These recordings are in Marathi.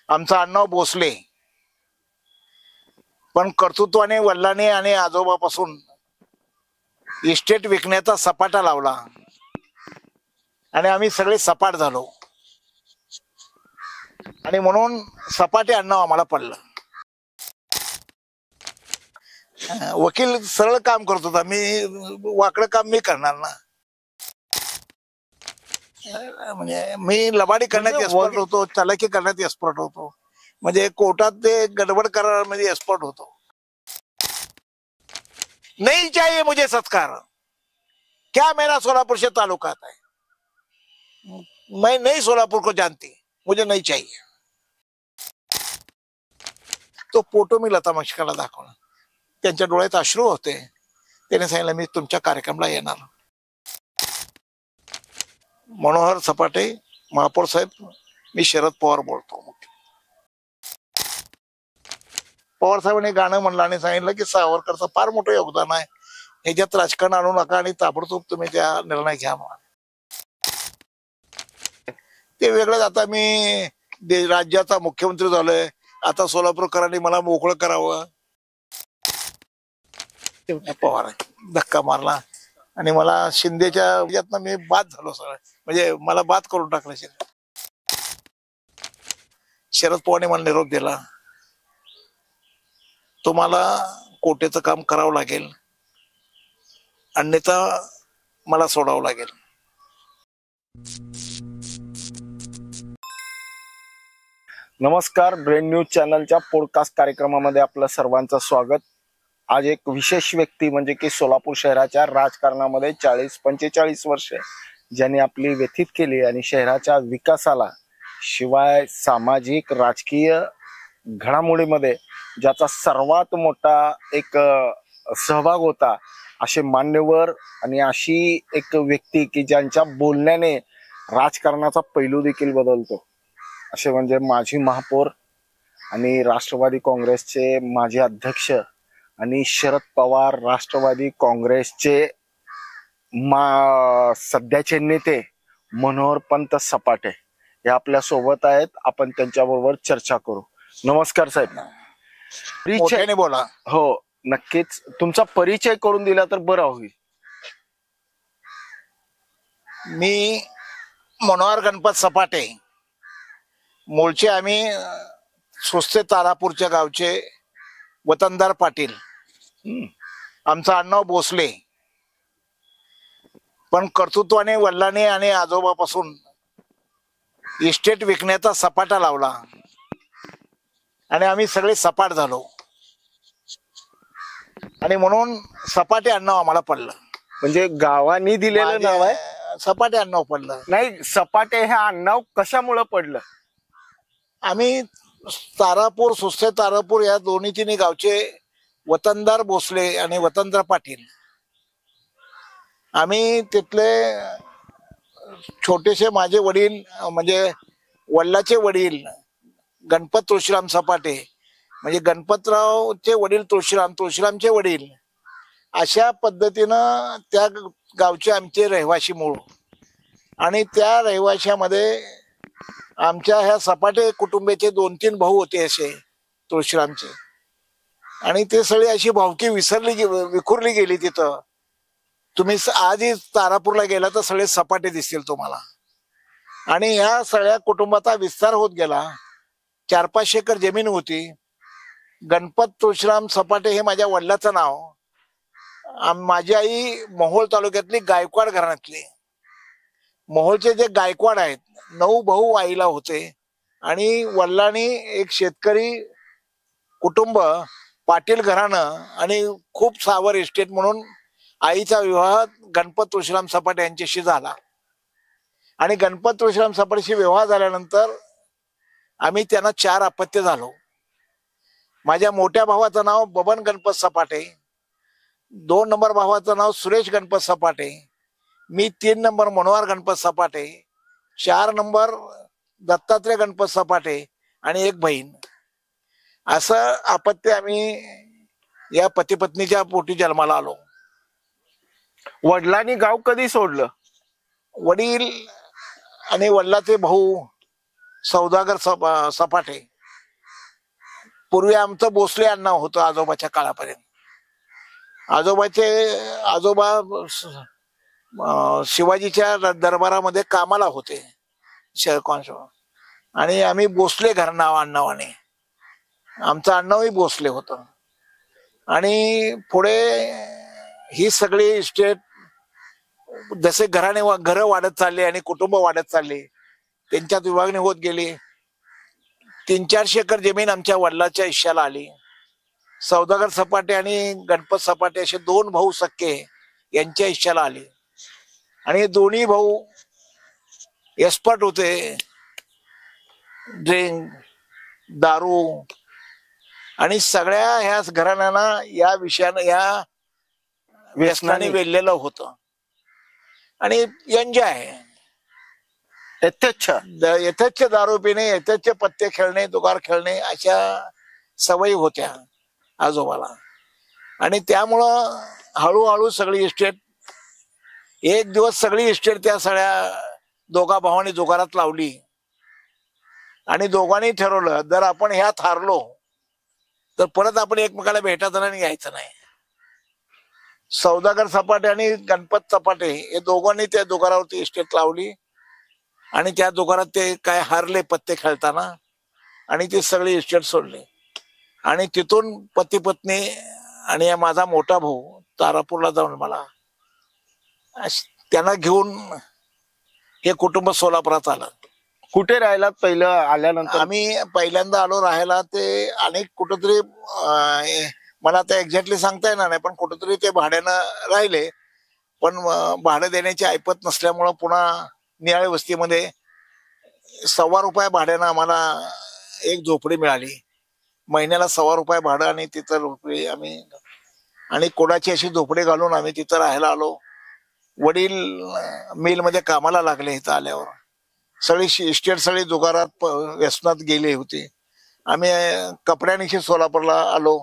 आमचा अण्णा भोसले, पण कर्तृत्वाने वडिलांनी आणि आजोबापासून इस्टेट विकण्याचा सपाटा लावला आणि आम्ही सगळे सपाट झालो आणि म्हणून सपाटे अण्णा आम्हाला पडलं. वकील सरळ काम करत होता, मी वाकडं काम मी करणार ना. म्हणजे मी लबाडी करण्यात एक्सपर्ट होतो, चलाकी करण्यात एक्सपर्ट होतो, म्हणजे कोर्टात ते गडबड करण्यामध्ये एक्सपर्ट होतो. नहीं चाहिए मुझे सत्कार, क्या मेरा सोलापुर से ताल्लुका है, मैं नहीं सोलापुर को जानती, मुझे नहीं चाहिए. तो फोटो मी लता मंगेशकरला दाखवला, त्यांच्या डोळ्यात अश्रू होते. त्याने सांगितलं मी तुमच्या कार्यक्रमाला येणार. मनोहर सपाटे महापौर साहेब, मी शरद पवार बोलतो. पवार साहेबांनी गाणं म्हणलं आणि सांगितलं की सावरकरचं फार मोठं योगदान आहे, ह्याच्यात राजकारण आणू नका आणि ताबडतोब तुम्ही त्या निर्णय घ्या. ते वेगळंच. आता मी राज्याचा मुख्यमंत्री झालोय, आता सोलापूरकरांनी मला मोकळं करावं. पवार धक्का मारला आणि मला शिंदेच्या यातनं मी बाद झालो सगळं, म्हणजे मला बाद करून टाकलं शिंदे. शरद पवारने मला निरोप दिला, तुम्हाला कोटेचं काम करावं लागेल, अन्यथा मला सोडावं लागेल. नमस्कार, ब्रेन न्यूज चॅनलच्या पॉडकास्ट कार्यक्रमामध्ये आपलं सर्वांचं स्वागत. आज एक विशेष व्यक्ती म्हणजे की सोलापूर शहराच्या राजकारणामध्ये 40-45 वर्षे ज्यांनी आपली व्यतीत केली आणि शहराच्या विकासाला शिवाय सामाजिक राजकीय घडामोडीमध्ये ज्याचा सर्वात मोठा एक सहभाग होता, असे मान्यवर आणि अशी एक व्यक्ती की ज्यांच्या बोलण्याने राजकारणाचा पैलू देखील बदलतो, असे म्हणजे माजी महापौर आणि राष्ट्रवादी काँग्रेसचे माजी अध्यक्ष आणि शरद पवार राष्ट्रवादी काँग्रेसचे सध्याचे नेते मनोहरपंत सपाटे हे आपल्या सोबत आहेत. आपण त्यांच्याबरोबर चर्चा करू. नमस्कार साहेब. परिचय बोला. हो नक्कीच, तुमचा परिचय करून दिला तर बरं होईल. मी मनोहर गणपत सपाटे, मूळचे आम्ही सुस्ते तारापूरच्या गावचे वतनदार पाटील. आमचा अण्णा भोसले, पण कर्तृत्वाने वडिलांनी आणि आजोबापासून इस्टेट विकण्याचा सपाटा लावला आणि आम्ही सगळे सपाट झालो आणि म्हणून सपाटे अण्णा आम्हाला पडलं. म्हणजे गावानी दिलेलं नाव आहे सपाटे अण्णा पडलं. नाही, सपाटे हे आडनाव कशामुळे पडलं? आम्ही तारापूर, सुस्ते तारापूर या दोन्ही तिन्ही गावचे वतनदार भोसले आणि वतनदार पाटील, आम्ही तिथले छोटेसे माझे वडील म्हणजे वडिलाचे वडील गणपत तुळशीराम सपाटे, म्हणजे गणपतरावचे वडील तुळशीराम, तुळशीरामचे वडील, अशा पद्धतीनं त्या गावचे आमचे रहिवासी मूळ. आणि त्या रहिवाशामध्ये आमच्या ह्या सपाटे कुटुंबाचे 2-3 भाऊ होते असे तुळशीरामचे, आणि ते सगळी अशी भावकी विखुरली गेली तिथं. तुम्ही आजही तारापूरला गेला तर सगळे सपाटे दिसतील तुम्हाला. आणि ह्या सगळ्या कुटुंबाचा विस्तार होत गेला. 4-5 एकर जमीन होती. गणपत तुळशीराम सपाटे हे माझ्या वडिलाचं नाव. माझी आई मोहोळ तालुक्यातली गायकवाड घराण्यातली. मोहोळचे जे गायकवाड आहेत, 9 भाऊ आईला होते आणि वडिलांनी एक शेतकरी कुटुंब, पाटील घराणं आणि खूप सावर इस्टेट म्हणून आईचा विवाह गणपत तुळशीराम सपाटे यांच्याशी झाला. आणि गणपत तुळशीराम सपाटेशी विवाह झाल्यानंतर आम्ही त्यांना 4 अपत्य झालो. माझ्या मोठ्या भावाचं नाव बबन गणपत सपाटे, 2 नंबर भावाचं नाव सुरेश गणपत सपाटे, मी 3 नंबर मनोहर गणपत सपाटे, 4 नंबर दत्तात्रय गणपत सपाटे आणि एक बहीण. असं अपत्य आम्ही या पती पत्नीच्या पोटी जन्माला आलो. वडिलांनी गाव कधी सोडलं? वडील आणि वडिलाचे भाऊ सौदागर सपाटे पूर्वी आमचं भोसले अण्णा होतं आजोबाच्या काळापर्यंत. आजोबा शिवाजीच्या दरबारामध्ये कामाला होते शहर कॉन्स्टेबल. आणि आम्ही भोसले आडनावाने, आमचं आडनावही भोसले होतं. आणि पुढे ही सगळी इस्टेट जसे घरं वाढत चालले आणि कुटुंब वाढत चालले, त्यांच्यात विभागणी होत गेली. 300-400 एकर जमीन आमच्या वडिलांच्या हिश्श्याला आली. सौदागर सपाटे आणि गणपत सपाटे असे 2 भाऊ सख्खे यांच्या हिश्श्याला आली. आणि दोन्ही भाऊ एक्सपर्ट होते ड्रिंक, दारू आणि सगळ्या ह्या घराण्यांना या विषयानं, या व्यसनाने वेढलेलं होतं. आणि एन्जॉय, यथेच्छ दारू पिणे, यथेच्छ पत्ते खेळणे, दुगार खेळणे अशा सवयी होत्या आजोबाला. आणि त्यामुळं हळूहळू सगळी इस्टेट, एक दिवस सगळी इस्टेट त्या सगळ्या दोघा भावांनी जुगारात लावली. आणि दोघांनी ठरवलं, जर आपण ह्यात हारलो तर परत आपण एकमेकाला भेटायचं नाही, यायचं नाही. सौदागर सपाटे आणि गणपत सपाटे हे दोघांनी त्या जुगारावरती इस्टेट लावली. आणि त्या दुकानात ते काय हारले पत्ते खेळताना, आणि ते सगळे इस्टेट सोडले. आणि तिथून पती पत्नी आणि माझा मोठा भाऊ तारापूरला जाऊन मला त्यांना घेऊन हे कुटुंब सोलापुरात आलं. कुठे राहिलात पहिलं आल्यानंतर? आम्ही पहिल्यांदा आलो राहायला ते अनेक कुठंतरी, मला आता एक्झॅक्टली सांगता येणार नाही, पण कुठंतरी ते भाड्यानं राहिले. पण भाडं देण्याची ऐपत नसल्यामुळं पुन्हा नियाळे वस्तीमध्ये ₹1.25 भाड्यानं आम्हाला एक झोपडी मिळाली. महिन्याला ₹1.25 भाडं आणि तिथं झोपडी आम्ही, आणि कोणाची अशी झोपडी घालून आम्ही तिथं राहायला आलो. वडील मिलमध्ये कामाला लागले. इथं आल्यावर सगळी इस्टेट सगळी जुगारात व्यसनात गेली होती. आम्ही कपड्यानिशी सोलापूरला आलो.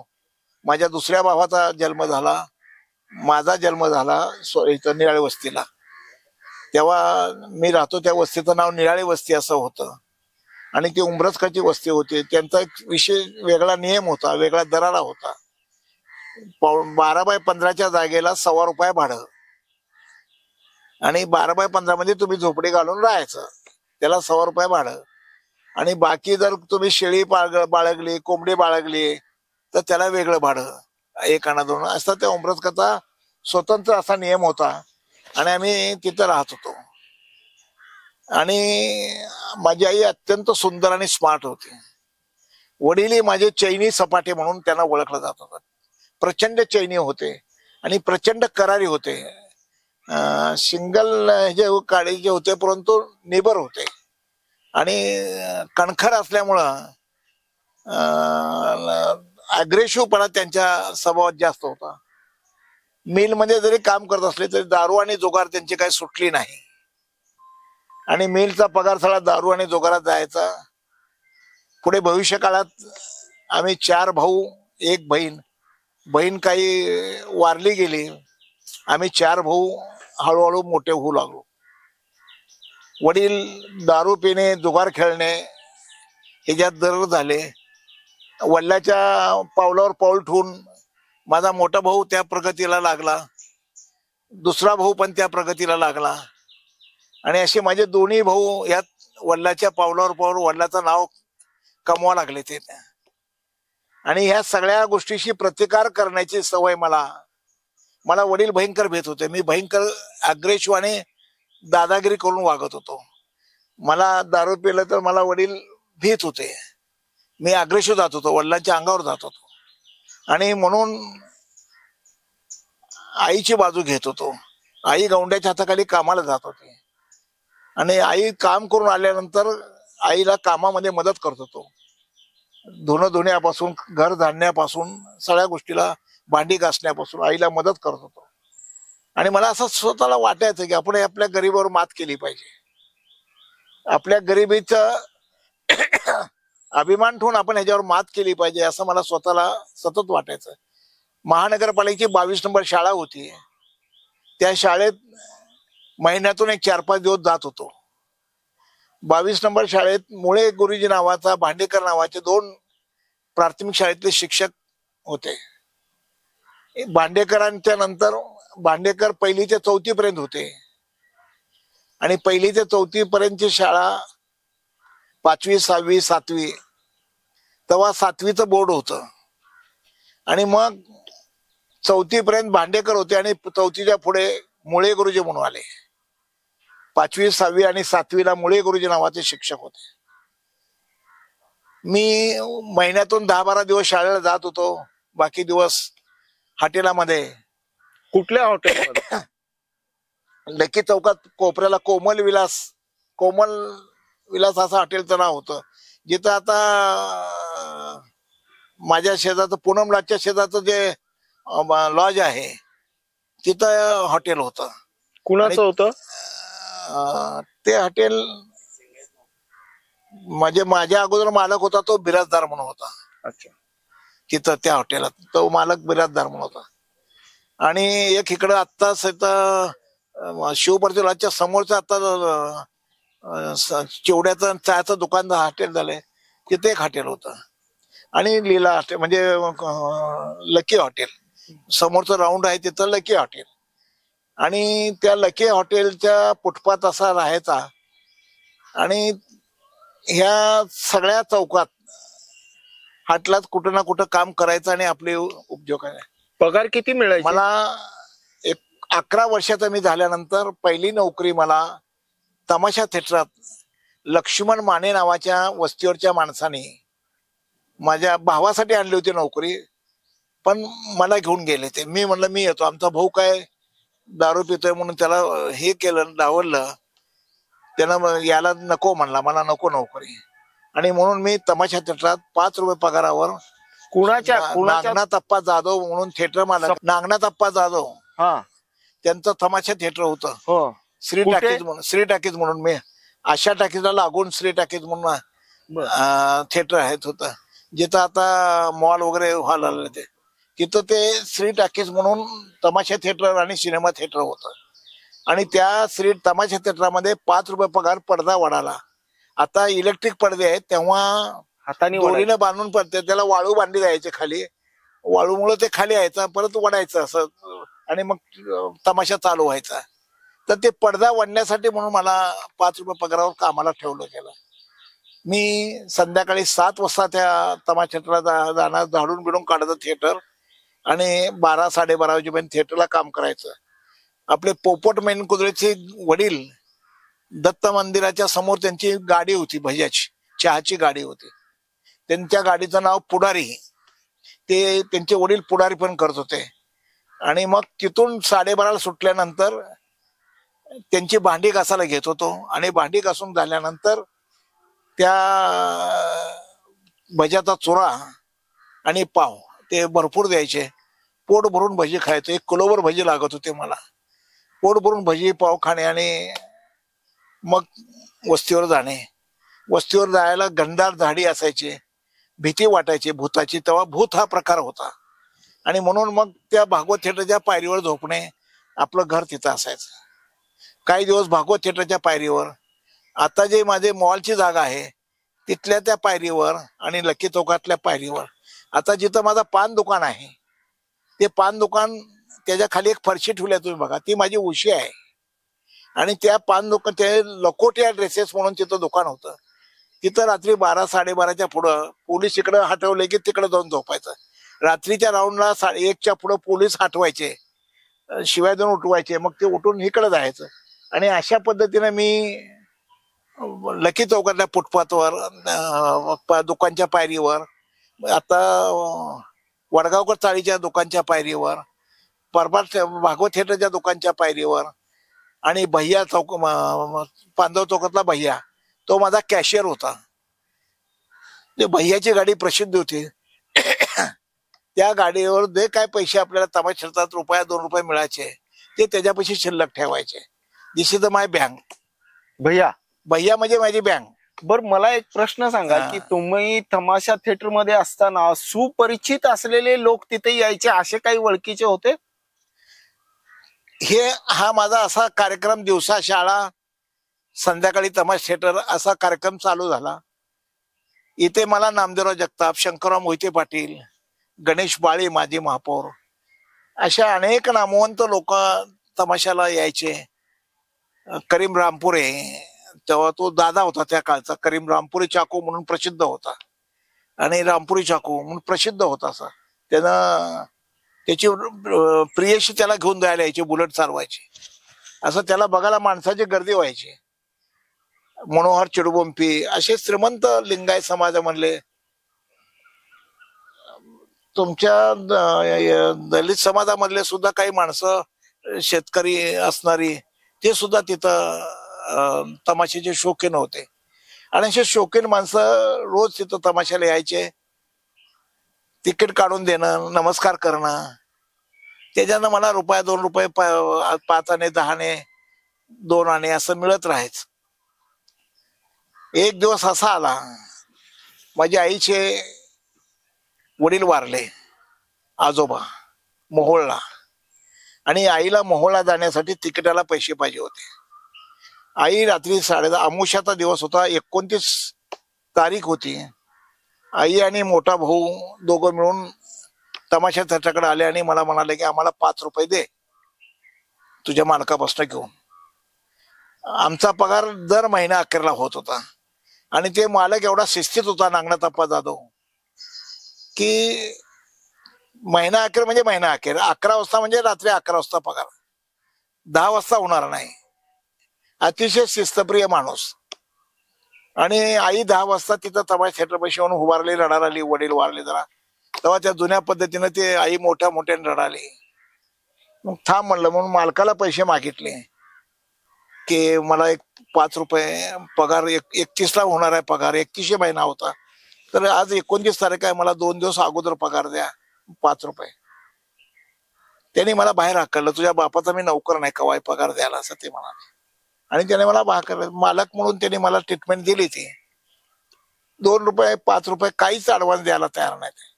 माझ्या दुसऱ्या भावाचा जन्म झाला, माझा जन्म झाला इथं निराळे वस्तीला. तेव्हा मी राहतो त्या वस्तीचं नाव निराळे वस्ती असं होतं. आणि ती उंबरसकरची वस्ती होती. त्यांचा एक विशेष वेगळा नियम होता, वेगळा दरारा होता. 12x15च्या जागेला ₹1.25 भाडं, आणि 12x15 मध्ये तुम्ही झोपडी घालून राहायचं, त्याला ₹1.25 भाडं. आणि बाकी जर तुम्ही शेळी बाळगली, कोंबडी बाळगली तर त्याला वेगळं भाडं, 1 आणा 2 असा त्या उंबरसकरचा स्वतंत्र असा नियम होता. आणि आम्ही तिथं राहत होतो. आणि माझी आई अत्यंत सुंदर आणि स्मार्ट होती. वडीलही माझे चैनी सपाटे म्हणून त्यांना ओळखलं जात होतं. प्रचंड चैनी होते आणि प्रचंड करारी होते. सिंगल जे काळीचे होते, परंतु निबर होते. आणि कणखर असल्यामुळं अग्रेसिव्हपणा त्यांच्या स्वभावात जास्त होता. मिलमध्ये जरी काम करत असले तरी दारू आणि जुगार त्यांची काही सुटली नाही. आणि मिलचा पगार सगळा दारू आणि जुगारात जायचा. पुढे भविष्य काळात आम्ही 4 भाऊ, 1 बहीण. बहीण काही वारली गेली. आम्ही 4 भाऊ हळूहळू मोठे होऊ लागलो. वडील दारू पिणे, जुगार खेळणे ह्याच्यात दर झाले. वडिलांच्या पावलावर पाऊल ठेवून माझा मोठा भाऊ त्या प्रगतीला लागला, दुसरा भाऊ पण त्या प्रगतीला लागला. आणि असे माझे दोन्ही भाऊ यात वडिलांच्या पावलावर पाऊल, वडिलाचं नाव कमवा लागले ते. आणि ह्या सगळ्या गोष्टीशी प्रतिकार करण्याची सवय मला वडील भयंकर भेट होते. मी भयंकर अग्रेसिव्ह आणि दादागिरी करून वागत होतो. मला दारू पिलं तर मला वडील भीत होते. मी अग्रेसिव्ह जात होतो, वडिलांच्या अंगावर जात होतो. आणि म्हणून आईची बाजू घेत होतो. आई गौंड्याच्या हाताखाली कामाला जात होती. आणि आई काम करून आल्यानंतर आईला कामामध्ये मदत करत होतो. धुणं धुण्यापासून, घर झाडण्यापासून, सगळ्या गोष्टीला, भांडी घासण्यापासून आईला मदत करत होतो. आणि मला असं स्वतःला वाटायचं की आपण आपल्या गरिबीवर मात केली पाहिजे. आपल्या गरिबीचा अभिमान ठेवून आपण ह्याच्यावर मात केली पाहिजे असं मला स्वतःला सतत वाटायचं. महानगरपालिकेची 22 नंबर शाळा होती. त्या शाळेत महिन्यातून एक 4-5 दिवस जात होतो. 22 नंबर शाळेत मुळे गुरुजी नावाचा, भांडेकर नावाचे 2 प्राथमिक शाळेतले शिक्षक होते. भांडेकरांच्या नंतर भांडेकर 1ली ते 4थी पर्यंत होते आणि 1ली ते 4थी पर्यंतची शाळा 5वी 6वी 7वी तेव्हा 7वीचं बोर्ड होतं आणि मग 4थी पर्यंत भांडेकर होते आणि 4थीच्या पुढे मुळे गुरुजी म्हणून आले. 5वी 6वी आणि 7वीला मुळे गुरुजी नावाचे शिक्षक होते. मी महिन्यातून 10-12 दिवस शाळेला जात होतो, बाकी दिवस हॉटेलामध्ये. कुठल्या हॉटेलमध्ये? लकी चौकात कोपऱ्याला कोमल विलास असं हॉटेलचं नाव होतं, जिथं आता माझ्या शेजारचं पूनमलाच्या शेजारचं जे लॉज आहे तिथं हॉटेल होतं. कुणाचं होतं ते हॉटेल? म्हणजे माझ्या अगोदर मालक होता तो बिराजदार म्हणून होता. अच्छा. तिथं त्या हॉटेलात तो मालक बिराजदार म्हणून होता. आणि एक इकडं आत्ताच इथं शिवप्रतिलाच्या समोरचं आता चिवड्याचं चहाचं दुकान हॉटेल झालंय, तिथे एक हॉटेल होतं. आणि लीला हॉटेल म्हणजे लकी हॉटेल समोरचं राऊंड आहे तिथं लकी हॉटेल. आणि त्या लकी हॉटेलच्या फुटपाथ असा राहायचा. आणि ह्या सगळ्या चौकात हाटलात कुठं ना कुठं काम करायचं आणि आपले उपयोग करायचे. पगार किती मिळायचा? मला 11 वर्षाचा मी झाल्यानंतर पहिली नोकरी मला तमाशा थिएटरात लक्ष्मण माने नावाच्या वस्तीवरच्या माणसाने माझ्या भावासाठी आणली होती नोकरी, पण मला घेऊन गेले ते. मी म्हणलं मी येतो, आमचा भाऊ काय दारू पितोय म्हणून त्याला हे केलं, डावललं. त्यानं याला नको म्हणला, मला नको नोकरी. आणि म्हणून मी तमाशा थिएटरात 5 रुपये पगारावर नागनाथ अप्पा जाधव म्हणून थिएटर मालक, नागनाथ अप्पा जाधव, त्यांचं तमाशा थिएटर होतं. श्री टाकीज म्हणून मी आशा टाकीजला लागून श्री टाकीज म्हणून थिएटर आहेत होतं, जिथं आता मॉल वगैरे व्हायला लागले ते. तिथं ते श्री टाकीज म्हणून तमाशा थिएटर आणि सिनेमा थिएटर होतं. आणि त्या तमाशा थिएटरमध्ये 5 रुपये पगार पडदा वाढाला. आता इलेक्ट्रिक पडदे आहेत, तेव्हा हाताने दोरीनं बांधून पडते, त्याला वाळू बांधली जायचे खाली, वाळूमुळे ते खाली यायचं परत वडायचं असं, आणि मग तमाशा चालू व्हायचा. तर ते पडदा वाढण्यासाठी म्हणून मला 5 रुपये पगारावर कामाला ठेवलं गेलं. मी संध्याकाळी 7 वाजता त्या तमाशा थिएटरला जाणार, झाडून बिडून काढायचं थिएटर, आणि 12-12:30 वाजेपर्यंत थिएटरला काम करायचं. आपले पोपट मेनकुदरेचे वडील दत्त मंदिराच्या समोर त्यांची गाडी होती, भज्याची चहाची गाडी होती. त्यांच्या गाडीचं नाव पुढारी. ते त्यांचे वडील पुढारी पण करत होते. आणि मग तिथून 12:30 सुटल्यानंतर त्यांची भांडी घासायला घेत होतो. आणि भांडी घासून झाल्यानंतर त्या भज्याचा चुरा आणि पाव ते भरपूर द्यायचे. पोट भरून भजी खायचो. 1 किलोभर भजी लागत होते मला. पोट भरून भजी पाव खाणे आणि मग वस्तीवर जाणे. वस्तीवर जायला घनदार झाडी असायची, भीती वाटायची भूताची. तेव्हा भूत हा प्रकार होता. आणि म्हणून मग त्या भागवत थिएटरच्या पायरीवर झोपणे, आपलं घर तिथं असायचं. काही दिवस भागवत थिएटरच्या पायरीवर, आता जे माझे मॉलची जागा आहे तिथल्या त्या पायरीवर आणि लकी चौकातल्या पायरीवर. आता जिथं माझं पान दुकान आहे ते पान दुकान, त्याच्या खाली एक फरशी ठेवली तुम्ही बघा, ती माझी उशी आहे. आणि त्या पान दुकान ते लकोटिया ड्रेसेस म्हणून तिथं दुकान होतं. तिथं रात्री 12-12:30च्या पुढं पोलीस इकडं हटवले की तिकडं जाऊन झोपायचं. रात्रीच्या राऊंडला 1च्या पुढं पोलीस हटवायचे, शिवाय देऊन उठवायचे. मग ते उठून इकडं जायचं. आणि अशा पद्धतीने मी लकी चौकातल्या फुटपाथवर, दुकानच्या पायरीवर, आता वडगावकर चाळीच्या दुकानच्या पायरीवर, परबार भागवत थिएटरच्या दुकानच्या पायरीवर, आणि भैया चौक पांडव चौकातला भैया, तो माझा कॅशियर होता. ते भैयाची गाडी प्रसिद्ध होती. त्या गाडीवर जे काय पैसे आपल्याला तमाशात ₹1-2 मिळायचे ते त्याच्यापाशी शिल्लक ठेवायचे. दिस इज माय बँक. भैया म्हणजे माझी बँक. बर, मला एक प्रश्न सांगा की तुम्ही तमाशा थिएटर मध्ये असताना सुपरिचित असलेले लोक तिथे यायचे, असे काही ओळखीचे होते? हा माझा असा कार्यक्रम, दिवसा शाळा, संध्याकाळी तमाशा थिएटर असा कार्यक्रम चालू झाला. इथे मला नामदेवराव जगताप, शंकरराव मोहिते पाटील, गणेश बाळे माजी महापौर, अशा अनेक नामवंत लोक तमाशाला यायचे. करीम रामपुरे, तेव्हा तो दादा होता त्या काळचा, करीम रामपुरे चाकू म्हणून प्रसिद्ध होता आणि रामपुरी चाकू म्हणून प्रसिद्ध होता असा. त्यानं त्याची प्रियशी त्याला घेऊन जायला यायची, बुलेट चालवायची. असं त्याला बघायला माणसाची गर्दी व्हायची. मनोहर चिडबोंपी असे श्रीमंत लिंगायत समाजामधले, तुमच्या दलित समाजामधले सुद्धा काही माणसं शेतकरी असणारी ते सुद्धा तिथं तमाशाचे शौकीन होते. आणि असे शौकीन माणसं रोज तिथं तमाशाला यायचे. तिकीट काढून देणं, नमस्कार करणं, त्याच्यानं मला रुपया 2 रुपये 5 आणे 10 आणे 2 आणे असं मिळत राहायचं. एक दिवस असा आला, माझ्या आईचे वडील वारले, आजोबा, मोहोळला. आणि आईला मोहोळला जाण्यासाठी तिकिटाला पैसे पाहिजे होते. आई रात्री 10:30, अमावस्याचा दिवस होता, 29 तारीख होती. आई आणि मोठा भाऊ दोघं मिळून तमाशा त्याच्याकडे आले आणि मला म्हणाले की आम्हाला 5 रुपये दे तुझ्या मालकापासून घेऊन. आमचा पगार दर महिना अखेरला होत होता आणि ते मालक एवढा शिस्तीत होता, नागनाथप्पा जाधव, की महिना अखेर म्हणजे महिना अखेर, 11 वाजता म्हणजे रात्री 11 वाजता पगार, 10 वाजता होणार नाही. अतिशय शिस्तप्रिय माणूस. आणि आई 10 वाजता तिथं तमाशा थिएटरपाशी येऊन उभारली, रडायला आली. वडील वारले जरा तेव्हा त्या जुन्या पद्धतीनं ते आई मोठ्याने रडाली. मग थांब म्हणलं, म्हणून मालकाला पैसे मागितले की मला एक 5 रुपये पगार, 31ला होणार आहे पगार, 31 महिना होता, तर आज 29 तारीख आहे, मला 2 दिवस अगोदर पगार द्या, 5 रुपये. त्यांनी मला बाहेर हाकललं, तुझ्या बापाचा मी नोकर नाही कवाय पगार द्यायला, असं ते म्हणाले. आणि त्याने मला बाहेर मालक म्हणून त्यांनी मला ट्रीटमेंट दिली. ती 2 रुपये 5 रुपये काहीच ऍडव्हान्स द्यायला तयार नाही.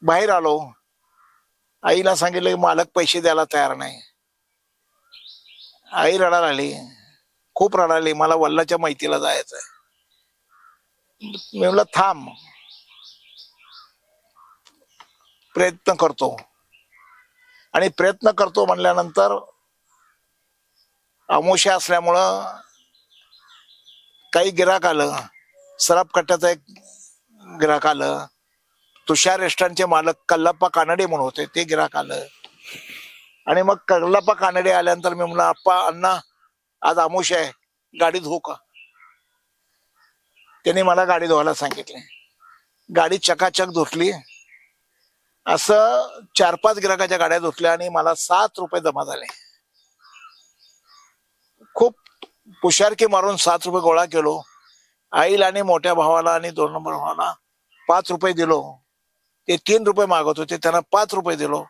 बाहेर आलो, आईला सांगितलं मालक पैसे द्यायला तयार नाही. आई रडायला आली, खूप रडायली, मला वल्लाच्या मैतीला जायचंय. मी म्हणलं थांब, प्रयत्न करतो. आणि प्रयत्न करतो म्हणल्यानंतर अमावस्या असल्यामुळं काही गिराक आलं. सराफ कट्ट्याचा एक गिराक आलं. तुषार रेस्टॉरंटचे मालक कल्लाप्पा कानडे म्हणून होते, ते गिराक आलं. आणि मग कल्लाप्पा कानडे आल्यानंतर मी म्हणलं, अप्पा अण्णा आज अमावस्या आहे, गाडी धुवू का? त्यांनी मला गाडी धुवायला सांगितले. गाडी चकाचक धुतली. असं 4-5 गिराकाच्या गाड्या धुतल्या आणि मला 7 रुपये जमा झाले. खूप पुशारकी मारून 7 रुपये गोळा केलो. आईला आणि मोठ्या भावाला आणि 2 नंबर भावाला 5 रुपये दिलो. ते 3 रुपये मागत होते, त्यांना 5 रुपये दिलो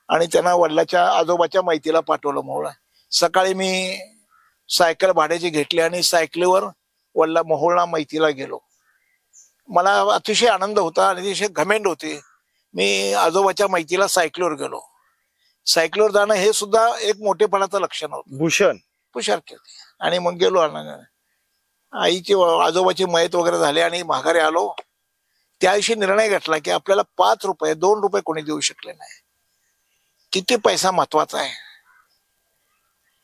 आणि त्यांना वडिलाच्या आजोबाच्या मैतीला पाठवलं मोहोळ. सकाळी मी सायकल भाड्याची घेतली आणि सायकलीवर वडिला मोहोळला मैतीला गेलो. मला अतिशय आनंद होता आणि अतिशय घमेंड होते. मी आजोबाच्या मैतीला सायकलीवर गेलो. सायकलीवर जाणं हे सुद्धा एक मोठेपणाचं लक्षण होतं. भूषण पुशारकी होती. आणि मग गेलो, आईची आजोबाची मयत वगैरे झाली आणि माघारी आलो. त्या दिवशी निर्णय घेतला की आपल्याला 5 रुपये 2 रुपये कोणी देऊ शकले नाही. किती पैसा महत्वाचा आहे.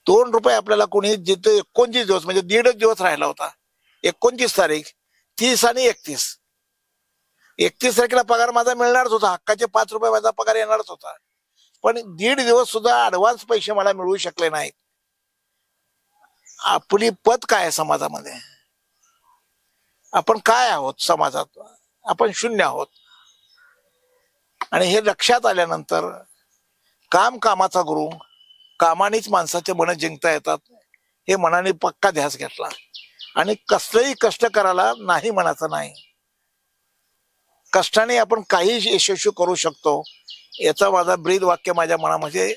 2 रुपये आपल्याला कोणी, जिथे 29 दिवस म्हणजे 1.5 दिवस राहिला होता, 29 तारीख, 30 आणि 31 तारखेला पगार माझा मिळणारच होता. हक्काचे 5 रुपये माझा पगार येणारच होता. पण 1.5 दिवस सुद्धा ऍडव्हान्स पैसे मला मिळू शकले नाहीत. आपली पद काय आहे समाजामध्ये? आपण काय आहोत समाजात? आपण शून्य आहोत. आणि हे लक्षात आल्यानंतर काम कामाचा गुरु, कामानेच माणसाचे मन जिंकता येतात, हे मनाने पक्का ध्यास घेतला. आणि कसलंही कष्ट करायला नाही म्हणायचं नाही. कष्टाने आपण काही यशस्वी करू शकतो, याचा माझा ब्रीद वाक्य माझ्या मनामध्ये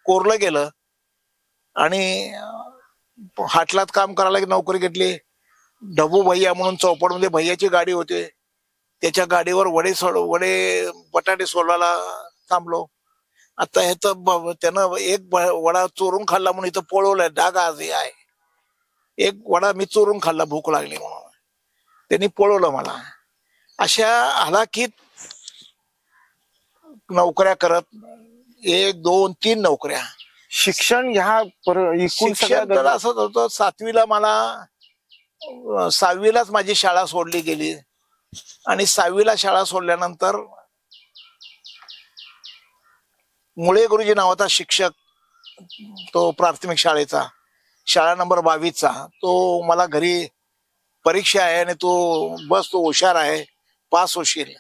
कोरलं गेलं. आणि हाटलात काम करायला नोकरी घेतली. ढबू भैया म्हणून चौपडमध्ये भैयाची गाडी होती, त्याच्या गाडीवर वडे बटाटे सोलायला थांबलो. आता हे तर त्यानं एक वडा चोरून खाल्ला म्हणून इथं पळवलाय, डाग आजही आहे. एक वडा मी चोरून खाल्ला भूक लागली म्हणून. त्यांनी पळवलं मला. अशा हालाकीत नोकऱ्या करत 1, 2, 3 नोकऱ्या. शिक्षण ह्या एकूण सगळ्या शिक्षण तर असंच होतं. 7वीला मला 6वीलाच माझी शाळा सोडली गेली आणि 6वीला शाळा सोडल्यानंतर मुळे गुरुजी नावाचा शिक्षक, तो प्राथमिक शाळेचा, शाळा नंबर 22चा, तो मला घरी परीक्षा आहे आणि तू बस, तू हुशार आहे, पास होशील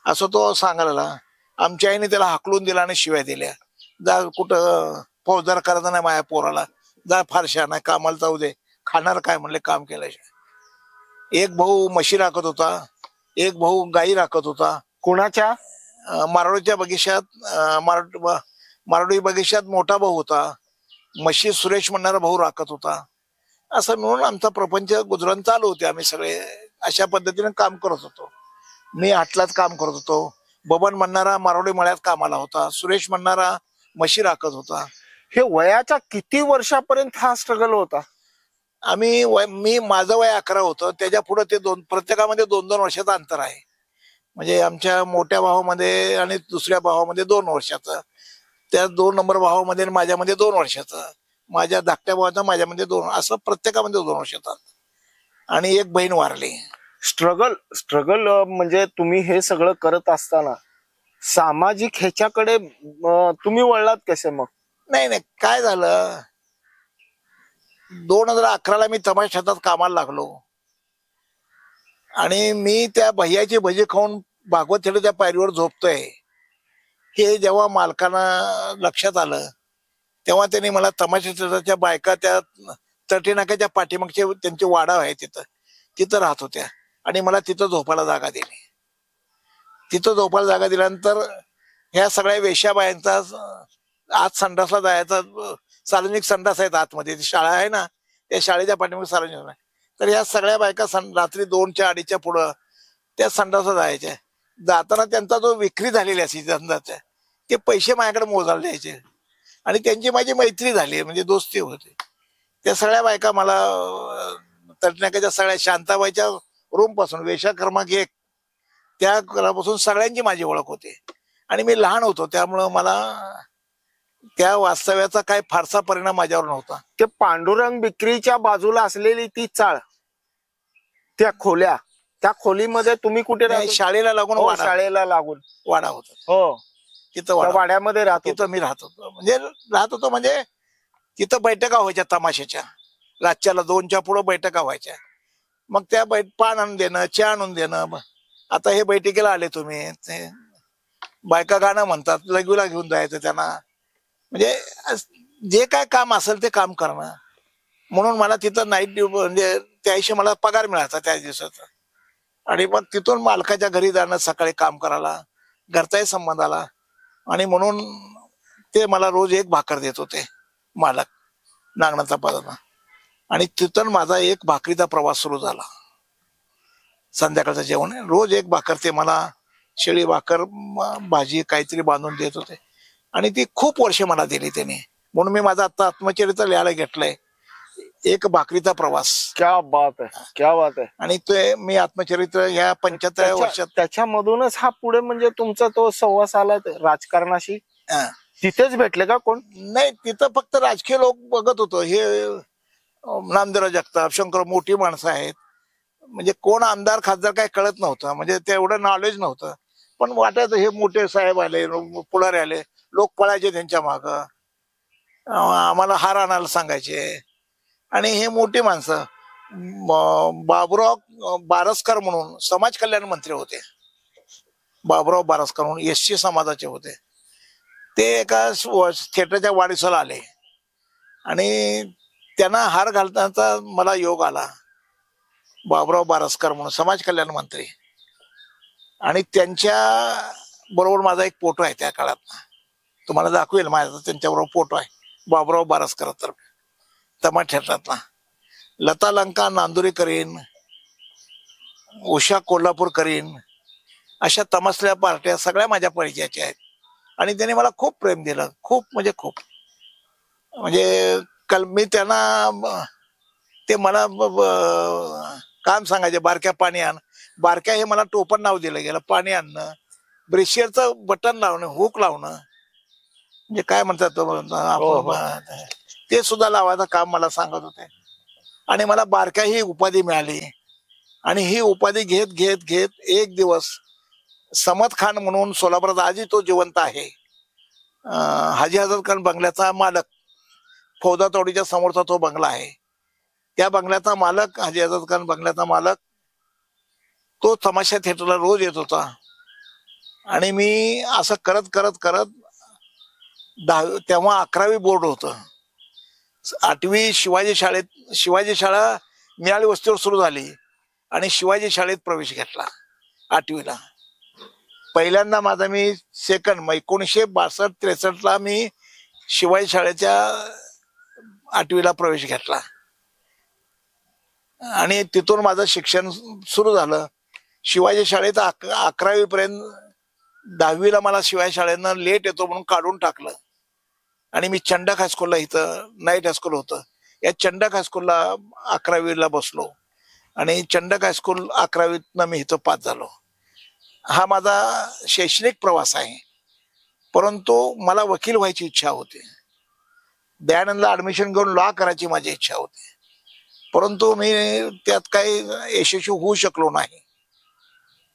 असं तो सांगायला. आमच्या आईने त्याला हाकलून दिला आणि शिव्या दिल्या. जा कुठं फौजदार करायचं नाही माझ्या पोराला, जा फारशा नाही, कामाला जाऊ दे, खाणार काय म्हणले काम केल्याशिवाय. एक भाऊ म्हशी राखत होता, एक भाऊ गाई राखत होता. कोणाच्या? मारवाडीच्या बगीचात, मारवाडी बगीचात मोठा भाऊ होता. म्हशी सुरेश म्हणणारा भाऊ राखत होता. असं मिळून आमचा प्रपंच गुजरान चालू होते. आम्ही सगळे अशा पद्धतीने काम करत होतो. मी हाटलात काम करत होतो. बबन म्हणणारा मारवाडी मळ्यात कामाला होता. सुरेश म्हणणारा म्हशी राखत होता. हे वयाच्या किती वर्षापर्यंत हा स्ट्रगल होता? मी माझं वय 11 होतं. त्याच्या पुढे ते प्रत्येकामध्ये 2-2 वर्षाचं अंतर आहे. म्हणजे आमच्या मोठ्या भावामध्ये आणि दुसऱ्या भावामध्ये 2 वर्षाचं, त्या 2 नंबर भावामध्ये आणि माझ्यामध्ये 2 वर्षाचं, माझ्या धाकट्या भावाचा माझ्यामध्ये 2, असं प्रत्येकामध्ये 2 वर्षाचा. आणि एक बहीण वारली. स्ट्रगल म्हणजे तुम्ही हे सगळं करत असताना सामाजिक ह्याच्याकडे तुम्ही वळलात कसे मग? नाही, काय झालं, 2011ला मी तमाशा शेतात कामाला लागलो आणि मी त्या भैयाची भजी खाऊन भागवत थेटरच्या पायरीवर झोपतोय हे जेव्हा मालकांना लक्षात आलं, तेव्हा त्यांनी मला तमाशा शेताच्या बायका त्या तटीनाक्याच्या पाठीमागचे त्यांचे वाडा आहे तिथं राहत होत्या आणि मला तिथं झोपायला जागा दिली. तिथं झोपायला जागा दिल्यानंतर ह्या सगळ्या वेश्याबायांचा आत संडासला जायचा, सार्वजनिक संडास आहेत आतमध्ये, ती शाळा आहे ना, त्या शाळेच्या पाठीमागे सार्वजनिक आहे. तर ह्या सगळ्या बायका रात्री 2च्या 2:30च्या पुढं त्या संडासला जायच्या. जाताना त्यांचा जो विक्री झालेली असे धंदाच्या ते पैसे माझ्याकडे मोजायला द्यायचे आणि त्यांची माझी मैत्री झाली, म्हणजे दोस्ती होती. त्या सगळ्या बायका मला तटनाक्याच्या सगळ्या शांताबाईच्या रूम पासून वेशा क्रमांक 1 त्या घरापासून सगळ्यांची माझी ओळख होती. आणि मी लहान होतो त्यामुळं मला त्या वास्तव्याचा काही फारसा परिणाम माझ्यावर नव्हता. ते पांडुरंग विक्रीच्या बाजूला असलेली ती चाळ, त्या खोल्या, त्या खोलीमध्ये तुम्ही कुठे राहता? शाळेला लागून शाळेला लागून वाडा होता. हो, तिथं वाड्यामध्ये तिथं मी राहत होतो. म्हणजे तिथं बैठका व्हायच्या तमाशाच्या. रातच्याला 2च्या पुढं बैठका व्हायच्या. मग त्या पान आणून देणं, चहा आणून देणं. आता हे बैठकीला आले तुम्ही, बायका गाणं म्हणतात, लगवीला घेऊन जायचं त्यांना. म्हणजे जे काय काम असेल ते काम करणं. म्हणून मला तिथं नाईट ड्युटी, म्हणजे त्याशी मला पगार मिळायचा त्या दिवसाचा. आणि मग तिथून मालकाच्या घरी जाणं, सकाळी काम करायला, घरचाही संबंध आला. आणि म्हणून ते मला रोज 1 भाकर देत होते मालक, नागनाचा पदार्थ. आणि तिथून माझा 1 भाकरीचा प्रवास सुरू झाला. संध्याकाळचं जेवण रोज 1 भाकर ते मला, शेळी भाकर, भाजी काहीतरी बांधून देत होते. आणि ती खूप वर्ष मला दिली त्यांनी. म्हणून मी माझा आता आत्मचरित्र लिहायला घेतलंय, 1 भाकरीचा प्रवास. क्या बात आहे, क्या बात आहे. आणि ते मी आत्मचरित्र ह्या 75व्या वर्षात, त्याच्यामधूनच हा पुढे म्हणजे तुमचा तो सहवास आला राजकारणाशी. तिथेच भेटले का कोण? नाही, तिथं फक्त राजकीय लोक बघत होतो. हे नामदेवराव जगताप, शंकर, मोठी माणसं आहेत. म्हणजे कोण आमदार खासदार काय कळत नव्हतं, म्हणजे तेवढं नॉलेज नव्हतं. पण वाटायचं हे मोठे साहेब आले, पुढारी आले, लोक पळायचे त्यांच्या माग, आम्हाला हार आणायला सांगायचे. आणि हे मोठी माणसं, बाबुराव बारसकर म्हणून समाज कल्याण मंत्री होते, बाबुराव बारसकर म्हणून SC समाजाचे होते. ते एका थिएटरच्या वाढदिवसाला आले आणि त्यांना हार घालण्याचा मला योग आला. बाबुराव बारसकर म्हणून समाज कल्याण मंत्री, आणि त्यांच्या बरोबर माझा एक फोटो आहे त्या काळात, तुम्हाला दाखवेल. माझा त्यांच्याबरोबर फोटो आहे बाबुराव बारसकर तर्फे तमाशा थिएटरातला. लता लंका नांदुरी करीन, उषा कोल्हापूर करीन, अशा तमासल्या पार्ट्या सगळ्या माझ्या परिचयाच्या आहेत. आणि त्याने मला खूप प्रेम दिलं, खूप म्हणजे खूप. म्हणजे मी त्यांना, ते मला काम सांगायचे, बारक्या पाणी आण. बारक्या हे मला टोपण नाव दिलं गेलं. पाणी आणणं, ब्रेशियरचं बटन लावणं, हुक लावणं, म्हणजे काय म्हणतात तो आपण, ते सुद्धा लावायचं काम मला सांगत होते. आणि मला बारक्या ही उपाधी मिळाली. आणि ही उपाधी घेत घेत घेत एक दिवस समद खान म्हणून सोलापुरात आजही तो जिवंत आहे, हाजी हजरत खान बंगल्याचा मालक, फौजा तोडीच्या समोरचा तो बंगला आहे, त्या बंगल्याचा मालक, हाजी हजरत खान बंगल्याचा मालक, तो तमाशा थिएटरला रोज येत होता. आणि मी असं करत करत करत तेव्हा 11वी बोर्ड होतं. 8वी शिवाजी शाळा मियाळी वस्तीवर सुरू झाली आणि शिवाजी शाळेत प्रवेश घेतला 8वीला. पहिल्यांदा माझा मी सेकंड 1962-63 मी शिवाजी शाळेच्या 8वीला प्रवेश घेतला. आणि तिथून माझं शिक्षण सुरू झालं. शिवाजी शाळेत 11वी पर्यंत. 10वीला मला शिवाजी शाळेनं लेट येतो म्हणून काढून टाकलं. आणि मी चंडक हायस्कूलला, इथं नाईट हायस्कूल होतं, या चंडक हायस्कूलला 11वीला बसलो. आणि चंडक हायस्कूल 11वीतनं मी इथं पास झालो. हा माझा शैक्षणिक प्रवास आहे. परंतु मला वकील व्हायची इच्छा होती. दयानंदला ऍडमिशन घेऊन लॉ करायची माझी इच्छा होती. परंतु मी त्यात काही यशस्वी होऊ शकलो नाही.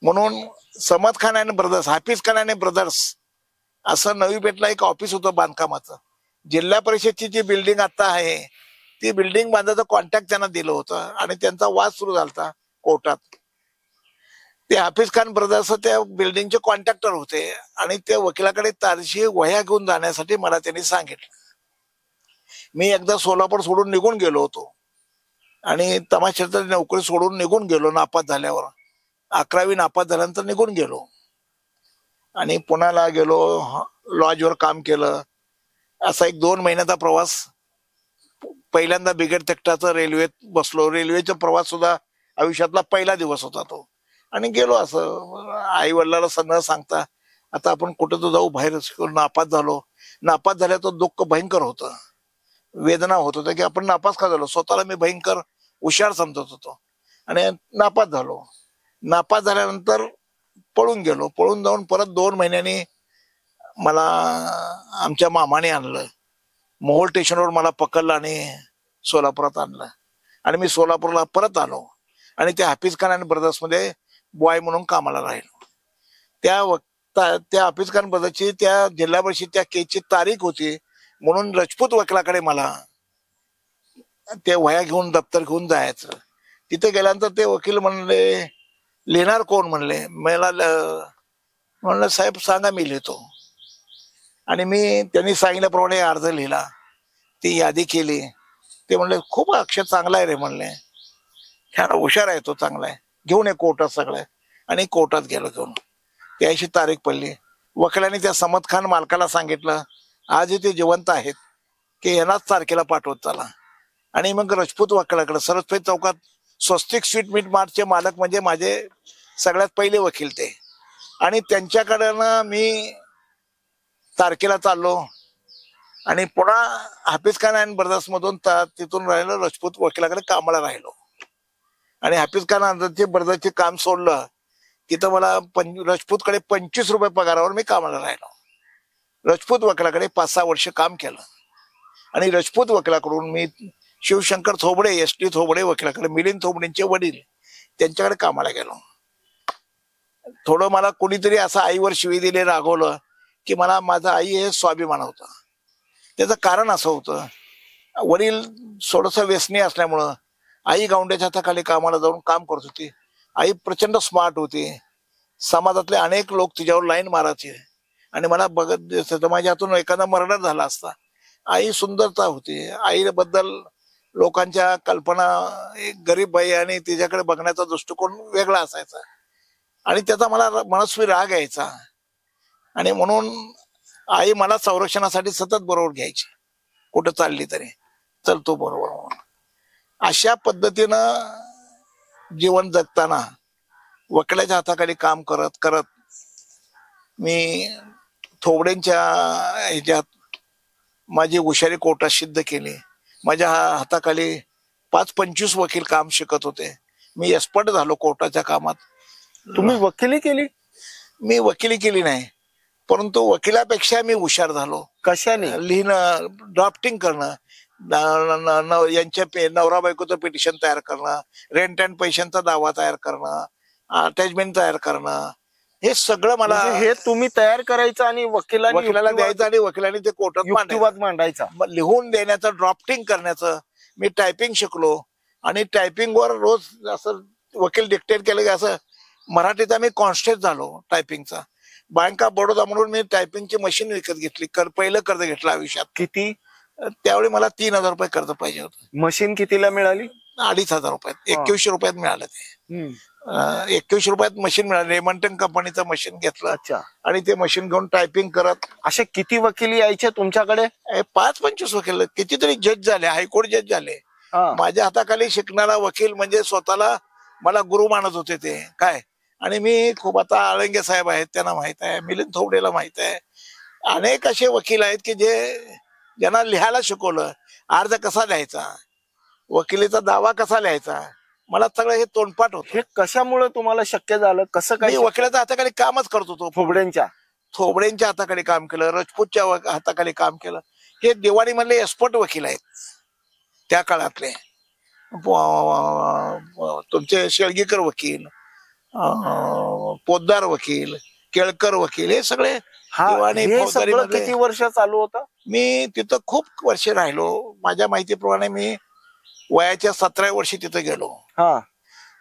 म्हणून Samad Khan and brothers, Hafiz Khan and brothers असं नवी पेठला एक ऑफिस होतं बांधकामाचं. जिल्हा परिषदची जी बिल्डिंग आता आहे ती बिल्डिंग बांधायचं कॉन्ट्रॅक्ट त्यांना दिलं होतं. आणि त्यांचा वाद सुरू झाला कोर्टात. ते हाफिज खान ब्रदर्स त्या बिल्डिंगचे कॉन्ट्रॅक्टर होते. आणि त्या वकिलाकडे तारशी वह्या घेऊन जाण्यासाठी मला त्यांनी सांगितलं. मी एकदा सोलापूर सोडून निघून गेलो होतो आणि तमाशाची नोकरी सोडून निघून गेलो नापास झाल्यावर. 11वी नापास झाल्यानंतर निघून गेलो आणि पुण्याला गेलो, लॉजवर काम केलं. असा एक 2 महिन्याचा प्रवास. पहिल्यांदा बिगर तख्ताचं रेल्वेत बसलो. रेल्वेचा प्रवास सुद्धा आयुष्यातला पहिला दिवस होता तो. आणि गेलो असं आई वडिलांना न सांगता, आता आपण कुठं तर जाऊ बाहेर. नापास झालो. नापास झाल्या तर दुःख भयंकर होतं, वेदना होत होत्या की आपण नापास का झालो. स्वतःला मी भयंकर हुशार समजत होतो आणि नापास झालो. नापास झाल्यानंतर पळून गेलो. पळून जाऊन परत 2 महिन्यांनी मला आमच्या मामाने आणलं. मोहोळ स्टेशनवर मला पकडलं आणि सोलापुरात आणलं. आणि मी सोलापूरला परत आलो आणि त्या हाफिज खान आणि ब्रदर्स मध्ये बॉय म्हणून कामाला राहिलो. त्या हाफिज खान ब्रदर्सची त्या जिल्हा परिषदच्या केसची तारीख होती म्हणून राजपूत वकिलाकडे मला ते वह्या घेऊन दप्तर घेऊन जायचं. तिथे गेल्यानंतर ते वकील म्हणले, लिहिणार कोण म्हणले. मला म्हणलं साहेब सांगा मी लिहितो. आणि मी त्यांनी सांगितल्याप्रमाणे अर्ज लिहिला, ती यादी केली. ते म्हणले खूप अक्षर चांगला आहे रे म्हणले, छान हुशार आहे तो, चांगला आहे, घेऊन ये कोर्टात सगळं. आणि कोर्टात गेलो घेऊन. त्याशी तारीख पडली. वकिलांनी त्या समद खान मालकाला सांगितलं, आजही ते जिवंत आहेत, की यांनाच तारखेला पाठवत चला. आणि मग राजपूत वकिलाकडे सरस्वती चौकात स्वस्तिक स्वीट मीट मार्टचे मालक म्हणजे माझे सगळ्यात पहिले वकील ते. आणि त्यांच्याकडनं मी तारखेला चाललो आणि पुन्हा हाफिज खान अँड ब्रदर्स मधून तिथून राहिलो राजपूत वकिलाकडे कामाला राहिलो. आणि हाफिज खान अँड ब्रदर्सचे काम सोडलं. तिथं मला राजपूतकडे 25 रुपये पगारावर मी कामाला राहिलो. राजपूत वकिलाकडे 5-6 वर्ष काम केलं. आणि राजपूत वकिलाकडून मी शिवशंकर थोबडे, SD थोबडे वकिलाकडे, मिलिंद थोबडेंचे वडील, त्यांच्याकडे कामाला गेलो. थोडं मला कोणीतरी असं आईवर शिवी दिले, रागवलं की मला माझा आई हे स्वाभिमान होता. त्याचं कारण असं होतं, वडील थोडस व्यसनी असल्यामुळं आई गावंड्याच्या हाताखाली कामाला जाऊन काम करत होती. आई प्रचंड स्मार्ट होती. समाजातले अनेक लोक तिच्यावर लाईन मारायचे आणि मला बघत माझ्या हातून एखादा मर्डर झाला असता. आई सुंदरता होती. आईबद्दल लोकांच्या कल्पना, एक गरीब बाई आणि तिच्याकडे बघण्याचा दृष्टिकोन वेगळा असायचा. आणि त्याचा मला मनस्वी राग यायचा. आणि म्हणून आई मला संरक्षणासाठी सतत बरोबर घ्यायची, कुठं चालली तरी चलतो बरोबर म्हणून. अशा पद्धतीनं जीवन जगताना वकिलाच्या हाताखाली काम करत करत मी थोबडेंच्या ह्याच्यात माझी हुशारी कोर्टात सिद्ध केली. माझ्या हाताखाली 5-25 वकील काम शिकत होते. मी एक्सपर्ट झालो कोर्टाच्या कामात. तुम्ही वकिली केली? मी वकिली केली नाही, परंतु वकिलापेक्षा मी हुशार झालो. कशाने? लिहिणं, ड्राफ्टिंग करणं, यांच्या नवरा बायकोचं पिटिशन तयार करणं, रेंट अँड पैशांचा दावा तयार करणं, अटॅचमेंट तयार करणं, हे सगळं मला म्हणजे हे तुम्ही तयार करायचं आणि वकिलाला द्यायचं आणि वकिलांनी ते कोर्टात युक्तिवाद मांडायचा. लिहून देण्याचं, ड्राफ्टिंग करण्याचं. मी टायपिंग शिकलो आणि टायपिंगवर रोज असं वकील डिक्टेट केलं की असं मराठीचा मी कॉन्स्टेंट झालो टायपिंगचा. बँक ऑफ बडोदा म्हणून मी टायपिंगची मशीन विकत घेतली. पहिलं कर्ज घेतलं आयुष्यात. किती? त्यावेळी मला 3,000 रुपये कर्ज पाहिजे होतं. मशीन कितीला मिळाली? 2,500 रुपयात, 21 रुपयात मिळालं ते. 21 रुपयात मशीन मिळालं. रेमंटन कंपनीचं मशीन घेतलं. अच्छा. आणि ते मशीन घेऊन टायपिंग करत. असे किती वकिली यायचे तुमच्याकडे? 5-25 वकील, कितीतरी जज झाले, हायकोर्ट जज झाले. माझ्या हाताखाली शिकणारा वकील म्हणजे स्वतःला मला गुरु मानत होते ते काय. आणि मी खूप, आता आळंगे साहेब आहेत त्यांना माहित आहे, मिलिंद थोबडेला माहित आहे, अनेक असे वकील आहेत की ज्यांना लिहायला शिकवलं, अर्ज कसा लिहायचा, वकिलीचा दावा कसा लिहायचा, मला सगळं हे तोंडपाठ होतं. हे कशामुळे तुम्हाला शक्य झालं? कसं काय? मी वकिलाच्या हाताखाली कामच करत होतो. थोबड्यांच्या हाताखाली काम केलं, राजपूतच्या हाताखाली काम केलं. हे दिवाळीमधले एक्सपर्ट वकील आहेत त्या काळातले. तुमचे शेळगीकर वकील, पोद्दार वकील, केळकर वकील, हे सगळे. किती वर्ष चालू होतं? मी तिथं खूप वर्ष राहिलो. माझ्या माहितीप्रमाणे मी वयाच्या 17व्या वर्षी तिथं गेलो.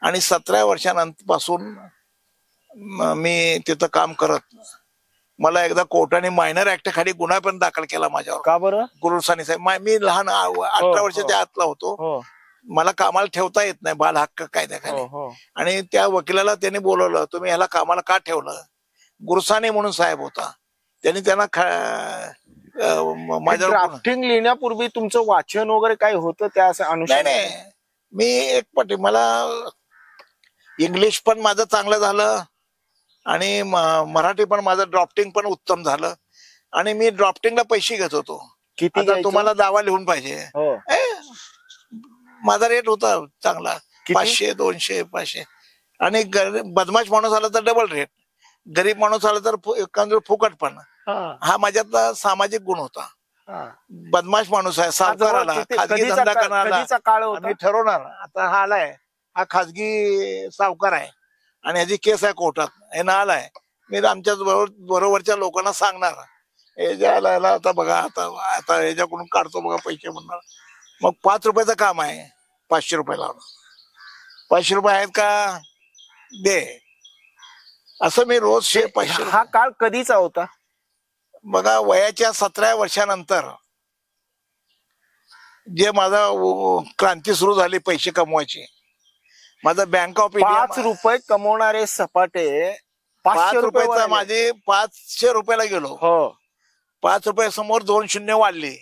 आणि 17व्या वर्षानंतर पासून मी तिथं काम करत, मला एकदा कोर्टाने मायनर ऍक्ट खाली गुन्हा पण दाखल केला माझ्यावर. का बरं? गुरुसानी साहेब, मी लहान 18 वर्षाच्या आतला होतो. मला कामाला ठेवता येत नाही बाल हक्क कायद्याखाली. आणि त्या वकिलाला त्यांनी बोलवलं, तुम्ही ह्याला कामाला का ठेवलं? गुरुसानी म्हणून साहेब होता, त्यांनी त्यांना माझ्या ड्राफ्टिंग लिहिण्यापूर्वी तुमचं वाचन वगैरे काय होतं त्या अनुषंगाने? नाही, मी एक मला इंग्लिश पण माझं चांगलं झालं आणि मराठी पण माझं ड्राफ्टिंग पण उत्तम झालं. आणि मी ड्राफ्टिंगला पैसे घेत होतो. किती? तुम्हाला दावा लिहून पाहिजे, माझा रेट होता चांगला, 500, 200, 500. आणि बदमाश माणूस आला तर डबल रेट, गरीब माणूस आला तर फुकट पण. हा माझ्यातला सामाजिक गुण होता. बदमाश माणूस आहे, सावकार आला, खाजगी धंदा करणारा, मी ठरवणार आता हा आलाय, हा खाजगी सावकार आहे आणि ह्याची केस आहे कोर्टात, हे ना आलाय, मी आमच्या बरोबरच्या लोकांना सांगणार, हे ज्याला आता बघा, आता ह्याच्याकडून काढतो बघा पैसे म्हणणार. मग 5 रुपयाचं काम आहे, 500 रुपये लावणार. 500 रुपये आहेत का, दे, असं मी रोज 500. हा काळ कधीचा होता? बघा, वयाच्या 17व्या वर्षानंतर जे माझा क्रांती सुरू झाली पैसे कमवायची. माझा बँक ऑफ इंडिया 5 रुपये कमवणारे सपाटे 5 रुपयाचा, माझे 500 रुपयाला गेलो. 5 रुपये समोर 2 शून्य वाढली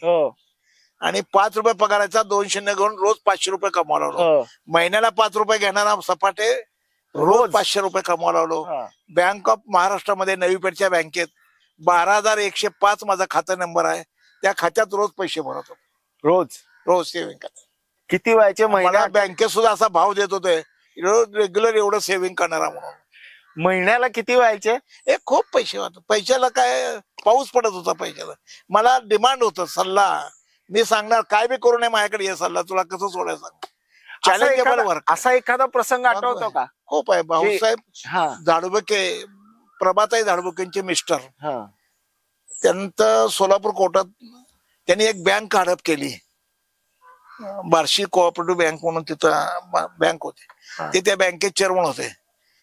आणि 5 रुपये पगाराचा 2 शून्य घेऊन रोज 500 रुपये कमवायला लागलो. महिन्याला 5 रुपये घेणारा सपाटे रोज 500 रुपये कमवायला लागलो. बँक ऑफ महाराष्ट्रामध्ये नवी पेठच्या बँकेत 12,105 माझा खाता नंबर आहे. त्या खात्यात रोज पैसे भरत होतो, रोज सेव्हिंग करत. किती व्हायचे महिन्यात? बँकेत सुद्धा असा भाव देत होते, रेग्युलर एवढं सेव्हिंग करणारा म्हणून. महिन्याला किती व्हायचे? खूप पैसे होते. पैशाला काय पाऊस पडत होता पैशाला. मला डिमांड होतं, सल्ला मी सांगणार, काय बी करू नये माझ्याकडे ये सल्ला, तुला कसं सोडायचं. चॅलेंजेबल वर्क. असा एखादा प्रसंग आठवतो का? खूप आहे. भाऊसाहेब झाडुबके, प्रभाताई झाडुबकेंचे मिस्टर, त्यानंतर सोलापूर कोर्टात त्यांनी एक बँक हडप केली, बार्शी कोऑपरेटिव्ह बँक म्हणून तिथं बँक होते, ते त्या बँकेत चेअरमन होते.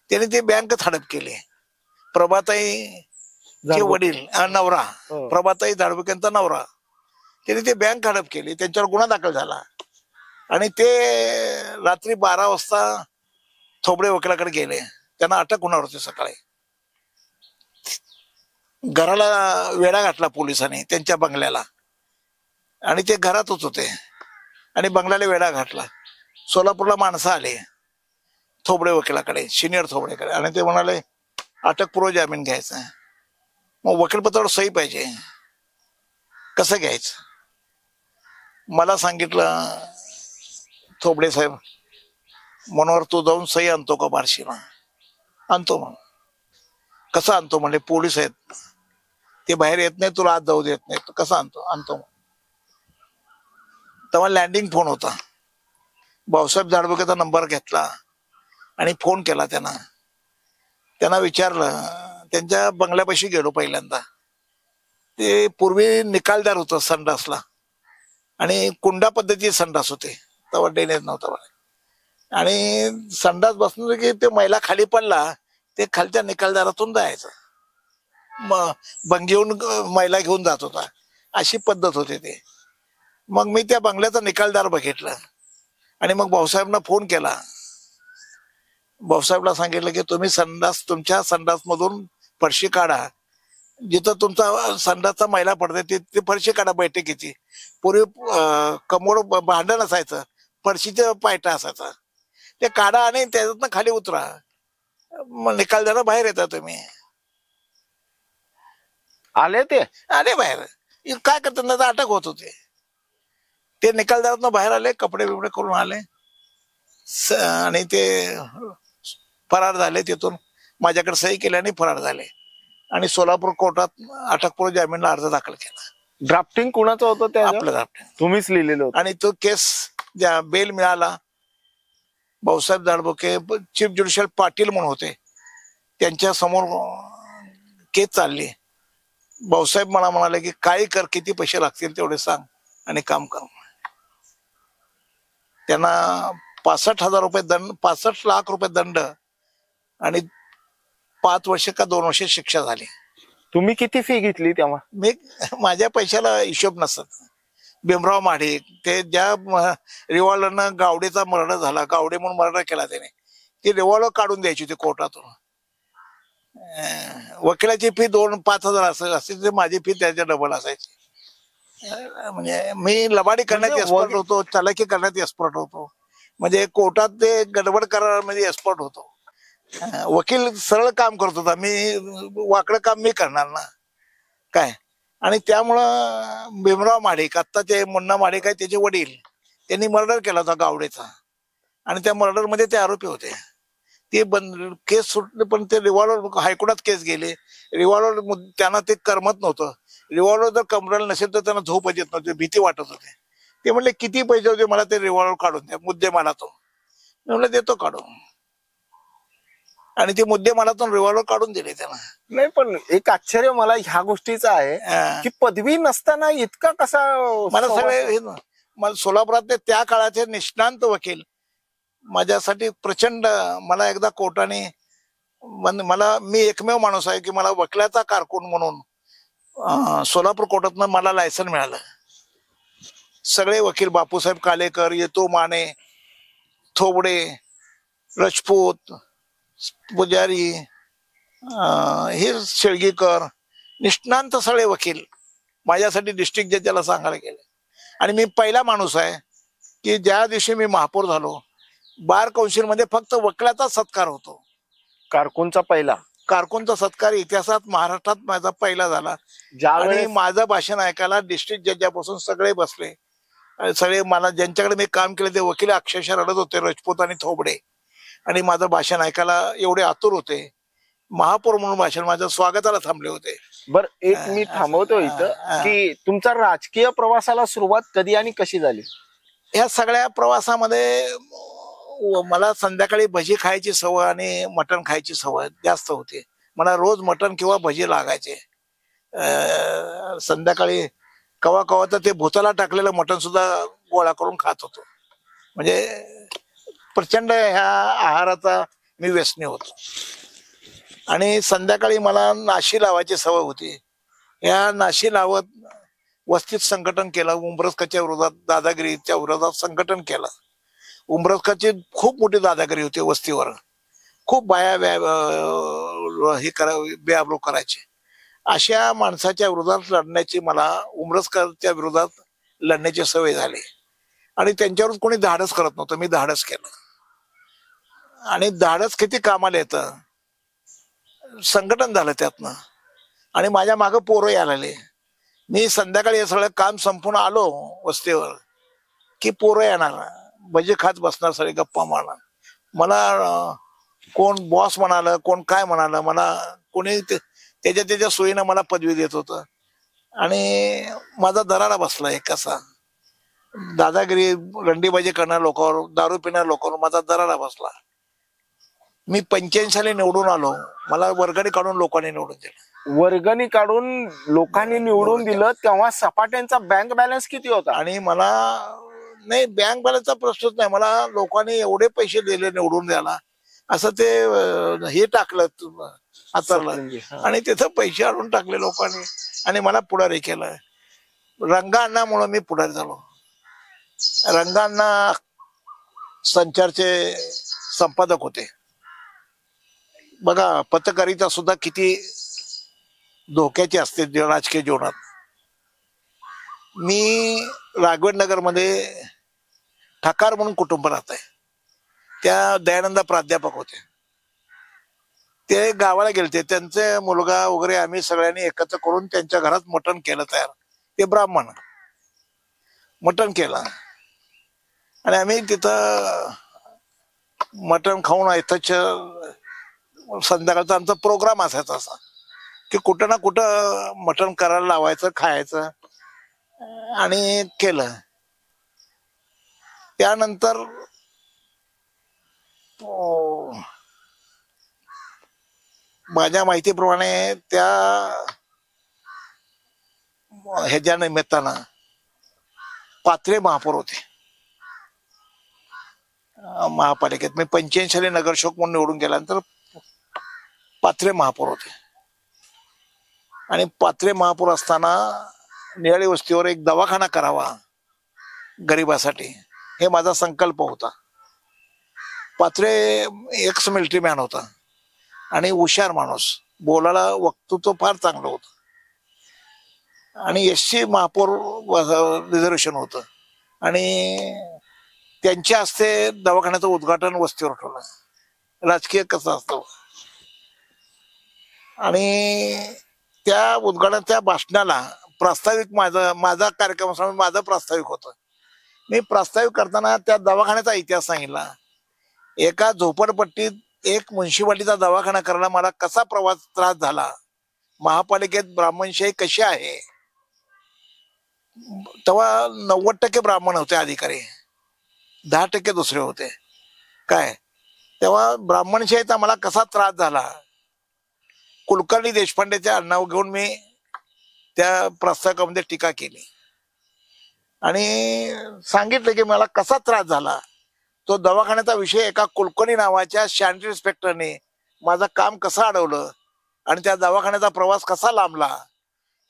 त्यांनी ते बँकच हडप केली. प्रभाताईचे वडील, नवरा प्रभाताई झाडुबकेंचा नवरा, त्यांनी ते बँक हडप केली. त्यांच्यावर गुन्हा दाखल झाला आणि ते रात्री 12 वाजता थोबडे वकिलाकडे गेले. त्यांना अटक होणार होती सकाळी. घराला वेढा घातला पोलिसांनी त्यांच्या बंगल्याला, आणि ते घरातच होते आणि बंगल्याला वेढा घातला. सोलापूरला माणसं आले थोबडे वकिलाकडे, सिनियर थोबडेकडे, आणि ते म्हणाले अटकपूर्व जामीन घ्यायचा. मग वकीलपत्रावर सही पाहिजे, कसं मनोहर तू जाऊन सही आणतो का बार्शीला? आणतो मग. कसं आणतो म्हणजे पोलीस आहेत ते बाहेर येत नाही, तुला आत जाऊ देत नाही, तू कसं आणतो? आणतो मग. तेव्हा लँडिंग फोन होता. भाऊसाहेब झाडबुकेचा नंबर घेतला आणि फोन केला त्यांना विचारलं. त्यांच्या बंगल्यापाशी गेलो पहिल्यांदा. ते पूर्वी निकालदार होतं संडासला आणि कुंडा पद्धतीचे संडास होते, तेव्हा ड्रेनेज नव्हता. आणि संडास बसलं की ते मैला खाली पडला, ते खालच्या निकालदारातून जायचं, मग बंगीहून मैला घेऊन जात होता, अशी पद्धत होती ते. मग मी त्या बंगल्याचा निकालदार बघितलं आणि मग भाऊसाहेबना फोन केला. भाऊसाहेबला सांगितलं की तुम्ही तुमच्या संडास मधून फरशी काढा, जिथं तुमचा संडासचा मैला पडते ती फरशी काढा बैठकीची. पूर्वी कमोड भांडण असायचं, फरशीचं पायटा असायचा, ते काढा आणि त्याच्यातनं खाली उतरा, मग निकालदार बाहेर येता. तुम्ही आले ते आले बाहेर. काय करतात, अटक होत होते. ते निकालदारातनं बाहेर आले, कपडे बिपडे करून आले आणि ते फरार झाले. तिथून माझ्याकडे सही केली आणि फरार झाले आणि सोलापूर कोर्टात अटकपूर्व जामीनला अर्ज दाखल केला. ड्राफ्टिंग कुणाचं होतं? त्या आपलं ड्राफ्टिंग तुम्हीच लिहिलेलं होतं. आणि तो केस ज्या बेल मिळाला. भाऊसाहेब झाडबुके चीफ ज्युडिशियल पाटील म्हणून होते, त्यांच्या समोर केस चालली. भाऊसाहेब मला म्हणाले की काही कर, किती पैसे लागतील तेवढे सांग आणि काम कर. त्यांना 65,000 रुपये दंड, 65 लाख रुपये दंड आणि 5 वर्ष का 2 वर्ष शिक्षा झाली. तुम्ही किती फी घेतली तेव्हा? मी माझ्या पैशाला हिशोब नसत. भीमराव महाडिक ते ज्या रिव्हॉल्वरनं गावडेचा मर्डर झाला, गावडे म्हणून मर्डर केला त्याने, ती रिव्हॉल्वर काढून द्यायची होती कोर्टातून. वकिलाची फी 2-5 हजार असायची, माझी फी त्याच्या डबल असायची. म्हणजे मी लबाडी करण्यात एक्सपर्ट होतो, चालाकी करण्यात एक्सपर्ट होतो, म्हणजे कोर्टात ते गडबड करण्यामध्ये एक्सपर्ट होतो. वकील सरळ काम करत होता, मी वाकडं काम मी करणार ना काय. आणि त्यामुळं भीमराव महाडिक, आत्ता ते मुन्ना महाडिक आहे त्याचे वडील, त्यांनी मर्डर केला होता गावडेचा आणि त्या मर्डर मध्ये ते आरोपी होते. ते केस सुटले, पण ते रिव्हॉल्वर हायकोर्टात केस गेले. रिव्हॉल्वर त्यांना ते करमत नव्हतं. रिव्हॉल्वर जर कमरेला नसेल तर त्यांना झोप येत नव्हती, भीती वाटत होते. ते म्हणले किती पैसे होते मला ते रिव्हॉल्वर काढून द्या, मुद्देमालातून. मी म्हणलं देतो काढून, आणि ते मुद्देमालातून रिव्हॉल्वर काढून दिले त्यांना. नाही, पण एक आश्चर्य मला ह्या गोष्टीचं आहे की पदवी नसताना इतका कसा. मला सगळे मला सोलापुरातले त्या काळाचे निष्णांत वकील माझ्यासाठी प्रचंड. मला एकदा कोर्टाने मी एकमेव माणूस आहे की मला वकिलाचा कारकून म्हणून सोलापूर कोर्टातनं मला लायसन मिळालं. सगळे वकील बापूसाहेब कालेकर, येतो माने, थोबडे, राजपूत, पुजारी, हे शेळगीकर, निष्णांत सगळे वकील माझ्यासाठी डिस्ट्रिक्ट जजला सांगायला गेले. आणि मी पहिला माणूस आहे की ज्या दिवशी मी महापौर झालो, बार कौन्सिल मध्ये फक्त वकिलाचा सत्कार होतो. कारकूनचा पहिला कारकूनचा सत्कार इतिहासात महाराष्ट्रात माझा पहिला झाला. आणि माझं भाषण ऐकायला डिस्ट्रिक्ट जजापासून सगळे बसले. सगळे मला ज्यांच्याकडे मी काम केलं ते वकील अक्षरशः रडत होते, राजपूत आणि थोबडे. आणि माझं भाषण ऐकायला एवढे आतुर होते. महापौर म्हणून भाषण माझ्या स्वागताला थांबले होते. बर, एक मी थांबवतो इथं की तुमचा राजकीय प्रवासाला सुरुवात कधी आणि कशी झाली? ह्या सगळ्या प्रवासामध्ये मला संध्याकाळी भजी खायची सवय आणि मटण खायची सवय जास्त होती. मला रोज मटण किंवा भजी लागायचे. संध्याकाळी कवा कवा तर ते भुताला टाकलेलं मटण सुद्धा गोळा करून खात होतो. म्हणजे प्रचंड ह्या आहाराचा मी व्यसनी होतो. आणि संध्याकाळी मला नाशी लावायची सवय होती. या नाशी लावत वस्तीत संघटन केलं. उंबरसकाच्या विरोधात, दादागिरीच्या विरोधात संघटन केलं. उंबरसकाची खूप मोठी दादागिरी होती वस्तीवर. खूप बाया बेआबरू करायचे. अशा माणसाच्या विरोधात लढण्याची मला, उंबरसकाच्या विरोधात लढण्याची सवय झाली. आणि त्यांच्यावर कोणी धाडस करत नव्हतं, मी धाडस केलं. आणि धाडस किती कामाला येतं. संघटन झालं त्यातनं आणि माझ्या मागं पोरं यायला लागले. मी संध्याकाळी हे सगळं काम संपून आलो वस्तीवर की पोरं येणार, भजी खात बसणार, सगळे गप्पा मारणार. मला कोण बॉस म्हणालं, कोण काय म्हणालं, मला कोणी त्याच्या त्याच्या सोयीनं मला पदवी देत होतं. आणि माझा दरारा बसला एक कसा दादागिरी रंडीबाजी करणाऱ्या लोकांवर, दारू पिणाऱ्या लोकांवर माझा दरारा बसला. मी 85 साली निवडून आलो, मला वर्गणी काढून लोकांनी निवडून दिलं. वर्गणी काढून लोकांनी निवडून दिलं तेव्हा सपाट्यांचा बँक बॅलन्स किती होता? आणि मला नाही, बँक बॅलन्सचा प्रश्नच नाही. मला लोकांनी एवढे पैसे दिले निवडून द्यायला, असं ते हे टाकलं हाताला आणि तिथं पैसे आणून टाकले लोकांनी आणि मला पुढारी केलं. रंगाअण्णामुळे मी पुढारी झालो. रंगाअण्णा संचारचे संपादक होते. बघा, पत्रकारिता सुद्धा किती धोक्याची असते राजकीय जीवनात. मी राघवेंद्रनगर मध्ये ठकार म्हणून कुटुंब राहत आहे. त्या दयानंद प्राध्यापक होते. ते गावाला गेलते, त्यांचे मुलगा वगैरे आम्ही सगळ्यांनी एकत्र करून त्यांच्या घरात मटण केलं तयार. ते ब्राह्मण मटण केलं आणि आम्ही तिथं मटण खाऊन इथंच संध्याकाळचा आमचा प्रोग्राम असायचा असा की कुठं ना कुठं मटण करायला लावायचं, खायचं आणि केलं. त्यानंतर माझ्या माहितीप्रमाणे त्या ह्याच्या निमित्तानं पात्रे महापौर होते महापालिकेत. मी 85 साली नगरसेवक म्हणून निवडून गेल्यानंतर पात्रे महापौर होते. आणि पात्रे महापौर असताना निराळी वस्तीवर एक दवाखाना करावा गरिबासाठी, हे माझा संकल्प होता. पात्रे एक्स मिलिटरी मॅन होता आणि हुशार माणूस, बोलायला वक्तृत्व फार चांगलं होतं. आणि SC महापौर रिझर्वेशन होतं आणि त्यांच्या हस्ते दवाखान्याचं उद्घाटन वस्तीवर ठेवलं. राजकीय कसं असतं. आणि त्या उद्घाटन, त्या भाषणाला प्रास्ताविक माझा कार्यक्रम असल्यामुळे माझं प्रास्ताविक होतं. मी प्रास्ताविक करताना त्या दवाखान्याचा इतिहास सांगितला. एका झोपडपट्टीत एक म्युन्सिपालिटीचा दवाखाना करायला मला कसा त्रास झाला, महापालिकेत ब्राह्मणशाही कशी आहे. तेव्हा 90% ब्राह्मण होते अधिकारी, 10% दुसरे होते. काय तेव्हा ब्राह्मणशाहीचा मला कसा त्रास झाला, कुलकर्णी देशपांडेच्या नाव घेऊन मी त्या प्रस्तावकामध्ये टीका केली आणि सांगितलं की मला कसा त्रास झाला. तो दवाखान्याचा विषय एका कुलकर्णी नावाच्या शॅनिटरी इन्स्पेक्टरने माझं काम कसं अडवलं आणि त्या दवाखान्याचा प्रवास कसा लांबला,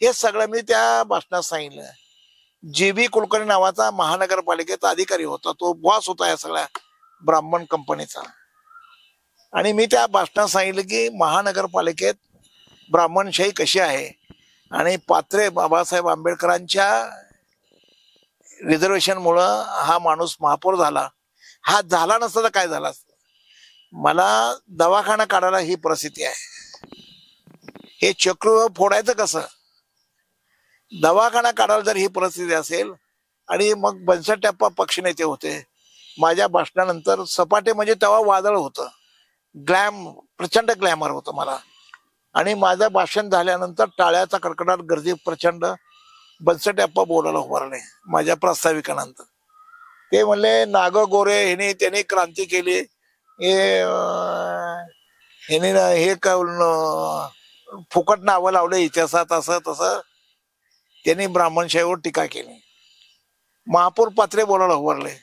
हे सगळं मी त्या भाषणात सांगितलं. JB कुलकर्णी नावाचा महानगरपालिकेचा अधिकारी होता, तो बॉस होता या सगळ्या ब्राह्मण कंपनीचा. आणि मी त्या भाषणात सांगितलं की महानगरपालिकेत ब्राह्मणशाही कशी आहे आणि पात्रे बाबासाहेब आंबेडकरांच्या रिझर्वेशनमुळं हा माणूस महापौर झाला. हा झाला नसता तर काय झाला असतं. मला दवाखाना काढायला ही परिस्थिती आहे. हे चक्र फोडायचं कसं. दवाखाना काढायला जर ही परिस्थिती असेल आणि मग बनसटप्पा पक्षनेते होते. माझ्या भाषणानंतर सपाटे म्हणजे तेव्हा वादळ होतं, प्रचंड ग्लॅमर होतं मला. आणि माझं भाषण झाल्यानंतर टाळ्याचा कडकडाट, गर्दी प्रचंड. बनसटप्पा बोलायला उभारले माझ्या प्रास्ताविकानंतर. ते म्हणले नाग गोरे ह्याने त्याने क्रांती केली, हे फुकट नावं लावले इतिहासात, असं तसं त्यांनी ब्राह्मणशाहीवर टीका केली. महापौर पात्रे बोलायला उभारले,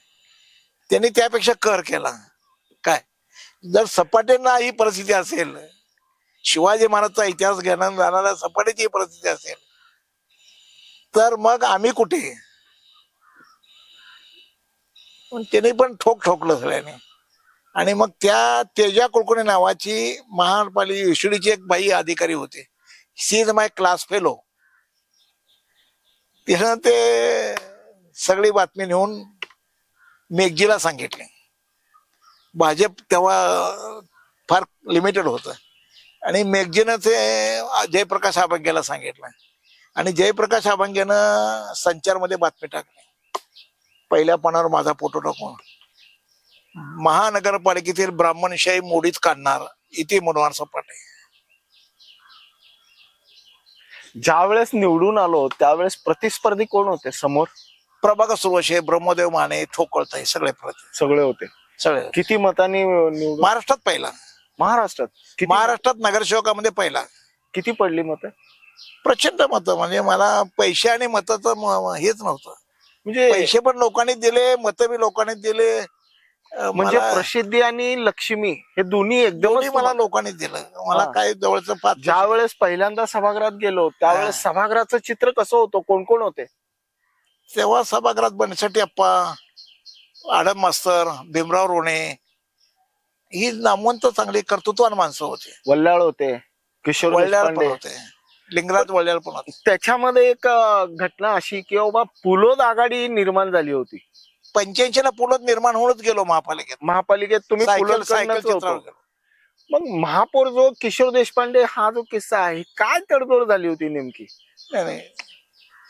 त्यांनी त्यापेक्षा कर केला. काय जर सपाटेंना ही परिस्थिती असेल, शिवाजी महाराजचा इतिहास घेणं जाणाऱ्या सपाटेची ही परिस्थिती असेल, तर मग आम्ही कुठे. त्यांनी पण ठोकलं सगळ्यांनी. आणि मग त्या तेजा कुलकर्णी नावाची महापालिका विषुडीची एक बाई अधिकारी होती, शी इज माय क्लास फेलो. तिनं ते सगळी बातमी नेऊन मेघजीला सांगितली. भाजप तेव्हा फार लिमिटेड होतं आणि मेघजीनं ते जयप्रकाश आबांगेला सांगितलं आणि जयप्रकाश आबांगेनं संचारमध्ये बातमी टाकली. पहिल्या पानावर माझा फोटो टाकून महानगरपालिकेतील ब्राह्मणशाही मोडीत काढणार इथे मनोहर सपाटे. ज्या वेळेस निवडून आलो त्यावेळेस प्रतिस्पर्धी कोण होते समोर? प्रभाकर सुरवशे, ब्रह्मदेव माने, ठोकळताई सगळे होते. सगळे किती मतांनी निवडून? महाराष्ट्रात पहिला. महाराष्ट्रात महाराष्ट्रात नगरसेवकामध्ये पहिला. किती पडली मतं? प्रचंड मतं. म्हणजे मला पैसे आणि मताचं हेच नव्हतं. म्हणजे पैसे पण लोकांनी दिले, मतं बी लोकांनी दिले. म्हणजे प्रसिद्धी आणि लक्ष्मी हे दोन्ही एकदमच मला लोकांनी दिलं. मला काय जवळचं फार. ज्या वेळेस पहिल्यांदा सभागृहात गेलो त्यावेळेस सभागृहाचं चित्र कसं होतं? कोण कोण होते तेव्हा सभागृहात? बनसाठी अप्पा, आडम मास्तर, भीमराव रोणे ही नामवंत चांगली कर्तृत्वान माणसं होती. वल्लाळ होते, किशोर वल्ल्याळ पण देशपांडे होते, लिंगराज वल्ल्याळ पण होते. त्याच्यामध्ये एक घटना अशी की बाबा पुलोद आघाडी निर्माण झाली होती. 85 ला पुलोद निर्माण होऊनच गेलो महापालिकेत तुम्ही सायकल पुलोदकडनंच चित्रावर होतो. गेलो. मग महापौर जो किशोर देशपांडे हा जो किस्सा आहे काय तडजोड झाली होती नेमकी? नाही,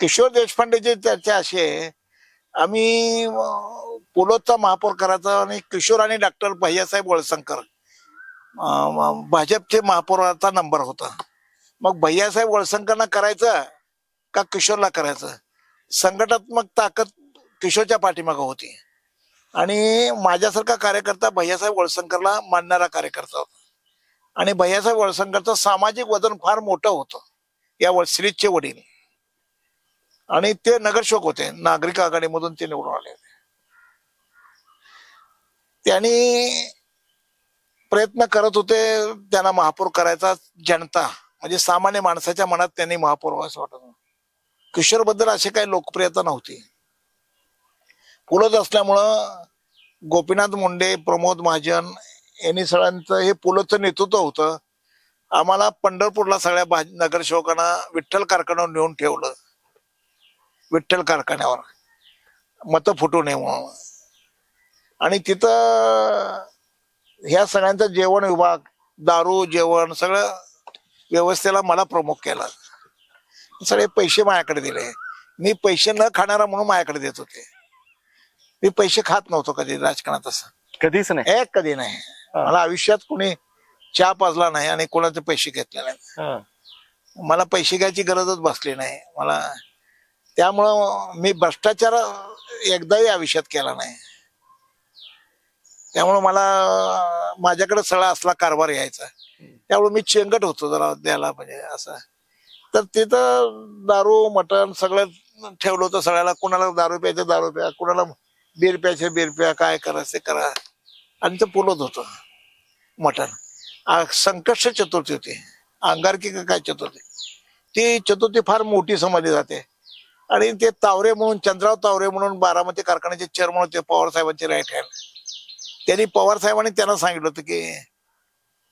किशोर देशपांडेची चर्चा अशी आहे, आम्ही पुलोदचा महापौर करायचा आणि किशोर आणि डॉक्टर भैयासाहेब वळसंकर भाजपचे महापौराचा नंबर होता. मग भैयासाहेब वळसंकरना करायचं का किशोरला करायचं? संघटनात्मक ताकद किशोरच्या पाठीमागं होती आणि माझ्यासारखा कार्यकर्ता भैयासाहेब वळसंकरला मानणारा कार्यकर्ता होता. आणि भैयासाहेब वळसंकरचं सामाजिक वजन फार मोठं होतं. या श्रीजचे वडील आणि ते नगरसेवक होते, नागरिक आघाडीमधून ते निवडून आले होते. त्यांनी प्रयत्न करत होते त्यांना महापौर करायचा. जनता म्हणजे सामान्य माणसाच्या मनात त्यांनी महापौर व्हावं वाटत. किशोर बद्दल अशी काही लोकप्रियता नव्हती. पुलोद असल्यामुळं गोपीनाथ मुंडे, प्रमोद महाजन यांनी सगळ्यांचं हे पुलोदचं नेतृत्व होतं. आम्हाला पंढरपूरला सगळ्या नगरसेवकांना विठ्ठल कारखान्यावर नेऊन ठेवलं. विठ्ठल कारखान्यावर मतं फुटू नये म्हणून. आणि तिथं ह्या सगळ्यांचा जेवण विभाग, दारू, जेवण सगळं व्यवस्थेला मला प्रमुख केला. सगळे पैसे माझ्याकडे दिले. मी पैसे न खाणारा म्हणून माझ्याकडे देत होते. मी पैसे खात नव्हतो कधी राजकारणात. असं कधीच नाही. कधी नाही. मला आयुष्यात कोणी चहा पाजला नाही आणि कोणाचे पैसे घेतले नाही. मला पैसे घ्यायची गरजच बसली नाही मला. त्यामुळं मी भ्रष्टाचार एकदाही आयुष्यात केला नाही. त्यामुळं मला माझ्याकडे सगळा असला कारभार यायचा. त्यामुळे मी चेंगट होतो जरा द्यायला म्हणजे असं. तर तिथं दारू मटण सगळं ठेवलं होतं सगळ्याला. कुणाला दारू प्यायचं दारू प्या, कुणाला बीर प्यायचे बीर प्या, काय करायचं ते करा. आणि ते पुलोद होतं मटण. संकष्ट चतुर्थी होती, अंगारकी काय चतुर्थी. ती चतुर्थी फार मोठी समजली जाते. आणि ते तावरे म्हणून, चंद्रराव तावरे म्हणून बारामती कारखान्याचे चेअरमन होते, पवार साहेबांचे राईट हँड. त्यांनी पवार साहेबांनी त्यांना सांगितलं होतं की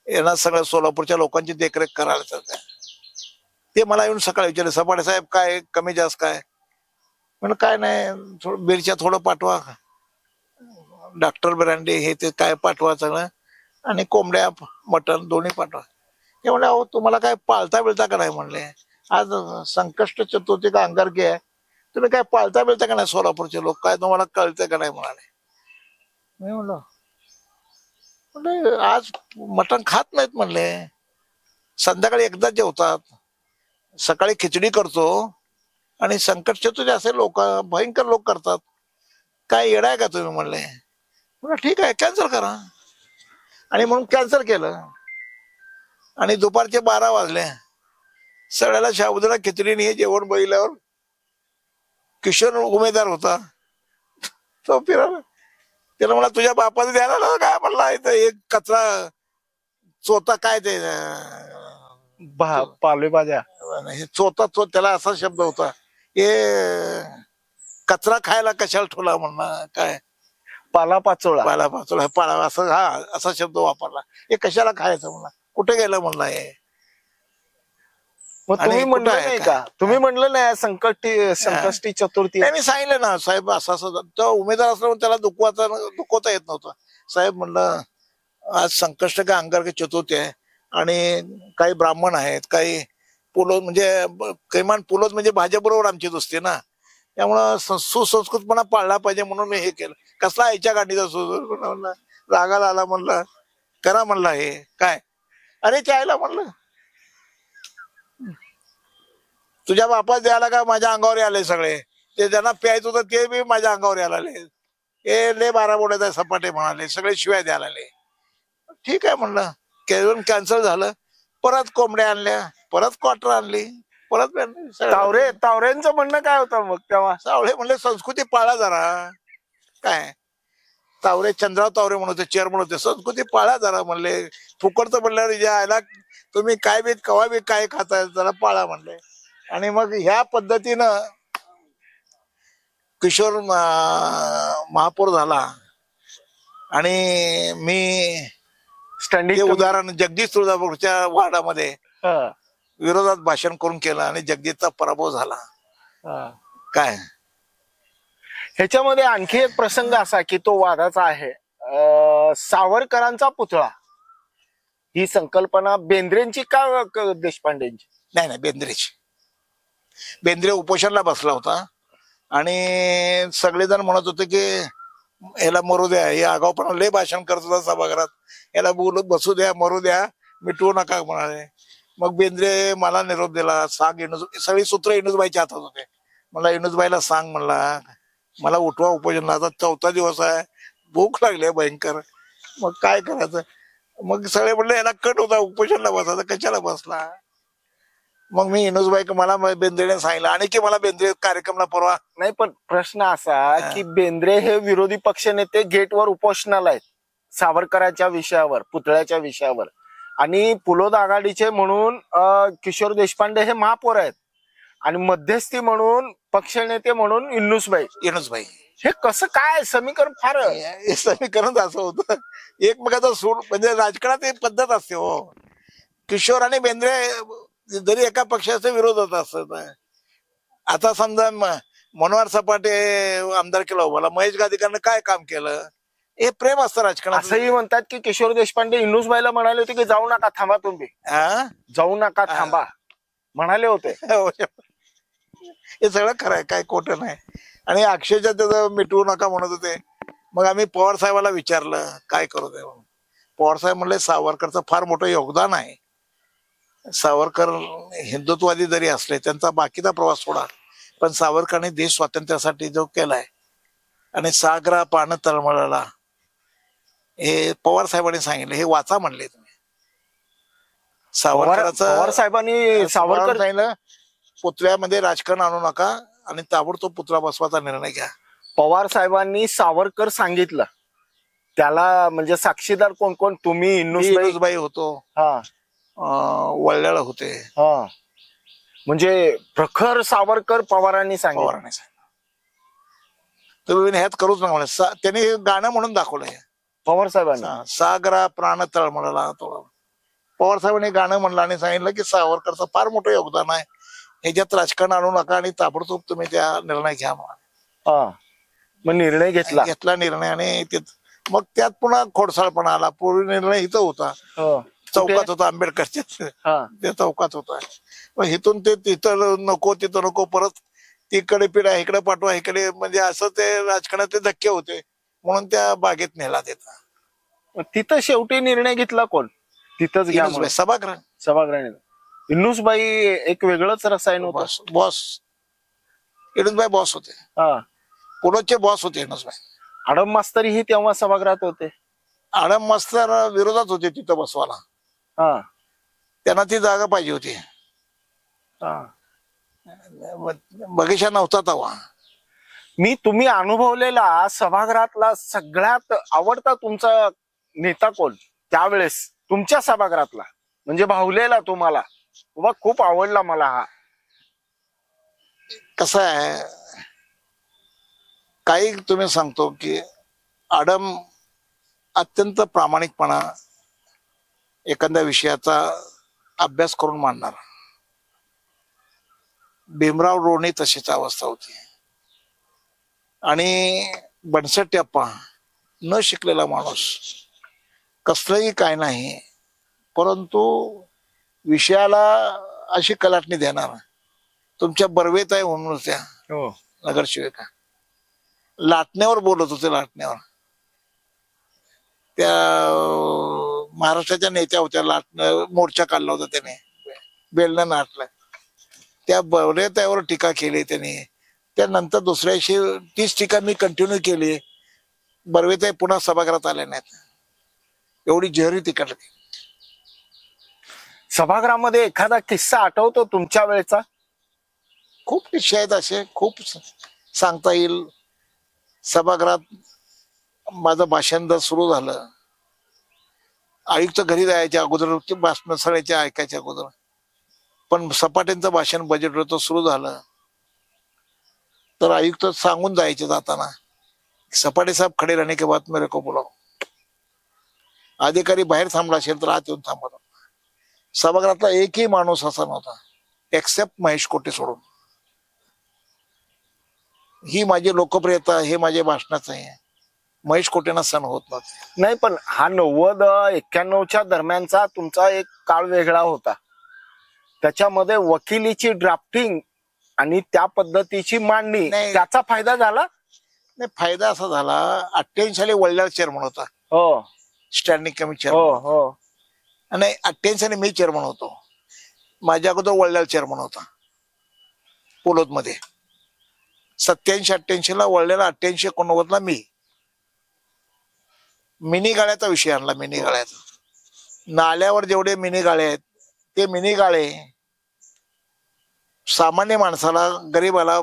यांना सगळं सोलापूरच्या लोकांची देखरेख करायला. ते मला येऊन सकाळी विचारले, सपाटे साहेब काय कमी जास्त काय? म्हणून काय नाही, थोडं मिरच्या थोडं पाठवा, डॉक्टर ब्रँडे हे ते काय पाठवा सगळं, आणि कोंबड्या मटण दोन्ही पाठवा. ते म्हणले अहो तुम्हाला काय पाळता बिळता का नाही म्हणले. आज संकष्ट चतुर्थी का अंगारकी आहे, तुम्ही काय पाळता बिळता का नाही सोलापूरचे लोक, काय तुम्हाला कळतं का नाही म्हणाले. मी म्हणलं आज मटण खात नाहीत म्हणले, संध्याकाळी एकदा जेवतात, सकाळी खिचडी करतो आणि संकट चतुर्थी असे लोक भयंकर लोक करतात, काय येडा आहे का तुम्ही म्हणले. म्हणलं ठीक आहे कॅन्सल करा. आणि म्हणून कॅन्सल केलं. आणि दुपारचे 12 वाजले, सगळ्याला साबुदाणा खिचडीने हे जेवण बघितल्यावर किशोर उमेदवार होता तो फिरायला. त्याला मला तुझ्या बापाने द्यायला ना काय म्हणला, एक कचरा चोता काय ते पालेभाज्या चोता त्याला असा शब्द होता, हे कचरा खायला कशाला ठेवला म्हणला, काय पालापाचोळा पाला असं, हा असा शब्द वापरला. हे कशाला खायचं म्हणला, कुठे गेलं म्हणला हे. मग तुम्ही म्हणलं नाही का, तुम्ही म्हणलं नाही संकष्टी चतुर्थी. मी सांगितलं ना साहेब असं असं. तो उमेदवार असल्यामुळे त्याला दुखवता येत नव्हतं. साहेब म्हणलं आज संकष्ट का अंगारकी चतुर्थी आहे आणि काही ब्राह्मण आहेत, काही पुलोद म्हणजे कैमान पुलोद म्हणजे भाजपबरोबर आमची दोस्ती ना, त्यामुळं सुसंस्कृतपणा पाळला पाहिजे म्हणून मी हे केलं. कसला आईच्या गाडीचा म्हणलं रागाला आला म्हणलं करा म्हणलं हे काय अरे चायला म्हणलं तुझ्या बापाच द्यायला का माझ्या अंगावर आले सगळे ते ज्यांना प्यायचं होतं ते बी माझ्या अंगावर यायला आले हे ले 12 बोटाचा सपाटे म्हणाले सगळे शिवाय द्यायला आले ठीक आहे म्हणलं केवळ कॅन्सल झालं परत कोंबड्या आणल्या परत क्वार्टर आणली परत तावरेंचं म्हणणं काय होतं मग तेव्हा सावळे म्हणले संस्कृती पाळा जरा काय तावरे चंद्रराव तावरे म्हणत होते चेअरमन होते संस्कृती पाळा जरा म्हणले फुकटचं म्हणल्यावर यायला तुम्ही काय बी कवा बी काय खाताय जरा पाळा म्हणले आणि मग ह्या पद्धतीनं किशोर महापौर झाला आणि मी स्टँडिंग उदाहरण जगदीश तुळजापूरच्या वार्डामध्ये विरोधात भाषण करून केलं आणि जगदीशचा पराभव झाला काय ह्याच्यामध्ये आणखी एक प्रसंग असा की तो वादाचा आहे सावरकरांचा पुतळा ही संकल्पना बेंद्रेंची का देशपांडेंची नाही बेंद्रे उपोषणला बसला होता आणि सगळेजण म्हणत होते की याला मरू द्या हे आगाऊपणा लय भाषण करत होता सभागृहात याला बोलत बसू द्या मरू द्या मिटवू नका म्हणाले मग बेंद्रे मला निरोप दिला सांग सगळी सूत्र इनुसबाईच्या हातात होते मला इनुसबाईला सांग म्हणला मला उठवा उपोषणला आता 4था दिवस आहे भूक लागली भयंकर मग काय करायचं मग सगळे म्हणले याला कट होता उपोषणला बसायचा कशाला बसला मग मी इनुसबाई मला बेंद्रेने सांगितलं आणि की मला बेंद्रे कार्यक्रमला परवा नाही पण प्रश्न असा की बेंद्रे हे विरोधी पक्षनेते गेटवर उपोषणाला आहेत सावरकरांच्या विषयावर पुतळ्याच्या विषयावर आणि पुलोद आघाडीचे म्हणून किशोर देशपांडे हे महापौर आहेत आणि मध्यस्थी म्हणून पक्षनेते म्हणून इनुसबाई हे कसं काय समीकरण फार समीकरण असं होतं एकमेकाचा सूड म्हणजे राजकारणात एक पद्धत असते हो किशोर आणि बेंद्रे जरी एका पक्षाचे विरोधात असत आता समजा मनोहर सपाटे आमदार केला मला महेश गादिकांना काय काम केलं हे प्रेम असतं राजकारणात असंही म्हणतात की किशोर देशपांडे इनुसबाईला म्हणाले होते की जाऊ नका थांबा तुम्ही जाऊ नका थांबा म्हणाले होते हे सगळं खरं आहे काय खोटं नाही आणि अक्षयच्या त्याचं मिटवू नका म्हणत होते मग आम्ही पवार साहेबाला विचारलं काय करू दे पवार साहेब म्हणले सावरकरचं फार मोठं योगदान आहे सावरकर हिंदुत्ववादी जरी असले त्यांचा बाकीचा प्रवास सोडा पण सावरकरांनी देश स्वातंत्र्यासाठी जो केलाय आणि सागरा पान तळमळला हे पवार साहेबांनी सांगितलं हे वाचा म्हणले तुम्ही पवार साहेबांनी सावरकर सांगितलं पुतळ्यामध्ये राजकारण आणू नका आणि ताबडतोब पुतळा बसवायचा निर्णय घ्या पवार साहेबांनी सावरकर सांगितलं त्याला म्हणजे साक्षीदार कोण कोण तुम्ही इनुसबाई होतो वळल्याला होते म्हणजे प्रखर सावरकर पवारांनी सांगितलं तुम्ही ह्यात करूच नका म्हणे त्यांनी गाणं म्हणून दाखवलंय पवार साहेबांनी सागरा प्राण तळमळला पवार साहेबांनी गाणं म्हणलं आणि सांगितलं की सावरकरचं फार मोठं योगदान आहे ह्याच्यात राजकारण आणू नका आणि ताबडतोब तुम्ही त्या निर्णय घ्या म्हणा मग निर्णय घेतला निर्णय आणि मग त्यात पुन्हा खोडसाळपणा आला पूर्वी निर्णय इथं होता चौकात होता आंबेडकरच्या त्या चौकात होता मग इथून ते तिथं नको परत तिकडे पिढा इकडे पाठवा इकडे म्हणजे असं ते राजकारणात ते धक्के होते म्हणून त्या बागेत नेला देता तिथं शेवटी निर्णय घेतला कोण तिथंच सभागृह इनुसबाई एक वेगळंच रसायन होतं बॉस इनुसबाई बॉस होते पुलोदचे बॉस होते इनुसबाई आडम मास्तर ही तेव्हा सभागृहात होते आडम मास्तर विरोधात होते तिथं बसवाला त्यांना ती जागा पाहिजे होती बगीचा नव्हता तेव्हा तुम्ही अनुभवलेला सभागृहातला सगळ्यात आवडता तुमचा नेता कोण त्यावेळेस तुमच्या सभागृहातला म्हणजे भावलेला तुम्हाला खूप आवडला मला हा कसं आहे काही तुम्ही सांगतो की आडम अत्यंत प्रामाणिकपणा एखाद्या विषयाचा अभ्यास करून मांडणार भीमराव रोणी तशीच अवस्था होती आणि बनसट अप्पा न शिकलेला माणूस कसलंही काय नाही परंतु विषयाला अशी कलाटणी देणार तुमच्या बर्वेत आहे म्हणून त्या नगरसेविका लाटण्यावर बोलत होते, लाटण्यावर. त्या महाराष्ट्राच्या नेत्या होत्या, लाटणं मोर्चा काढला होता त्याने, बेलनं नाटलं. त्या त्यावर टीका केली त्याने. त्यानंतर दुसऱ्या दिवशी तीच टीका मी कंटिन्यू केली. बर्वेताई पुन्हा सभागृहात आल्या नाहीत. एवढी जहरी टीका. सभागृहामध्ये एखादा किस्सा आठवतो तुमच्या वेळेचा? खूप किस्से आहेत असे, खूप सांगता येईल. सभागृहात माझं भाषण जर सुरू झालं, आयुक्त घरी जायच्या अगोदर भाषण सगळ्याच्या ऐकायच्या अगोदर, पण सपाट्यांचं भाषण बजेट होतं सुरू झालं तर आयुक्त सांगून जायचे जाताना, सपाटे साहेब खडे राहणे के बाद मेरे को बोलाव. अधिकारी बाहेर थांबला असेल तर आत येऊन थांबवतो. सभागृहातला एकही माणूस असा नव्हता एक्सेप्ट महेश कोटे सोडून. ही माझी लोकप्रियता, हे माझे भाषणाचं आहे. महेश कोटेंना सण होत नव्हते. नाही, पण हा 90-91च्या दरम्यानचा तुमचा एक काळ वेगळा होता. त्याच्यामध्ये वकिलीची ड्राफ्टिंग आणि त्या पद्धतीची मांडणी, नाही. त्याचा फायदा झाला. नाही, फायदा असा झाला, 88 साली वल्ल्याळ चेअरमन होता, हो स्टँडिंग कमिटी हो चेअरमन. हो. आणि 88 साली मी चेअरमन होतो. माझ्या अगोदर वल्ल्याळ चेअरमन होता पोलोद मध्ये. 87-88 ला वळलेला, 88-89 ला मी. मिनी गाळ्याचा विषय आणला. मिनी गाळ्याचा, नाल्यावर जेवढे मिनी गाळे आहेत ते मिनी गाळे सामान्य माणसाला, गरीबाला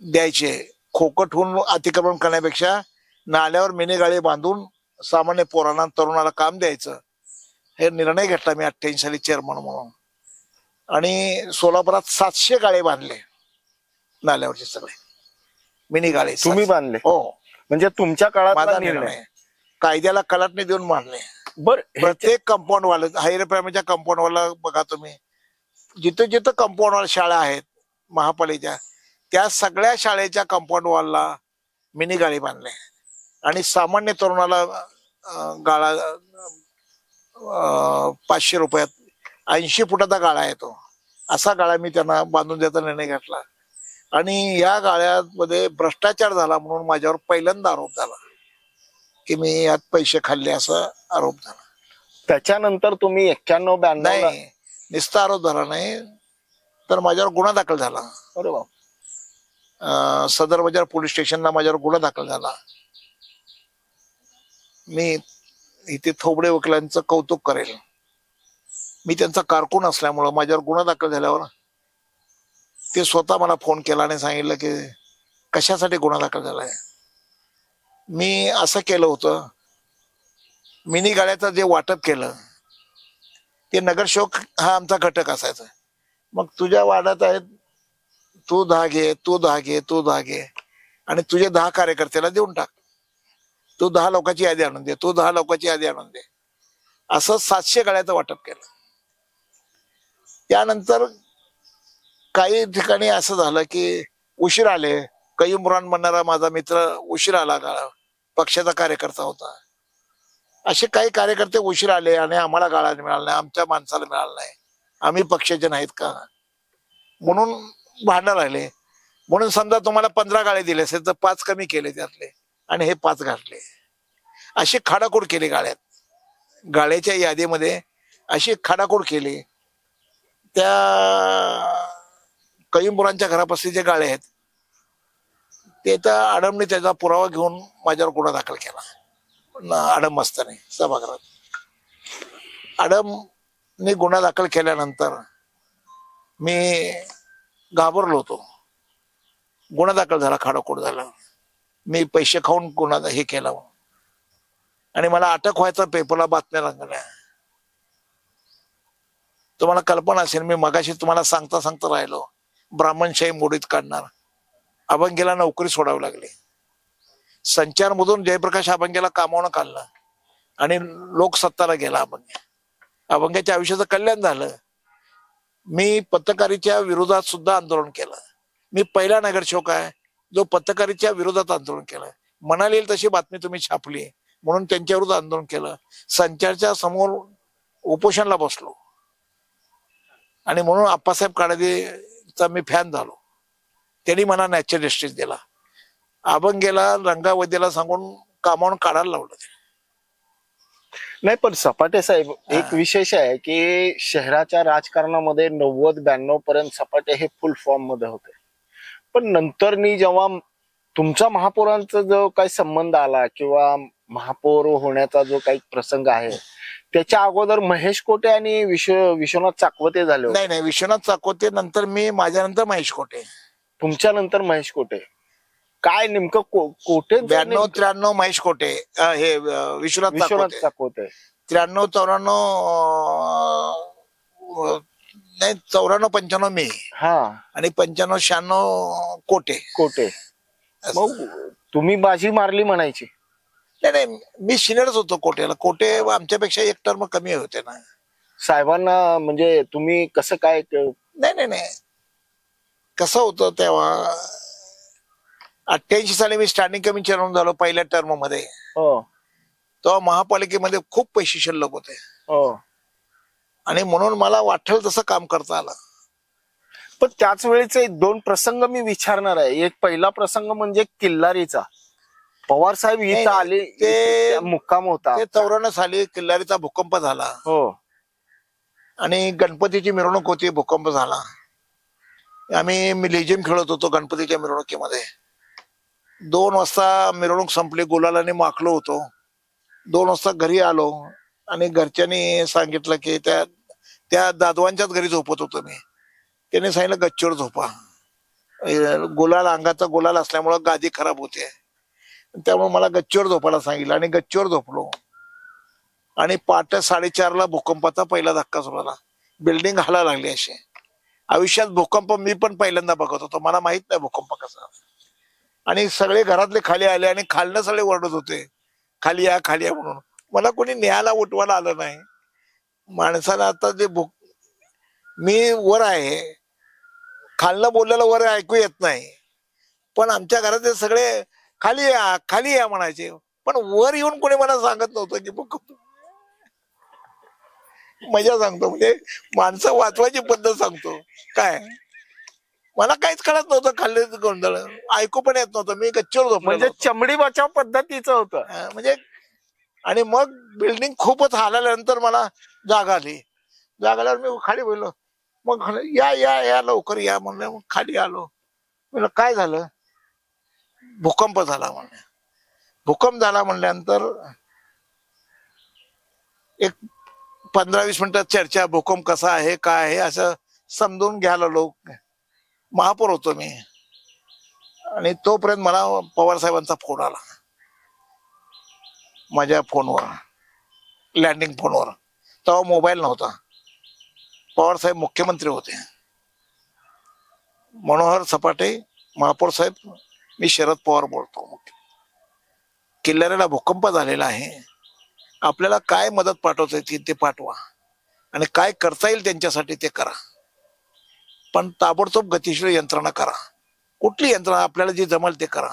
द्यायचे. खोकट होऊन अतिक्रमण करण्यापेक्षा नाल्यावर मिनी गाळे बांधून सामान्य पोरांना, तरुणाला काम द्यायचं, हे निर्णय घेतला मी 88 साली चेअरमन म्हणून. आणि सोलापुरात 700 गाळे बांधले, नाल्यावरचे सगळे मिनी गाळे तुम्ही बांधले? हो, म्हणजे तुमच्या काळात माझा निर्णय. कायद्याला कलाटणी देऊन बांधले. बर, प्रत्येक कंपाऊंड वाला, हायर प्रायमरीच्या कंपाऊंड वाला बघा तुम्ही, जिथं जिथं कंपाऊंड वाला शाळा आहेत महापालिकेच्या, त्या सगळ्या शाळेच्या कंपाऊंड वॉलला मिनी गाळी बांधले. आणि सामान्य तरुणाला गाळा 500 रुपयात 80 फुटाचा गाळा येतो, असा गाळा मी त्यांना बांधून द्यायचा निर्णय घेतला. आणि या गाळ्यामध्ये भ्रष्टाचार झाला म्हणून माझ्यावर पहिल्यांदा आरोप झाला की मी यात पैसे खाल्ले, असा आरोप झाला. त्याच्यानंतर तुम्ही 91-92 नाही, नुसता आरोप झाला नाही तर माझ्यावर गुन्हा दाखल झाला. अरे बाप. सदर बाजार पोलीस स्टेशनला माझ्यावर गुन्हा दाखल झाला. मी इथे थोबडे वकिलांचं कौतुक करेल. मी त्यांचा कारकून असल्यामुळं माझ्यावर गुन्हा दाखल झाल्यावर ते स्वतः मला फोन केला आणि सांगितलं की कशासाठी गुन्हा दाखल झालाय. मी असं केलं होतं, मिनी गाड्याचं जे वाटप केलं ते नगरसेवक हा आमचा घटक असायचा. मग तुझ्या वार्डात आहेत, तू 10 घे, तू 10 घे, तू 10 घे, आणि तुझे 10 कार्यकर्त्याला देऊन टाक. तू 10 लोकांची यादी आणून दे, तू 10 लोकांची यादी आणून दे. असं 700 गाड्याचं वाटप केलं. त्यानंतर काही ठिकाणी असं झालं की उशीर आले. कयूम म्हणणारा माझा मित्र उशीर आला, गाळा पक्षाचा कार्यकर्ता होता. असे काही कार्यकर्ते उशीर आले आणि आम्हाला गाळा मिळाला नाही, आमच्या माणसाला मिळाला नाही, आम्ही पक्षाचे नाहीत का म्हणून भांडण राहिले. म्हणून समजा तुम्हाला 15 गाळे दिले असेल तर 5 कमी केले त्यातले आणि हे 5 घातले. अशी खाडाखोड केली गाळ्यात, गाळ्याच्या यादीमध्ये अशी खाडाखोड केली. त्या कईमपुरांच्या घरापाशी जे गाळे आहेत ते तर आडमने त्याचा पुरावा घेऊन माझ्यावर गुन्हा दाखल केला आडम असताना सभागृहात. आडमने गुन्हा दाखल केल्यानंतर मी घाबरलो होतो. गुन्हा दाखल झाला, खाडाखोड झाला, मी पैसे खाऊन गुन्हा हे केला आणि मला अटक व्हायचा पेपरला बातम्या लागल्या. तुम्हाला कल्पना असेल, मी मगाशी तुम्हाला सांगता सांगता राहिलो, ब्राह्मणशाही मोडीत काढणार. अभंगेला नोकरी सोडावी लागली. संचारमधून जयप्रकाश अभंगेला कामावून काढलं आणि लोकसत्ताला गेला अभंग. अभंगाच्या आयुष्याचं कल्याण झालं. मी पत्रकारितेच्या विरोधात सुद्धा आंदोलन केलं. मी पहिला नगरसेवक आहे जो पत्रकारितेच्या विरोधात आंदोलन केलं. मनाला येईल तशी बातमी तुम्ही छापली म्हणून त्यांच्या विरोधात आंदोलन केलं. संचारच्या समोर उपोषणला बसलो आणि म्हणून आप्पासाहेब काळेचा मी फॅन झालो. त्यांनी मला नॅचरल जस्टिस दिला. अभंगेला रंगावदीला सांगून कामावून काढायला लावलं. नाही, पण सपाटे साहेब एक विशेष आहे की शहराच्या राजकारणामध्ये 90-92 पर्यंत सपाटे हे फुल फॉर्म मध्ये होते. पण नंतरनी जेव्हा तुमचा महापौरांचा जो काही संबंध आला किंवा महापौर होण्याचा जो काही प्रसंग आहे, त्याच्या अगोदर महेश कोटे आणि विश्वनाथ चाकवते झाले होते. नाही, विश्वनाथ चाकोते नंतर मी, माझ्यानंतर महेश कोटे. तुमच्या नंतर महेश कोटे. काय नेमकं कोटे 92-93 महेश कोटे, हे विश्वनाथ चाकवते. 93-94 नाही, 94-95 मी, हा, आणि 95-96 कोटे. मग तुम्ही बाजी मारली म्हणायची. नाही, मी सिनियरच होतो कोटेला. कोटे आमच्यापेक्षा एक टर्म कमी होते ना साहेबांना. म्हणजे तुम्ही कसं काय? नाही, कसं होतं तेव्हा 88 साली मी स्टँडिंग कमिटी चेअरमन झालो पहिल्या टर्म मध्ये. तेव्हा महापालिकेमध्ये खूप पैसे शिल्लक होते. आणि म्हणून मला वाटेल तसं काम करता आलं. पण त्याच वेळेचे 2 प्रसंग मी विचारणार आहे. एक पहिला प्रसंग म्हणजे किल्लारीचा. पवार साहेब इथं आले, ते मुक्काम होता. ते 94 साली किल्लारीचा भूकंप झाला. आणि गणपतीची मिरवणूक होती, भूकंप झाला. आम्ही लेझिम खेळत होतो गणपतीच्या मिरवणुकीमध्ये. 2 वाजता मिरवणूक संपली, गुलालाने माखलो होतो. 2 वाजता घरी आलो आणि घरच्यांनी सांगितलं की त्या दादवांच्याच घरी झोपत होतो मी. त्याने सांगितलं गच्चीवर झोपा, गुलाल अंगाचा गुलाल असल्यामुळं गादी खराब होते. त्यामुळे मला गच्चीवर झोपायला सांगितलं आणि गच्चीवर झोपलो. आणि पहाटे 4:30ला भूकंपाचा पहिला धक्का झाला. बिल्डिंग हलायला लागली अशी. आयुष्यात भूकंप मी पण पहिल्यांदा बघत होतो, मला माहित नाही भूकंप कसा. आणि सगळे घरातले खाली आले आणि खालनं सगळे ओरडत होते, खाली या म्हणून. मला कोणी न्यायला उठवायला आलं नाही. माणसाला आता जे मी वर आहे, खालनं बोललेलं वर ऐकू येत नाही. पण आमच्या घरातले सगळे खाली या म्हणायचे. पण वर येऊन कोणी मला सांगत नव्हतं की भूकंप. मजा सांगतो, म्हणजे माणसं वाचवायची पद्धत सांगतो. काय मला काहीच कळत नव्हतं, खाल्ले गोंधळ ऐकू पण येत नव्हतं. मी गच्चीवर झोपलो. म्हणजे चमडी बचाव पद्धतीचं होतं. म्हणजे आणि मग बिल्डिंग खूपच हालल्यानंतर मला जाग आली. जाग आल्यावर मी खाली बोललो. मग या लवकर या म्हणलं. मग खाली आलो. म्हणलं काय झालं? भूकंप झाला म्हणले. भूकंप झाला म्हणल्यानंतर एक 15-20 मिनिटात चर्चा, भूकंप कसा आहे काय आहे असं समजून घ्यायला लोक. महापौर होतो मी. आणि तोपर्यंत मला पवार साहेबांचा फोन आला माझ्या फोनवर, लँडिंग फोनवर. तेव्हा मोबाईल नव्हता. पवार साहेब मुख्यमंत्री होते. मनोहर सपाटे, महापौर साहेब, मी शरद पवार बोलतो. किल्लारीला भूकंप झालेला आहे, आपल्याला काय मदत पाठवता येते ते पाठवा आणि काय करता येईल त्यांच्यासाठी ते करा. पण ताबडतोब गतिशील यंत्रणा करा. कुठली यंत्रणा आपल्याला जी जमल ते करा,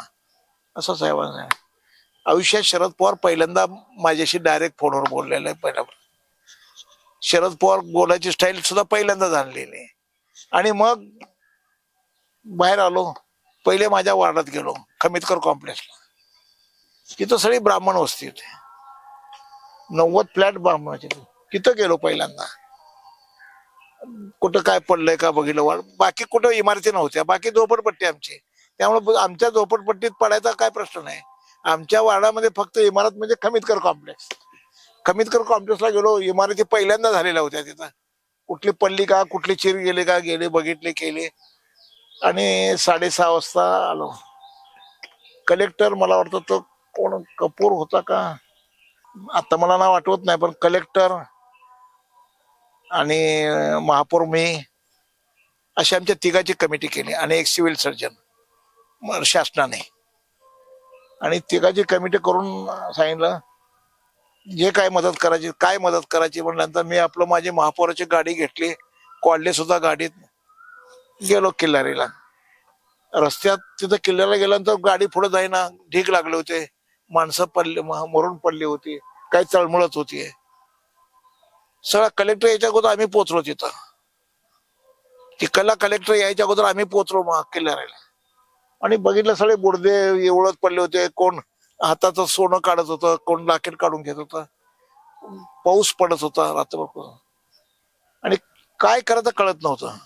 असं साहेबांना. आयुष्यात शरद पवार पहिल्यांदा माझ्याशी डायरेक्ट फोनवर बोललेलं आहे. पहिला शरद पवार बोलायची स्टाईल सुद्धा पहिल्यांदा जाणलेली आहे. आणि मग बाहेर आलो. पहिले माझ्या वार्डात गेलो, खमितकर कॉम्प्लेक्सला. तिथं सगळी ब्राह्मण वस्ती होती, 90 फ्लॅट ब्राह्मणाचे. तिथं गेलो पहिल्यांदा. कुठं काय पडलंय का बघितलं. बाकी कुठं इमारती नव्हत्या, बाकी झोपडपट्टी आमची. त्यामुळे आमच्या झोपडपट्टीत पडायचा काय प्रश्न नाही. आमच्या वार्डामध्ये फक्त इमारत म्हणजे खमितकर कॉम्प्लेक्स. खमितकर कॉम्प्लेक्सला गेलो. इमारती पहिल्यांदा झालेल्या होत्या तिथं. कुठली पडली का, कुठली चिर गेली का, गेले बघितले केले. आणि 6:30 वाजता आलो. कलेक्टर, मला वाटतं तो कोण कपूर होता का, आता मला नाव आठवत नाही, पण कलेक्टर आणि महापौर, मी, अशी आमच्या तिघाची कमिटी केली आणि एक सिव्हिल सर्जन शासनाने. आणि तिघाची कमिटी करून सांगितलं जे काय मदत करायची म्हणल्यानंतर मी माझी महापौराची गाडी घेतली, कॉडले सुद्धा गाडीत गेलो किल्लारीला. रस्त्यात तिथं किल्ल्याला गेल्यानंतर गाडी पुढे जाईना, ढीग लागले होते, माणसं मरून पडली होती, काही तळमळत होती. सगळा कलेक्टर यायच्या अगोदर आम्ही पोहोचलो तिथं. तिकडला कलेक्टर यायच्या अगोदर आम्ही पोहोचलो किल्लारीला. आणि बघितलं सगळे बुडदे एवढत पडले होते. कोण हाताचं सोनं काढत होतं, कोण लाकेट काढून घेत होतं. पाऊस पडत होता रात्रभर आणि काय करायचं कळत नव्हतं.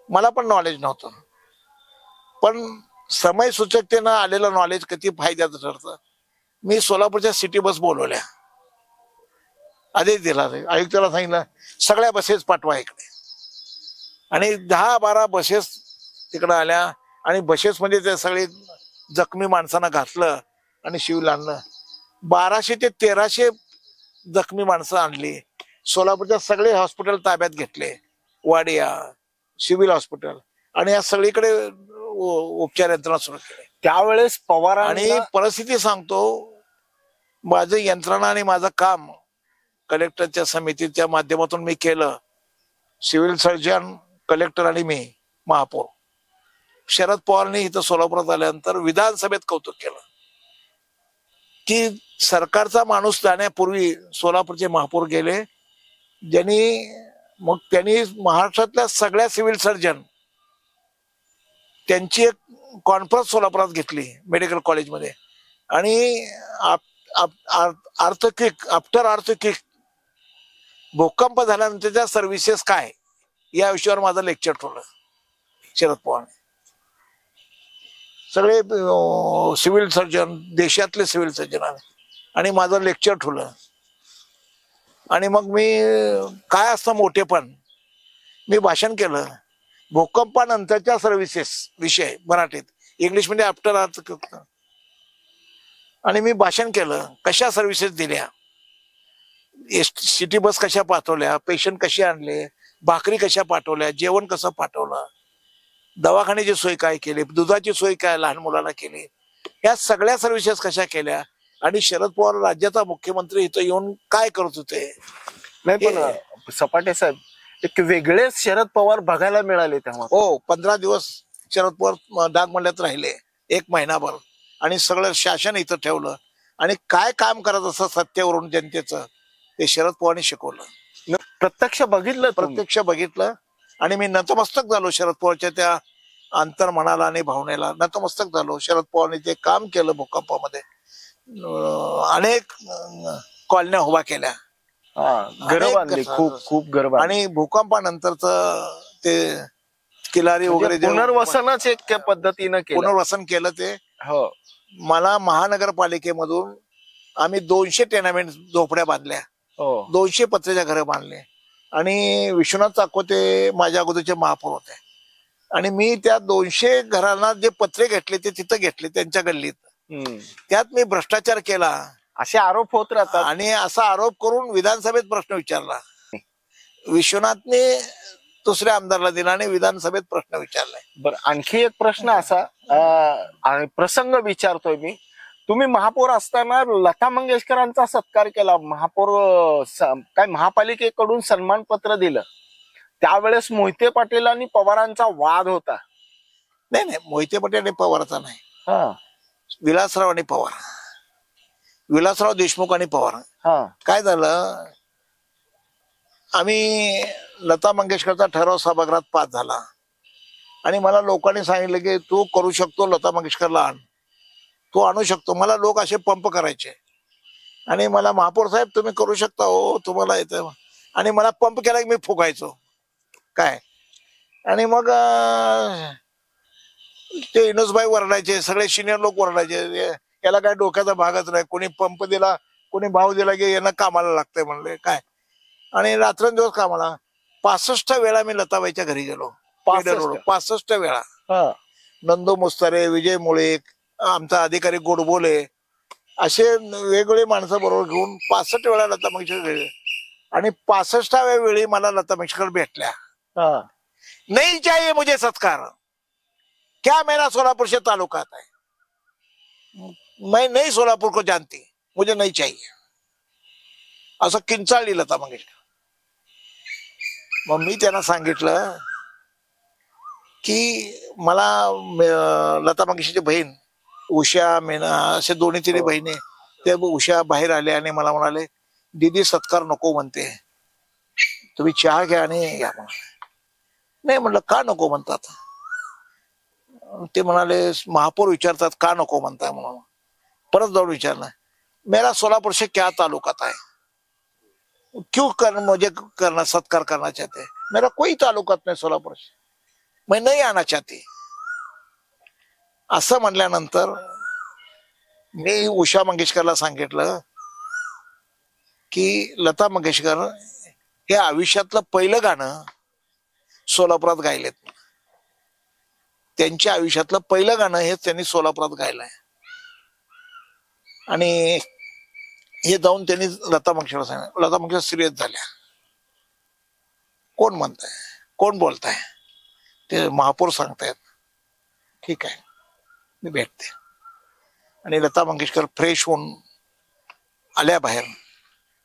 मला पण नॉलेज नव्हतं, पण समय सूचकतेनं आलेलं नॉलेज किती फायद्याचं ठरतं. मी सोलापूरच्या सिटी बस बोलवल्या, आदेश दिला, आयुक्ताला सांगितलं सगळ्या बसेस पाठवा इकडे. आणि 10-12 बसेस तिकडे आल्या आणि बसेस म्हणजे ते सगळे जखमी माणसांना घातलं आणि शिवीला आणलं. 1200 ते 1300 जखमी माणसं आणली. सोलापूरच्या सगळे हॉस्पिटल ताब्यात घेतले, वाडिया, सिव्हिल हॉस्पिटल, आणि या सगळीकडे उपचार यंत्रणा सुरू केली. त्यावेळेस पवार आणि परिस्थिती सांगतो, माझं यंत्रणा आणि माझं काम कलेक्टरच्या समितीच्या माध्यमातून मी केलं. सिव्हिल सर्जन, कलेक्टर आणि मी, महापौर. शरद पवारांनी इथं सोलापुरात आल्यानंतर विधानसभेत कौतुक केलं की सरकारचा माणूस जाण्यापूर्वी सोलापूरचे महापौर गेले, त्यांनी महाराष्ट्रातल्या सगळ्या सिव्हिल सर्जन त्यांची एक कॉन्फरन्स सोलापुरात घेतली मेडिकल कॉलेजमध्ये. आणि आफ्टर अर्थक्विक भूकंप झाल्यानंतरच्या सर्व्हिसेस काय या विषयावर माझं लेक्चर ठेवलं शरद पवारने. सगळे सिव्हिल सर्जन, देशातले सिव्हिल सर्जन आले आणि माझं लेक्चर ठेवलं. आणि मग मी काय असतं मोठेपण, मी भाषण केलं भूकंपानंतरच्या सर्व्हिसेस विषय मराठीत, इंग्लिश मध्ये आफ्टर अर्थक्वेक. आणि मी भाषण केलं कशा सर्व्हिसेस दिल्या, सिटी बस कशा पाठवल्या, पेशंट कसे आणले, भाकरी कशा पाठवल्या, जेवण कसं पाठवलं, दवाखान्याची सोय काय केली, दुधाची सोय काय लहान मुलांना केली, या सगळ्या सर्व्हिसेस कशा केल्या. आणि शरद पवार राज्याचा मुख्यमंत्री इथं येऊन काय करत होते. नाही पण सपाटे साहेब, एक वेगळेच शरद पवार बघायला मिळाले तेव्हा. हो, 15 दिवस शरद पवार डागमंडल्यात राहिले, 1 महिनाभर, आणि सगळं शासन इथं ठेवलं. आणि काय काम करत असं सत्तेवरून जनतेचं ते शरद पवारांनी शिकवलं. प्रत्यक्ष बघितलं, प्रत्यक्ष बघितलं. आणि मी नतमस्तक झालो शरद पवारच्या त्या अंतर्मनाला आणि भावनेला नतमस्तक झालो. शरद पवारांनी ते काम केलं. भूकंपामध्ये अनेक कॉलन्या उभा केल्या, घर बांधली, खूप घर बांधली. आणि भूकंपानंतरच ते किलारी वगैरे पुनर्वसनच एक पद्धतीनं केलं, पुनर्वसन केलं ते. हो, मला महानगरपालिकेमधून आम्ही 200 टेनामेंट झोपड्या बांधल्या, 200 पत्र्याच्या घरं बांधले. आणि विश्वनाथ चाकोते माझ्या अगोदरचे महापौर होते. आणि मी त्या 200 घरांना जे पत्रे घेतले ते तिथं घेतले त्यांच्या गल्लीत. त्यात मी भ्रष्टाचार केला असे आरोप होत राहतात. आणि असा आरोप करून विधानसभेत प्रश्न विचारला. विश्वनाथने दुसऱ्या आमदारला दिला आणि विधानसभेत प्रश्न विचारलाय. बरं, आणखी एक प्रश्न असा प्रसंग विचारतोय मी. तुम्ही महापौर असताना लता मंगेशकरांचा सत्कार केला, महापौर काय महापालिकेकडून सन्मानपत्र दिलं. त्यावेळेस मोहिते पाटील आणि पवारांचा वाद होता. नाही, मोहिते पाटील आणि पवारचा नाही, विलासराव आणि पवार, विलासराव देशमुख आणि पवार. काय झालं, आम्ही लता मंगेशकरचा ठराव सभागृहात पास झाला आणि मला लोकांनी सांगितलं की तू करू शकतो, लता मंगेशकरला आण, तू आणू शकतो. मला लोक असे पंप करायचे आणि मला महापौर साहेब तुम्ही करू शकता, हो तुम्हाला येतं, आणि मला पंप केला की मी फुकायचो काय. आणि मग ते इनोसबाई वरडायचे, सगळे सिनियर लोक वरडायचे, याला काय डोक्याचा भागच नाही, कोणी पंप दिला कोणी भाव दिला की यांना कामाला लागतंय म्हणले काय. आणि रात्रंदिवस कामाला 65 वेळा मी लताबाईच्या घरी गेलो, 65 वेळा. नंदू मुस्तारे, विजय मुळे, आमचा अधिकारी गोडबोले, असे वेगवेगळे माणसं बरोबर घेऊन 65 वेळा लता मंगेशकर गेले. आणि 65व्या वेळी मला लता मंगेशकर भेटल्या. नहीं चाहिए मुझे सत्कार, क्या मेरा सोलापुर से ताल्लुकात है, मैं नहीं सोलापुर को जानती, मुझे नहीं चाहिए, असं किंचाळली लता मंगेशकर. मग मी त्यांना सांगितलं की मला लता मंगेशकरची बहीण उषा, मीना असे 2-3 बहिणी, ते उषा बाहेर आले आणि मला म्हणाले दीदी सत्कार नको म्हणते, तुम्ही चहा घ्या आणि या. नाही म्हणलं का नको म्हणतात, ते म्हणाले महापौर विचारतात का नको म्हणताय म्हणून. परत जाऊन विचारलं, मेरा सोलापुर से क्या ताल्लुकात है, क्यों कर मुझे करना सत्कार करना चाहते हैं, मेरा कोई ताल्लुकात नाही सोलापुर से, मैं नहीं आना चाहती. असं म्हणल्यानंतर मी उषा मंगेशकरला सांगितलं की लता मंगेशकर हे आयुष्यातलं पहिलं गाणं सोलापुरात गायलेत. त्यांच्या आयुष्यातलं पहिलं गाणं हे त्यांनी सोलापुरात गायलंय. आणि हे जाऊन त्यांनी लता मंगेशकर सांगितलं. लता मंगेशकर सिरियस झाल्या. कोण म्हणताय, कोण बोलताय, ते महापौर सांगतायत. ठीक आहे, मी भेटते. आणि लता मंगेशकर फ्रेश होऊन आल्या बाहेर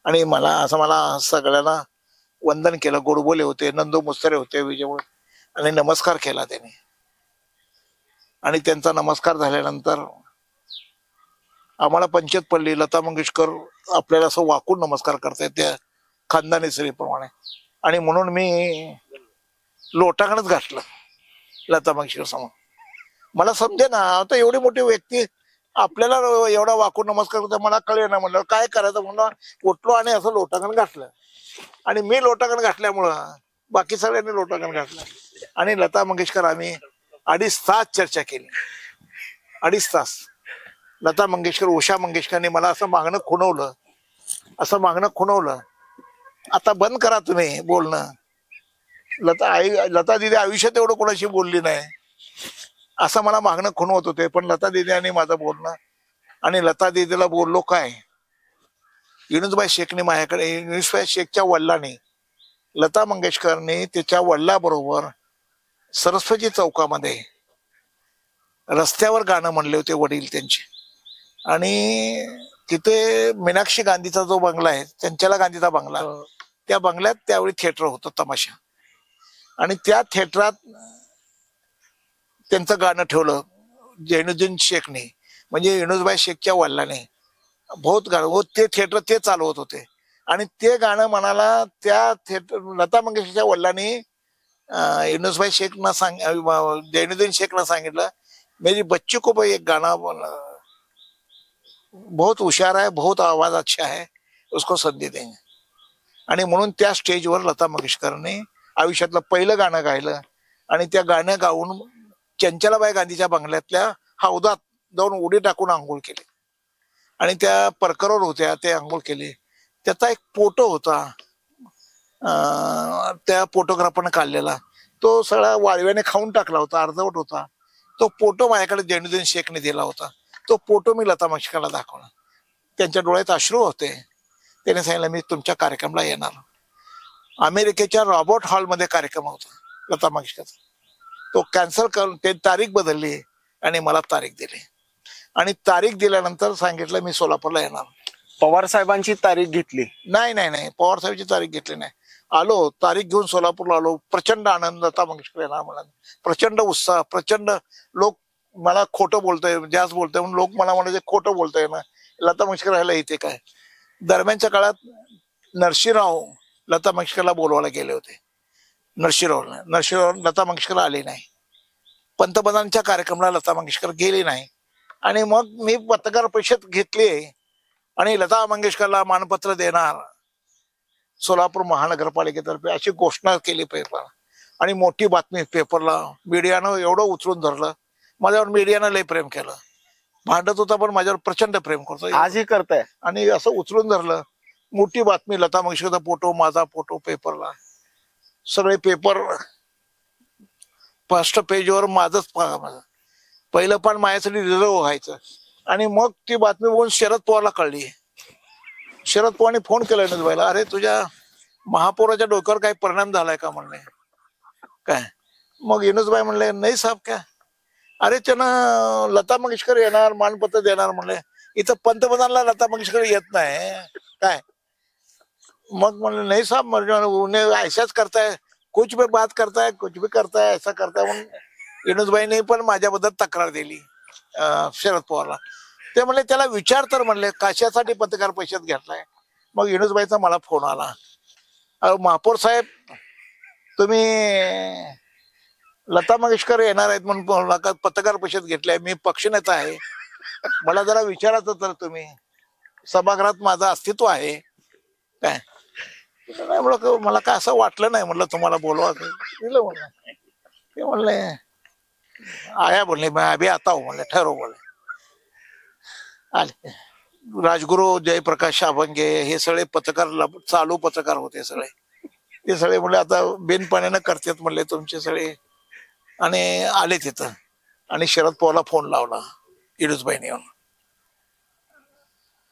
आणि मला सगळ्यांना वंदन केलं. गोडबोले होते, नंदू मुस्तरे होते, विजयमुळे, आणि नमस्कार केला त्यांनी. आणि त्यांचा नमस्कार झाल्यानंतर आम्हाला पंचायत पडली, लता मंगेशकर आपल्याला असं वाकून नमस्कार करतायत त्या खानदानी स्त्रीप्रमाणे. आणि म्हणून मी लोटांगणच घातलं लता मंगेशकर समोर. मला समजे ना, आता एवढी मोठी व्यक्ती आपल्याला एवढा वाकून नमस्कार करतो, मला कळेल ना. म्हणलं काय करायचं, म्हणलं उठलो आणि असं लोटांगण घातलं. आणि मी लोटांगण घातल्यामुळं बाकी सगळ्यांनी लोटांगण घातलं. आणि लता मंगेशकर आम्ही 2.5 तास चर्चा केली. 2.5 तास लता मंगेशकर, उषा मंगेशकरने मला असं मागणं खुणवलं, आता बंद करा तुम्ही बोलणं. लता दिदी आयुष्यात एवढं कोणाशी बोलली नाही असं मला मागणं खुणवत होते. पण लता दिदी आणि माझं बोलणं, आणि लता दिदीला बोललो काय, युनुसबाई शेखने माझ्याकडे, युनुसबाई शेखच्या वडिलांनी, लता मंगेशकरने त्याच्या वडिलाबरोबर सरस्वती चौकामध्ये रस्त्यावर गाणं म्हणले होते वडील त्यांचे. आणि तिथे मीनाक्षी गांधीचा जो बंगला आहे, चंचला गांधीचा बंगला, त्या बंगल्यात त्यावेळी थिएटर होतं, तमाशा. आणि त्या थिएटरात त्यांचं गाणं ठेवलं जैनुद्दीन शेखने, म्हणजे युनुसबाई शेखच्या वडिलांनी. बहुत गाणं ते थिएटर ते चालवत होते. आणि ते गाणं म्हणाला त्या थिएटर लता मंगेशकरच्या वडिलांनी युनुसबाई शेखना जैनुद्दीन शेखना सांगितलं, मेरी बच्ची को भाई एक गाना बहुत हुशार है, बहुत आवाज अच्छा है, उसको संधी देंगे. आणि म्हणून त्या स्टेजवर लता मंगेशकरने आयुष्यातलं पहिलं गाणं गायलं. आणि त्या गाणं गाऊन चंचलाबाई गांधीच्या बंगल्यातल्या हौदात जाऊन उडी टाकून आंघोळ केली. आणि त्या परकरवर होत्या, ते आंघोळ केली. त्याचा एक फोटो होता, त्या फोटोग्राफरने काढलेला. तो सगळा वाळव्याने खाऊन टाकला होता, अर्धवट होता. तो फोटो माझ्याकडे जैनुद्दीन शेखने दिला होता. तो फोटो मी लता मंगेशकरला दाखवला. त्यांच्या डोळ्यात अश्रू होते. त्याने सांगितलं, मी तुमच्या कार्यक्रमाला येणार. अमेरिकेच्या रॉबर्ट हॉलमध्ये कार्यक्रम होता लता मंगेशकरचा. तो कॅन्सल करून ते तारीख बदलली आणि मला तारीख दिली. आणि तारीख दिल्यानंतर सांगितलं मी सोलापूरला येणार. पवार साहेबांची तारीख घेतली? नाही, पवार साहेबांची तारीख घेतली नाही. आलो, तारीख घेऊन सोलापूरला आलो. प्रचंड आनंद, लता मंगेशकर येणार मला, प्रचंड उत्साह, प्रचंड. लोक मला खोटं बोलतोय, जास्त बोलतोय म्हणून लोक मला म्हणायचे खोटं बोलतोय ना, लता मंगेशकर राहायला इथे काय. दरम्यानच्या काळात नरसिंहराव लता मंगेशकरला बोलवायला गेले होते. नरसिंहराव लता मंगेशकर आले नाही. पंतप्रधानांच्या कार्यक्रमाला लता मंगेशकर गेले नाही. आणि मग मी पत्रकार परिषद घेतली आणि लता मंगेशकरला मानपत्र देणार सोलापूर महानगरपालिकेतर्फे अशी घोषणा केली पेपर. आणि मोठी बातमी पेपरला, मीडियानं एवढं उचलून धरलं. माझ्यावर मीडियानं लय प्रेम केलं, भांडत होता पण माझ्यावर प्रचंड प्रेम करतो, आजही करताय. आणि असं उचलून धरलं. मोठी बातमी, लता मंगेशकरचा फोटो, माझा फोटो पेपरला. सगळे पेपर फर्स्ट पेजवर माझंच पहिलं पण माझ्यासाठी रिझर्व व्हायचं. आणि मग ती बातमी बघून शरद पवारला कळली. शरद पवारने फोन केला युनुसबाईला, अरे तुझ्या महापौराच्या डोक्यावर काही परिणाम झालाय का म्हणले काय. मग युनुसबाई म्हणले, नाही साहेब काय, अरे त्यानं लता मंगेशकर येणार, मानपत्र देणार म्हणले, इथं पंतप्रधानला लता मंगेशकर येत नाही काय. मग म्हणले, नाही साहेब, उन्हें ऐसाच करताय, कुछ भी बात करताय, कुछ भी करताय, ऐसा करताय. म्हणून युनुसबाईने पण माझ्याबद्दल तक्रार दिली शरद पवारला. ते म्हणले त्याला विचार तर, म्हणले कशासाठी पत्रकार परिषद घेतलाय. मग युनुसबाईचा मला फोन आला, महापौर साहेब तुम्ही लता मंगेशकर येणार आहेत म्हणून मुलाखत पत्रकार परिषद घेतल्या. मी पक्षनेता आहे, मला जरा विचारायचं तर तुम्ही, सभागृहात माझं अस्तित्व आहे काय. नाही म्हणलं, मला काय असं वाटलं नाही म्हणलं तुम्हाला बोलवा दिलं म्हणलं. ते म्हणले आया बोलले, मैं अभी आता हूँ म्हणले, ठहरो बोलले. आले राजगुरू, जयप्रकाश शाभंगे, हे सगळे पत्रकार, चालू पत्रकार होते सगळे. ते सगळे म्हणले आता बिनपाण्यानं करतात म्हणले तुमचे सगळे, आणि आले तिथं. आणि शरद पवारला फोन लावला इडूसबाईने येऊन,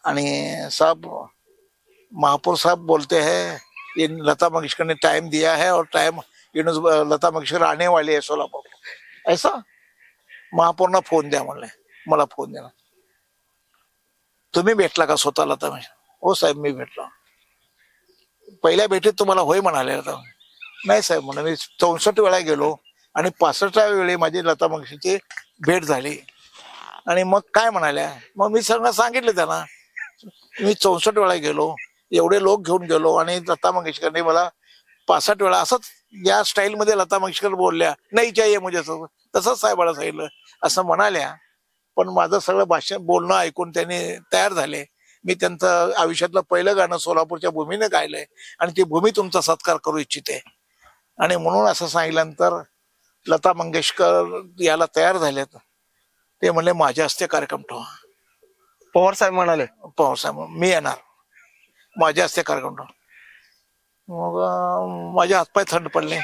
आणि साहब महापौर साहब बोलते हैं इन लता मंगेशकर ने टाइम दिया है और टाइम लता मंगेशकर आने वाली है सोलापुर. ऐसा महापौरना फोन द्या म्हणले, मला फोन द्या. तुम्ही भेटला का स्वतः लता मंगेशकर? हो साहेब मी भेटलो. पहिल्या भेटीत तुम्हाला होय म्हणाले लता? नाही साहेब म्हणून मी 64 वेळा गेलो आणि 65व्या वेळी माझी लता मंगेशकरची भेट झाली. आणि मग काय म्हणाल्या, मग मी सगळं सांगितलं त्यांना, मी 64 वेळा गेलो, एवढे लोक घेऊन गेलो, आणि लता मंगेशकरने मला 65 वेळा असंच या स्टाईलमध्ये लता मंगेशकर बोलल्या, नाही चाहिए मुझे, तसंच साहेबाला सांगितलं असं म्हणाल्या. पण माझं सगळं भाषण बोलणं ऐकून त्यांनी तयार झाले. मी त्यांचं आयुष्यातलं पहिलं गाणं सोलापूरच्या भूमीने गायलंय, आणि ती भूमी तुमचा सत्कार करू इच्छिते. आणि म्हणून असं सांगितल्यानंतर लता मंगेशकर याला तयार झालेत. ते म्हणले माझ्या हस्ते कार्यक्रम ठेवा. पवार साहेब म्हणाले, पवार साहेब मी येणार, माझ्या हस्ते कार्यक्रम ठेवा. मग माझे हातपाय थंड पडले.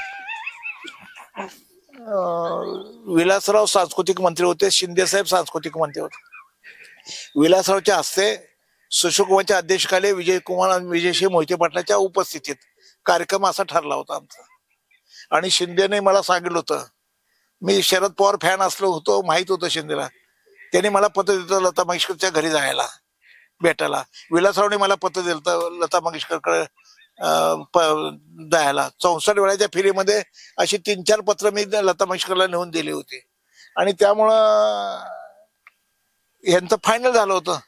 विलासराव सांस्कृतिक मंत्री होते, शिंदे साहेब सांस्कृतिक मंत्री होते. विलासरावच्या हस्ते सुशोकवाच्या अध्यक्षकाले विजयसिंह मोहिते पाटलाच्या उपस्थितीत कार्यक्रम असा ठरला होता आमचा. आणि शिंदेने मला सांगितलं होतं, मी शरद पवार फॅन असलो होतो, माहित होतं शिंदेला. त्यांनी मला पत्र दिलं लता मंगेशकरच्या घरी जायला भेटायला. विलासरावने मला पत्र दिलं लता मंगेशकरकडे जायला. 64 वेळाच्या फेरीमध्ये अशी 3-4 पत्र मी लता मंगेशकरला नेऊन दिली होती. आणि त्यामुळं यांचं फायनल झालं होतं.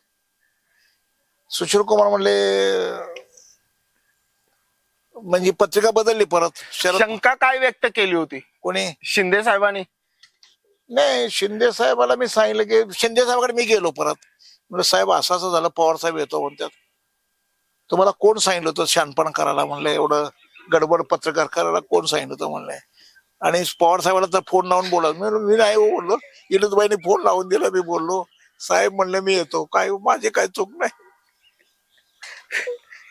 सुशील कुमार म्हणले, म्हणजे पत्रिका बदलली परत. शंका काय व्यक्त केली होती कोणी? शिंदे साहेबांनी. नाही, शिंदे साहेबाला मी सांगितलं की, शिंदे साहेबाकडे मी गेलो परत, म्हणजे साहेब असं असं झालं, पवार साहेब येतो म्हणतात. तुम्हाला कोण सांगितलं होतं शहाणपण करायला म्हणलं, एवढं गडबड पत्रकार करायला कोण सांगितलं होतं म्हणलंय. आणि पवार साहेबाला तर फोन लावून बोलत, मी नाही बोललो, इलूबाईने फोन लावून दिला, मी बोललो. साहेब म्हणले मी येतो, काय माझी काय चूक नाही.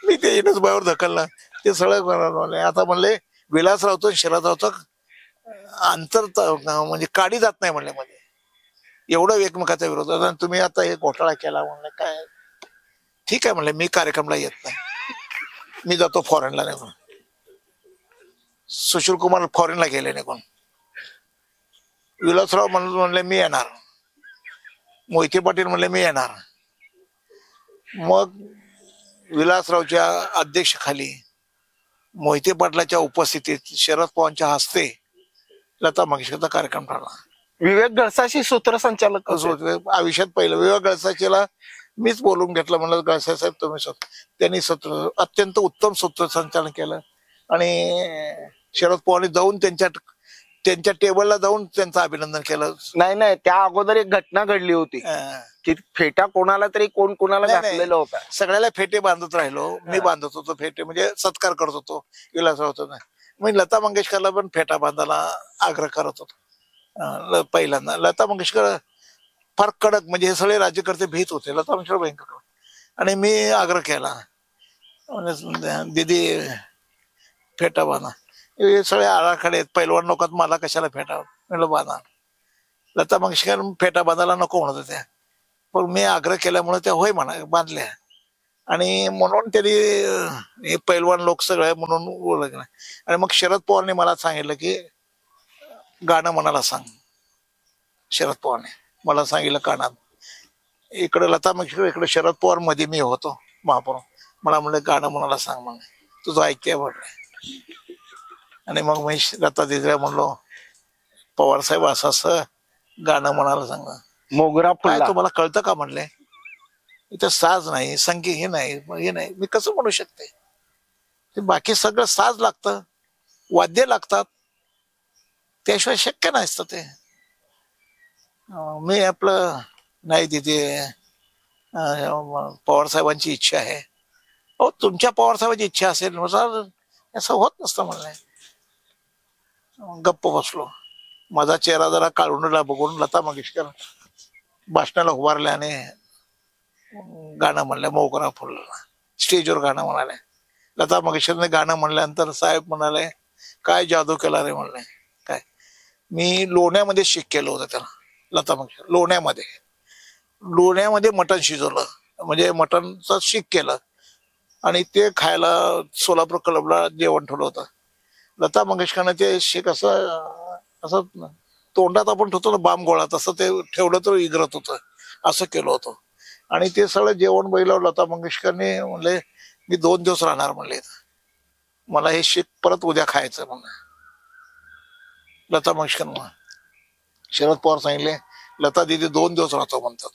मी ते इनसबाईवर धकललं, ते सगळं. आता म्हणले विलासरावचं शरदरावचं अंतर म्हणजे काढी जात नाही म्हणले मध्ये, एवढं एकमेकाचा विरोध. तुम्ही आता हे घोटाळा केला म्हणले, काय ठीक आहे म्हणले, मी कार्यक्रमला येत नाही, मी जातो फॉरेनला. निघून सुशील कुमार फॉरेनला गेले निघून. विलासराव म्हणले मी येणार, मोहिते पाटील म्हणले मी येणार. मग विलासरावच्या अध्यक्षखाली मोहिते पाटलाच्या उपस्थितीत शरद पवारांच्या हस्ते लता मंगेशकरचा कार्यक्रम ठरला. विवेक गळसाशी सूत्रसंचालक आयुष्यात पहिलं विवेक गळसाचीला मीच बोलून घेतलं, म्हणलं गळसा साहेब तुम्ही. त्यांनी अत्यंत उत्तम सूत्रसंचालन केलं. आणि शरद पवारांनी जाऊन त्यांच्या टेबलला जाऊन त्यांचं अभिनंदन केलं. नाही, त्या अगोदर एक घटना घडली होती की फेटा कोणाला तरी कोणाला घातलेला होता. सगळ्याला फेटे बांधत राहिलो, मी बांधत होतो फेटे, म्हणजे सत्कार करत होतो विलासराव होतो. मी लता मंगेशकरला पण फेटा बांधायला आग्रह करत होतो पहिल्यांदा. लता मंगेशकर फार कडक, म्हणजे हे सगळे राज्यकर्ते भीत होते लता मंगेशकर भयंकर. आणि मी आग्रह केला, दीदी फेटा बांधा. हे सगळे आराखडे आहेत, पैलवान लोकात मला कशाला फेटा म्हणलं बांधा. लता मंगेशकर फेटा बांधायला नको म्हणत होत्या, पण मी आग्रह केल्यामुळे त्या होय म्हणा बांधल्या. आणि म्हणून त्यांनी हे पैलवान लोक सगळे म्हणून ओळखलं. आणि मग शरद पवारने मला सांगितलं की गाणं म्हणायला सांग. शरद पवारने मला सांगितलं कानात, इकडे लता मंगेशकर, इकडे शरद पवार, मध्ये मी होतो महापौर. मला म्हणलं गाणं म्हणायला सांग, मग तुझं ऐकते म्हटलं. आणि मग मी लता दिदीला म्हणलो, पवार साहेब असं असं गाणं म्हणायला सांग. मोगरा फुलला, तुम्हाला कळतं का म्हणले, इथं साज नाही, संगीत हे नाही, मी कसं म्हणू शकते. ते बाकी सगळं साज लागतं, वाद्य लागतात, त्याशिवाय शक्य नसतं ते. मी आपलं नाही तिथे पवार साहेबांची इच्छा आहे. हो, तुमच्या पवार साहेबांची इच्छा असेल असं होत नसतं म्हणलं. गप्प बसलो. माझा चेहरा जरा काढून बघून लता मंगेशकर भाषणाला उभारल्याने गाणं म्हणलं, मोगरा फुलला. स्टेजवर गाणं म्हणाले. लता मंगेशकरने गाणं म्हणल्यानंतर साहेब म्हणाले, काय जादू केला रे म्हणले. काय, मी लोण्यामध्ये शिक केलं होतं त्याला. लता मंगेशकर लोण्यामध्ये मटण शिजवलं, म्हणजे मटणचं शिक केलं आणि ते खायला सोलापूर क्लबला जेवण ठेवलं होतं. लता मंगेशकरनं ते शिक असं तोंडात आपण ठेवतो ना बाम गोळा, तसं ते ठेवलं तर इगरत होतं. असं केलं होतं आणि ते सगळं जेवण बघितलं. लता मंगेशकरने म्हणले, मी 2 दिवस राहणार म्हणले, मला हे शिक परत उद्या खायचं म्हणलं. लता मंगेशकर शरद पवार सांगितले, लता दिदी 2 दिवस राहतो म्हणतात.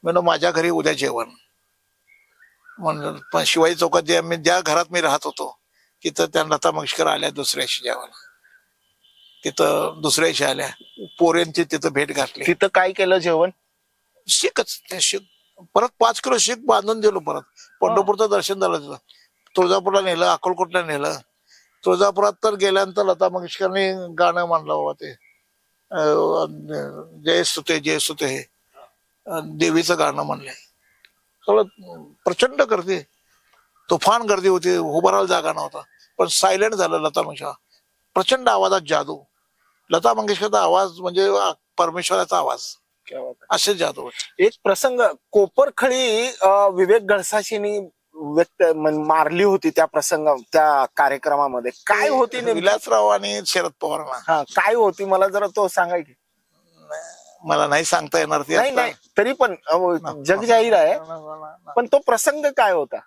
म्हणून माझ्या घरी उद्या जेवण म्हणलं. पण शिवाजी चौकात ज्या घरात मी राहत होतो तिथं त्या लता मंगेशकर आल्या दुसऱ्याशी जेवायला. तिथं दुसऱ्याशी आल्या, पोरेंची तिथं भेट घातली. तिथं काय केलं जेवण? शिकच ते शिक परत 5 किलो शिक बांधून दिलो. परत पंढरपूरचं दर्शन झालं तिथं. तुळजापूरला नेलं, अक्कलकोटला नेलं. तुळजापुरात तर गेल्यानंतर लता मंगेशकरने गाणं म्हणलं बाबा ते जय सुते जय सुते, हे देवीचं गाणं म्हणलंय. सगळं प्रचंड गर्दी, तुफान गर्दी होती. उभारायला जागा नव्हता. पण सायलेंट झालं लता मंगेशकर. प्रचंड आवाजात जादू. लता मंगेशकरचा आवाज म्हणजे परमेश्वराचा आवाज, असे जादू. एक प्रसंग कोपरखळी विवेक गणसाशीनी मारली होती त्या त्या कार्यक्रमामध्ये काय होती? विलासराव आणि शरद पवार. काय होती मला जरा तो सांगाय की. मला नाही सांगता येणार ते. नाही तरी पण जग जाहीर आहे. पण तो प्रसंग काय होता?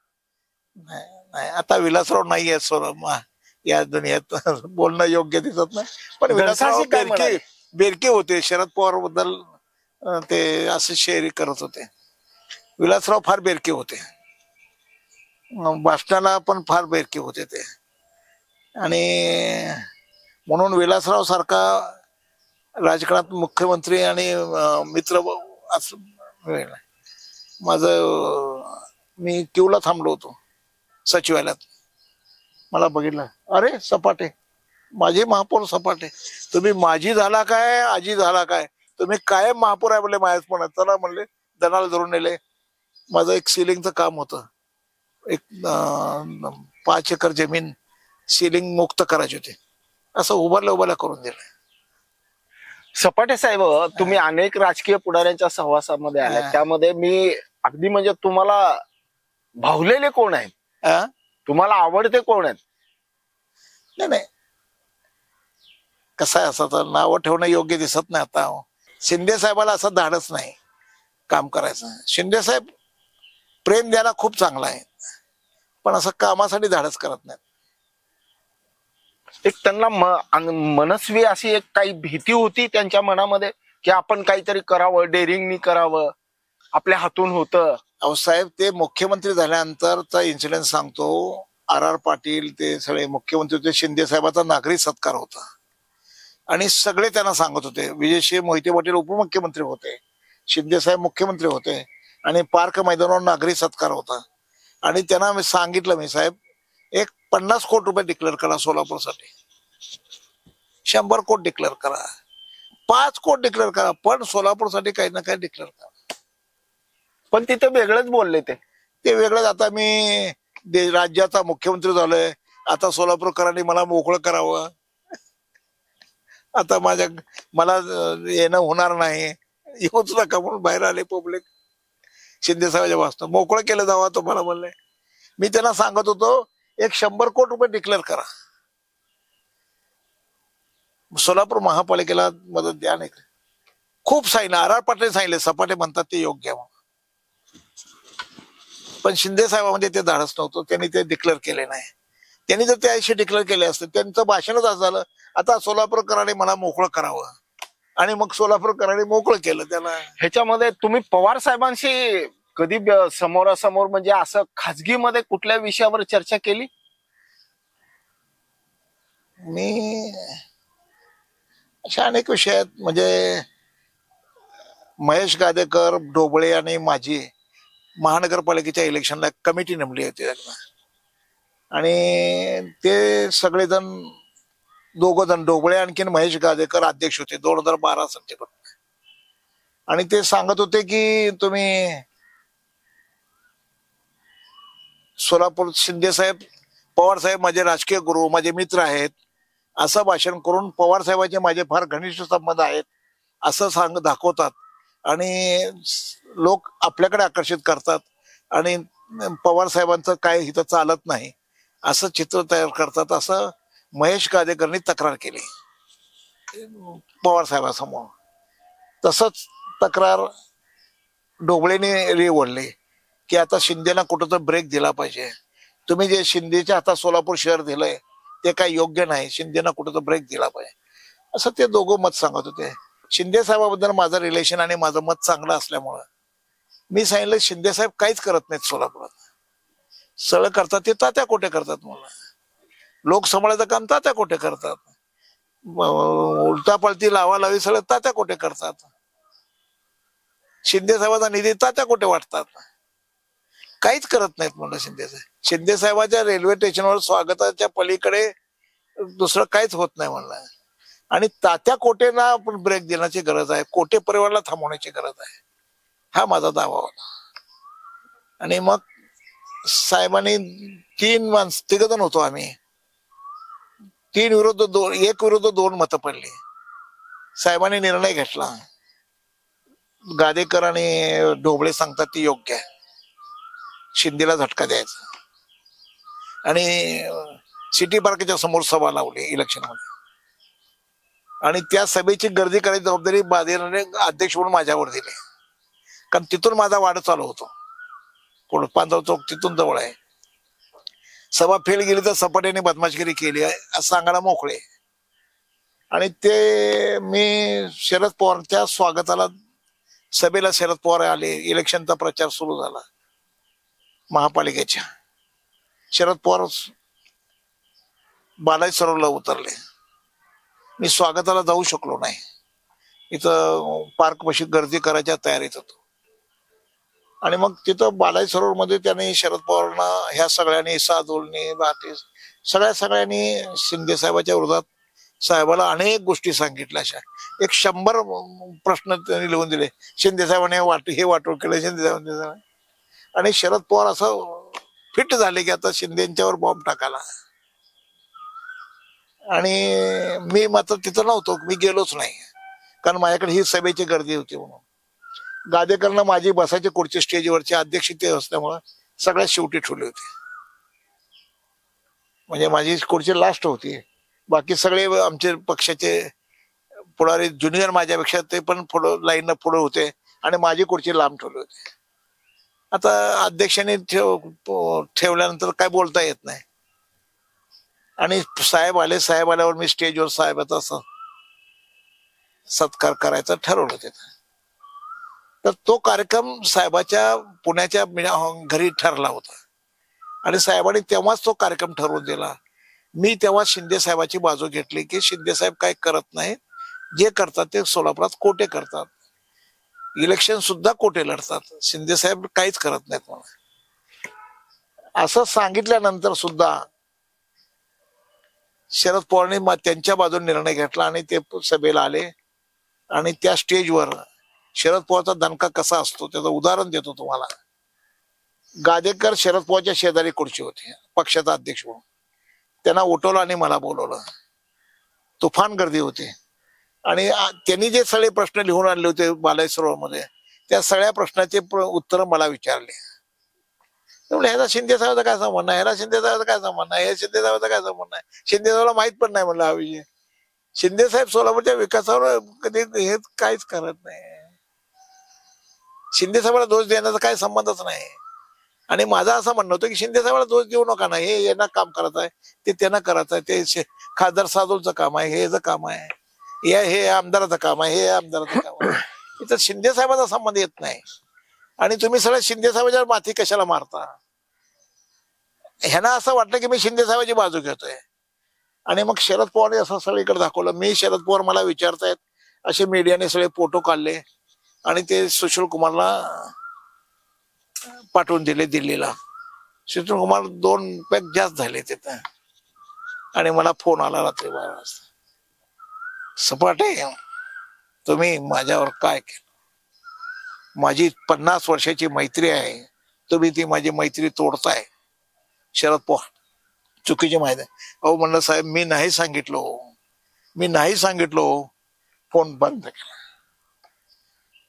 नाही आता विलासराव नाही आहे या दुनियेत, बोलणं योग्य दिसत नाही. पण विलासराव बेरके होते. शरद पवार बद्दल ते असे शेअरी करत होते. विलासराव फार बेरके होते, भाषणाला पण फार बेरके होते ते. आणि म्हणून विलासराव सारखा राजकारणात मुख्यमंत्री आणि मित्र असं मी क्यूला थांबलो होतो सचिवालयात. मला बघितलं, अरे सपाटे, माझी महापौर सपाटे, तुम्ही माझी झाला काय आजी झाला काय, तुम्ही कायम महापौर आहे म्हणले माझ्याच. पण चला म्हणले, दणाला धरून नेले. माझं एक सिलिंगचं काम होतं. एक 5 एकर जमीन सिलिंग मुक्त करायची होती. असं उभारल्या करून दिलं. सपाटे साहेब, तुम्ही अनेक राजकीय पुढाऱ्यांच्या सहवासामध्ये आले. त्यामध्ये मी अगदी म्हणजे तुम्हाला भावलेले कोण आहेत, तुम्हाला आवडते कोण आहेत? नाही कसं आहे, असं तर नावं ठेवणं योग्य दिसत नाही. आता शिंदे साहेबाला असं धाडच नाही काम करायचं. शिंदे साहेब प्रेम द्यायला खूप चांगला आहे, पण असं कामासाठी धाडस करत नाही. एक त्यांना मनस्वी अशी एक काही भीती होती त्यांच्या मनामध्ये की आपण काहीतरी करावं, डेअरिंगनी करावं, आपल्या हातून होतं. अहो साहेब, ते मुख्यमंत्री झाल्यानंतरचा इन्सिडेंट सांगतो. RR पाटील ते सगळे मुख्यमंत्री होते. शिंदे साहेबाचा नागरी सत्कार होता आणि सगळे त्यांना सांगत होते. विजयसिंह मोहिते पाटील उपमुख्यमंत्री होते, शिंदे साहेब मुख्यमंत्री होते आणि पार्क मैदानावर नागरी सत्कार होता. आणि त्यांना मी सांगितलं, मी साहेब एक 50 कोटी रुपये डिक्लेअर करा सोलापूरसाठी, 100 कोटी डिक्लेअर करा, 5 कोटी डिक्लेअर करा, पण सोलापूरसाठी काही ना काही डिक्लेअर करा. पण तिथे वेगळंच बोलले ते वेगळंच. आता मी राज्याचा मुख्यमंत्री झालोय, आता सोलापूरकरांनी मला मोकळं करावं, आता मला येणं होणार नाही, येऊच नका म्हणून बाहेर आले पब्लिक. शिंदे साहेबांच्या वाजता मोकळं केलं जावं तुम्हाला म्हणले. मी त्यांना सांगत होतो, एक 100 कोटी रुपये डिक्लेअर करा, सोलापूर महापालिकेला मदत द्या. नाही खूप सांगितलं. RR पाटील सांगितले, सपाटे म्हणतात ते योग्य आहे. पण शिंदे साहेबांमध्ये ते धाडस नव्हतं, त्यांनी ते डिक्लेअर केले नाही. त्यांनी जर त्याशी डिक्लेअर केले असते, त्यांचं भाषणच असं झालं, आता सोलापूरकरांनी मला मोकळं करावं, आणि मग सोलापूरकरांनी मोकळं केलं त्याला. ह्याच्यामध्ये तुम्ही पवार साहेबांशी कधी समोरासमोर म्हणजे असं खाजगीमध्ये कुठल्या विषयावर चर्चा केली? मी अशा अनेक विषय आहेत. म्हणजे महेश गादेकर, ढोबळे आणि माझी महानगरपालिकेच्या इलेक्शनला कमिटी नेमली होती त्यांना. आणि ते सगळेजण, दोघं जण, ढोबळे आणखीन महेश गादेकर अध्यक्ष होते 2012 सालचे. आणि ते सांगत होते की तुम्ही सोलापूर, शिंदे साहेब, पवार साहेब माझे राजकीय गुरु, माझे मित्र आहेत, असं भाषण करून पवार साहेबांचे माझे फार घनिष्ठ संबंध आहेत असं दाखवतात. आणि लोक आपल्याकडे आकर्षित करतात आणि पवार साहेबांचं काय इथं चालत नाही असं चित्र तयार करतात, असं महेश गादेकरनी तक्रार केली पवार साहेबांसमोर. तसंच तक्रार ढोबळेने रेवडली की आता शिंदेना कुठं तर ब्रेक दिला पाहिजे. तुम्ही जे शिंदेच्या हातात सोलापूर शहर दिलंय ते काही योग्य नाही, शिंदेना कुठं तर ब्रेक दिला पाहिजे असं ते दोघं मत सांगत होते. शिंदे साहेबाबद्दल माझं रिलेशन आणि माझं मत चांगलं असल्यामुळं मी सांगितलं शिंदे साहेब काहीच करत नाहीत सोलापुरात. सगळं करतात ते तात्या कोटे करतात. मला लोक सांभाळायचं काम तात्या कोटे करतात, उलटा पळती लावालावी सगळं तात्या कोटे करतात. शिंदे साहेबांचा निधी तात्या कोटे वाटतात, काहीच करत नाहीत म्हणलं शिंदे साहेब. शिंदे साहेबांच्या रेल्वे स्टेशनवर स्वागताच्या पलीकडे दुसरं काहीच होत नाही म्हणलं. आणि तात्या कोटेला आपण ब्रेक देण्याची गरज आहे, कोटे परिवाराला थांबवण्याची गरज आहे, हा माझा दावा होता. आणि मग साहेबांनी तिघ जण होतो आम्ही, 1 विरुद्ध 2 मतं पडली. साहेबांनी निर्णय घेतला, गादेकर आणि ढोबळे सांगतात ती योग्य आहे, शिंदेला झटका द्यायचा. आणि सिटी पार्कच्या समोर सभा लावली इलेक्शन मध्ये. आणि त्या सभेची गर्दी करायची जबाबदारी बादेराने अध्यक्ष म्हणून माझ्यावर दिली, कारण तिथून माझा वाढ चालू होतो. पुढे पांढरा चौक तिथून जवळ आहे. सभा फेल गेली तर सपाट्याने बदमाशगिरी केली असं सांगायला मोकळे. आणि ते मी शरद पवारच्या स्वागताला सभेला शरद पवार आले, इलेक्शनचा प्रचार सुरू झाला महापालिकेच्या. शरद पवार बालाजी सरोवरला उतरले. मी स्वागताला जाऊ शकलो नाही, इथं पार्क पाशी गर्दी करायच्या तयारीत होतो. आणि मग तिथं बालाजी सरोवर मध्ये त्यांनी शरद पवारांना ह्या सगळ्यांनी साधुलनी बाटी सगळ्यांनी शिंदे साहेबाच्या विरोधात साहेबाला अनेक गोष्टी सांगितल्या. अशा 100 प्रश्न त्यांनी लिहून दिले. शिंदे साहेबांनी हे वाटोळ केलं, शिंदे साहेबांनी. आणि शरद पवार असं फिट झाले की आता शिंदेच्यावर बॉम्ब टाकायला. आणि मी मात्र तिथं नव्हतो, मी गेलोच नाही, कारण माझ्याकडे ही सभेची गर्दी होती म्हणून. गादेकरनं माझी बसायची खुर्ची स्टेजवरची अध्यक्षते असल्यामुळं सगळ्यात शेवटी ठेवली होती. म्हणजे माझी खुर्ची लास्ट होती, बाकी सगळे आमचे पक्षाचे पुढारी ज्युनियर माझ्यापेक्षा ते पण पुढं लाईनला पुढे होते आणि माझी खुर्ची लांब ठेवली होती. आता अध्यक्षांनी ठेवल्यानंतर काय बोलता येत नाही. आणि साहेब आल्यावर मी स्टेजवर साहेबाचा सत्कार करायचा ठरवलं तिथं. तर तो कार्यक्रम साहेबाच्या पुण्याच्या घरी ठरला होता आणि साहेबांनी तेव्हाच तो कार्यक्रम ठरवून दिला. मी तेव्हा शिंदे साहेबाची बाजू घेतली की शिंदे साहेब काय करत नाही, जे करतात ते सोलापुरात कोटे करतात, इलेक्शन सुद्धा कोटे लढतात, शिंदे साहेब काहीच करत नाहीत म्हणून. असं सांगितल्यानंतर सुद्धा शरद पवारांनी त्यांच्या बाजूने निर्णय घेतला आणि ते सभेला आले. आणि त्या स्टेजवर शरद पवारचा दणका कसा असतो त्याचं उदाहरण देतो तुम्हाला. गादेकर शरद पवारच्या शेजारी खुर्ची होती, पक्षाचा अध्यक्ष म्हणून. त्यांना उठवलं आणि मला बोलवलं. तुफान गर्दी होती आणि त्यांनी जे सगळे प्रश्न लिहून आणले होते बालाजी सरोवरमध्ये, त्या सगळ्या प्रश्नाचे उत्तर मला विचारले. ह्याला शिंदे साहेबांचा काय संबंध आहे, ह्याला शिंदे साहेबांचा काय संबंध आहे, हे शिंदे साहेबांचा काय संबंध आहे, शिंदे साहेबांना माहित पण नाही म्हणलं हा विषय. शिंदे साहेब सोलापूरच्या विकासावर कधी हे काहीच करत नाही. शिंदे साहेबांना दोष देण्याचा काय संबंधच नाही. आणि माझं असं म्हणणं होतं की शिंदे साहेबांना दोष देऊ नका ना, हे यांना काम करत आहे, ते त्यांना करत आहे, ते खासदार साधूचं काम आहे, हे काम आहे, हे आमदाराचं काम आहे, हे आमदाराचं काम आहे. इथं शिंदे साहेबांचा संबंध येत नाही. आणि तुम्ही सगळ्या शिंदे साहेबांच्या माथी कशाला मारता. ह्यांना असं वाटलं की मी शिंदे साहेबांची बाजू घेतोय. आणि मग शरद पवारने असं सगळीकडे दाखवलं. मी शरद पवार मला विचारतायत असे मीडियाने सगळे फोटो काढले आणि ते सुशील कुमारला पाठवून दिले दिल्लीला. सुशील कुमार 2 पॅक जास्त झाले तिथं आणि मला फोन आला रात्री 12 वाजता, सपाटे तुम्ही माझ्यावर काय केलं? माझी 50 वर्षाची मैत्री आहे, तुम्ही ती माझी मैत्री तोडताय. शरद पवार चुकीची माहिती आहे. अहो म्हणलं साहेब मी नाही सांगितलो. फोन बंद केला.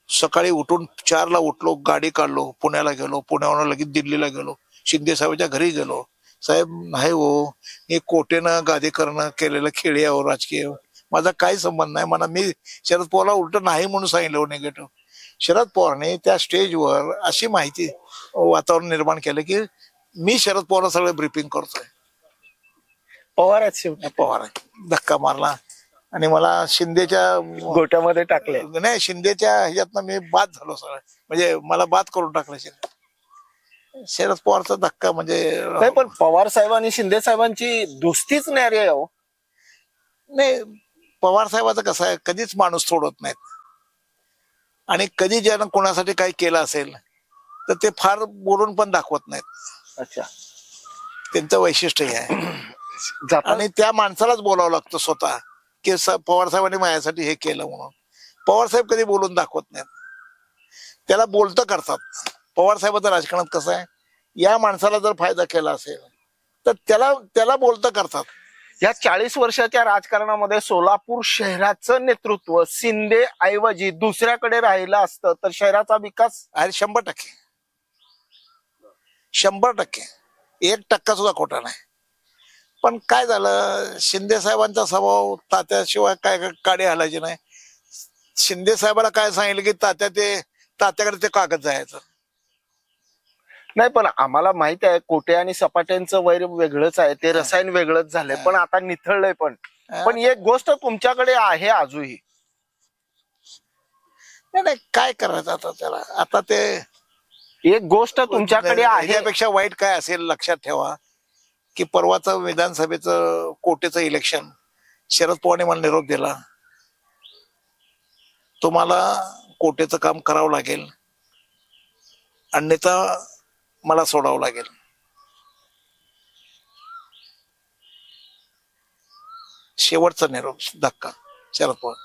सकाळी उठून 4ला उठलो, गाडी काढलो, पुण्याला गेलो, पुण्यावरून लगेच दिल्लीला गेलो, शिंदे साहेबांच्या घरी गेलो. साहेब नाही हो, हे कोटेनं गादेकरनं केलेलं खेळ आहे राजकीय, माझा काही संबंध नाही. मला मी शरद पवारला उलट नाही म्हणून सांगितलं निगेटिव्ह. शरद पवारने त्या स्टेजवर अशी माहिती वातावरण निर्माण केलं की मी शरद पवारला सगळं ब्रीफिंग करतोय. पवार आहेत शेवटी. पवार आहे धक्का मारला आणि मला शिंदेच्या गोट्यामध्ये टाकले. नाही, शिंदेच्या ह्याच्यातनं मी बाद झालो सगळं, म्हणजे मला बाद करून टाकलं शिंदे. शरद पवारचा धक्का म्हणजे नाही, पण पवार साहेब आणि शिंदे साहेबांची दोस्तीच नाही रे. नाही, पवार साहेबाचं कसं आहे, कधीच माणूस सोडत नाहीत आणि कधी ज्यानं कोणासाठी काही केलं असेल तर ते फार बोलून पण दाखवत नाहीत. अच्छा, त्यांचं वैशिष्ट्य हे आहे. आणि त्या माणसालाच बोलावं लागतं स्वतः की पवार साहेबांनी माझ्यासाठी हे केलं म्हणून. पवार साहेब कधी बोलून दाखवत नाहीत, त्याला बोलतं करतात. पवार साहेबांचं राजकारणात कसं आहे, या माणसाला जर फायदा केला असेल तर त्याला बोलतं करतात. या 40 वर्षाच्या राजकारणामध्ये सोलापूर शहराचं नेतृत्व शिंदे ऐवजी दुसऱ्याकडे राहिलं असतं तर शहराचा विकास अरे 100%, 1% सुद्धा खोटा नाही. पण काय झालं, शिंदे साहेबांचा स्वभाव तात्याशिवाय काय काडी हलायची नाही. शिंदे साहेबाला काय सांगितलं की तात्याकडे ते कागद जायचं नाही. पण आम्हाला माहित आहे कोटे आणि सपाट्यांचं वैर वेगळंच आहे, ते रसायन वेगळंच झालंय, पण आता निथळलंय. पण एक गोष्ट तुमच्याकडे आहे अजूनही. नाही, काय करायचं आता त्याला. आता ते एक गोष्ट तुमच्याकडे आहे. यापेक्षा वाईट काय असेल लक्षात ठेवा की परवाचं विधानसभेचं कोटेचं इलेक्शन शरद पवारने मला निरोप दिला, तुम्हाला कोटेचं काम करावं लागेल अन्यथा मला सोडावं लागेल. शेवटचा निरोप धक्का. शरद पवार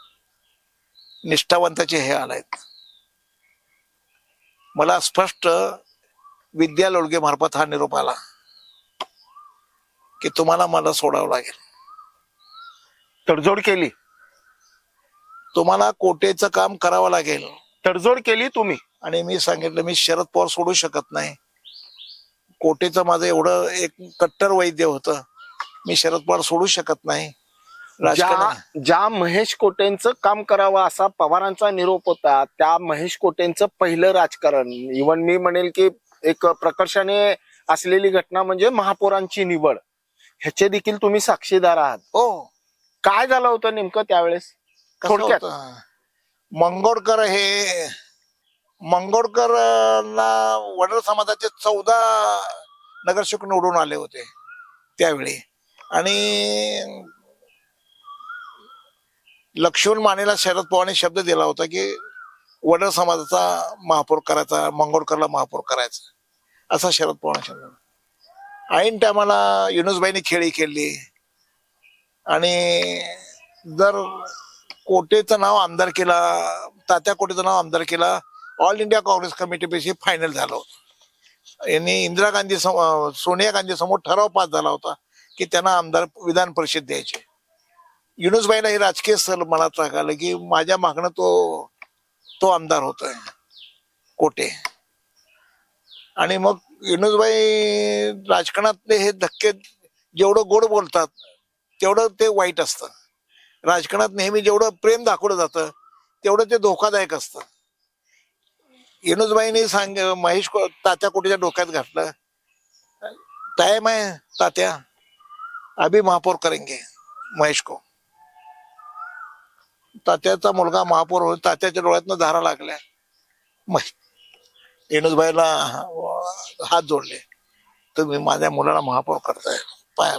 निष्ठावंताचे हे आलायत. मला स्पष्ट विद्या लोळगे मार्फत हा निरोप आला की तुम्हाला मला सोडावं लागेल. तडजोड केली, तुम्हाला कोटेचं काम करावं लागेल. तडजोड केली तुम्ही. आणि मी सांगितलं मी शरद पवार सोडू शकत नाही. कोटेचं माझं एवढं एक कट्टर वैद्य होतं, मी शरद पवार सोडू शकत नाही. ज्या महेश कोटेंचं काम करावं असा पवारांचा निरोप होता, त्या महेश कोटेंचं पहिलं राजकारण, इव्हन मी म्हणेल की एक प्रकर्षाने असलेली घटना म्हणजे महापौरांची निवड, ह्याचे देखील तुम्ही साक्षीदार आहात. हो, काय झालं होतं नेमकं त्यावेळेस थोडक्यात? मंगोडकरला वडर समाजाचे 14 नगरसेवक निवडून आले होते त्यावेळी आणि लक्ष्मण मानेला शरद पवारने शब्द दिला होता की वडर समाजाचा महापौर करायचा, मंगोडकरला महापौर करायचा, असा शरद पवार शब्द. ऐन टायमाला युनुसबाईंनी खेळी खेळली आणि जर कोटेचं नाव आमदार केला, तात्या कोटेचं नाव आमदार केला, ऑल इंडिया काँग्रेस कमिटीपेक्षा फायनल झालं होतं. यांनी इंदिरा गांधी सोनिया गांधी समोर ठराव पास झाला होता की त्यांना आमदार विधान परिषद द्यायचे. युनुसबाईला हे राजकीय सल मनात राहिलं की माझ्या मागणं तो आमदार होतोय कोटे. आणि मग युनुसबाई राजकारणातले हे धक्के जेवढं गोड बोलतात तेवढं ते वाईट असतं. राजकारणात नेहमी जेवढं प्रेम दाखवलं जातं तेवढं ते धोकादायक असतं. युनुसबाईंनी महेश तात्या कोटेच्या डोक्यात घातलं, टाइम आहे तात्या, अभी महापौर करेंगे महेश को. तात्याचा मुलगा महापौर होता, तात्याच्या डोळ्यातनं धारा लागल्या. युनुसबाईला हात जोडले, तुम्ही माझ्या मुलाला महापौर करताय, पाया.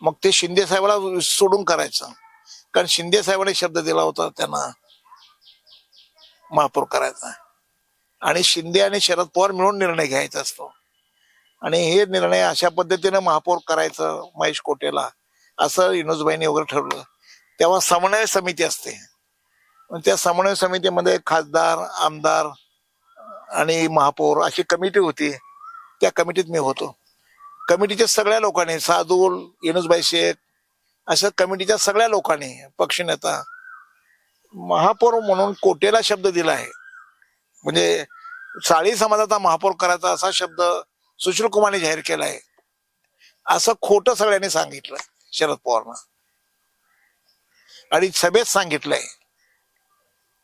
मग ते शिंदे साहेबाला सोडून करायचं, कारण शिंदे साहेबांनी शब्द दिला होता त्यांना महापौर करायचा, आणि शिंदे आणि शरद पवार मिळून निर्णय घ्यायचा असतो. आणि हे निर्णय अशा पद्धतीने महापौर करायचं महेश कोटेला, असं विनोदभाईंनी वगैरे ठरवलं. तेव्हा समन्वय समिती असते, त्या समन्वय समितीमध्ये खासदार, आमदार आणि महापौर अशी कमिटी होती. त्या कमिटीत मी होतो. कमिटीच्या सगळ्या लोकांनी, सादुल, युनुसभाई शेख, अशा कमिटीच्या सगळ्या लोकांनी, पक्षनेता, महापौर म्हणून कोटेला शब्द दिला आहे. म्हणजे साळी समाजाचा महापौर करायचा असा शब्द सुशील कुमारने जाहीर केला आहे, असं खोटं सगळ्यांनी सांगितलं शरद पवारनं, आणि सभेत सांगितलंय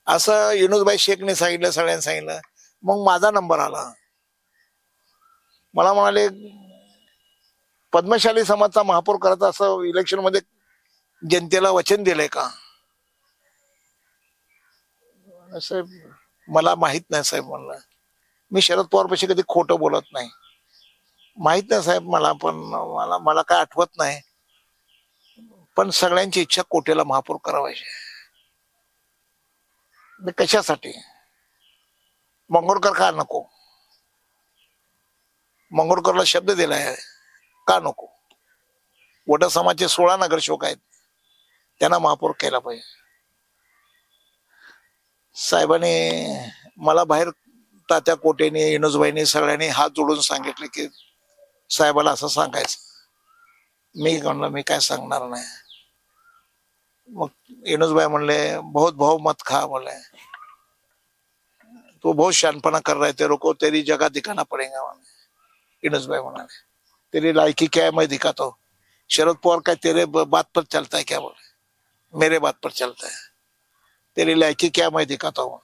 असं युनुसभाई शेखने सांगितलं, सगळ्यांनी सांगितलं. मग माझा नंबर आला. मला म्हणाले पद्मशाली समाजचा महापौर करायचा असं इलेक्शन मध्ये जनतेला वचन दिलंय का? साहेब मला माहित नाही साहेब म्हणलं. मी शरद पवारपाशी कधी खोटं बोलत नाही. माहित नाही साहेब मला, पण मला काय आठवत नाही. पण सगळ्यांची इच्छा कोटेला महापौर करावायची. कशासाठी? मंगोळकर का नको? मंगोळकरला शब्द दिलाय, का नको? वडा समाजचे 16 नगरसेवक आहेत, त्यांना महापौर केला पाहिजे. साहेबांनी मला बाहेर, तात्या कोटेने, युनुसभाईने, सगळ्यांनी हात जोडून सांगितले की साहेबाला असं सांगायचं. मी म्हणलं मी काय सांगणार नाही. मग युनुसभाई म्हणले बहुत भाव मत खा, बोले तो बहुत शानपना कर रहे, तेरे को तेरी जगह दिखाना पड़ेगा. युनुसभाई म्हणाले तेरी लायकी क्या है मैं दिखाता हूँ. शरद पवार का तेरे बात पर चलता है क्या? बोले मेरे बात पर चलता है. तेरी लायकी क्या मैं दिखाता हूँ.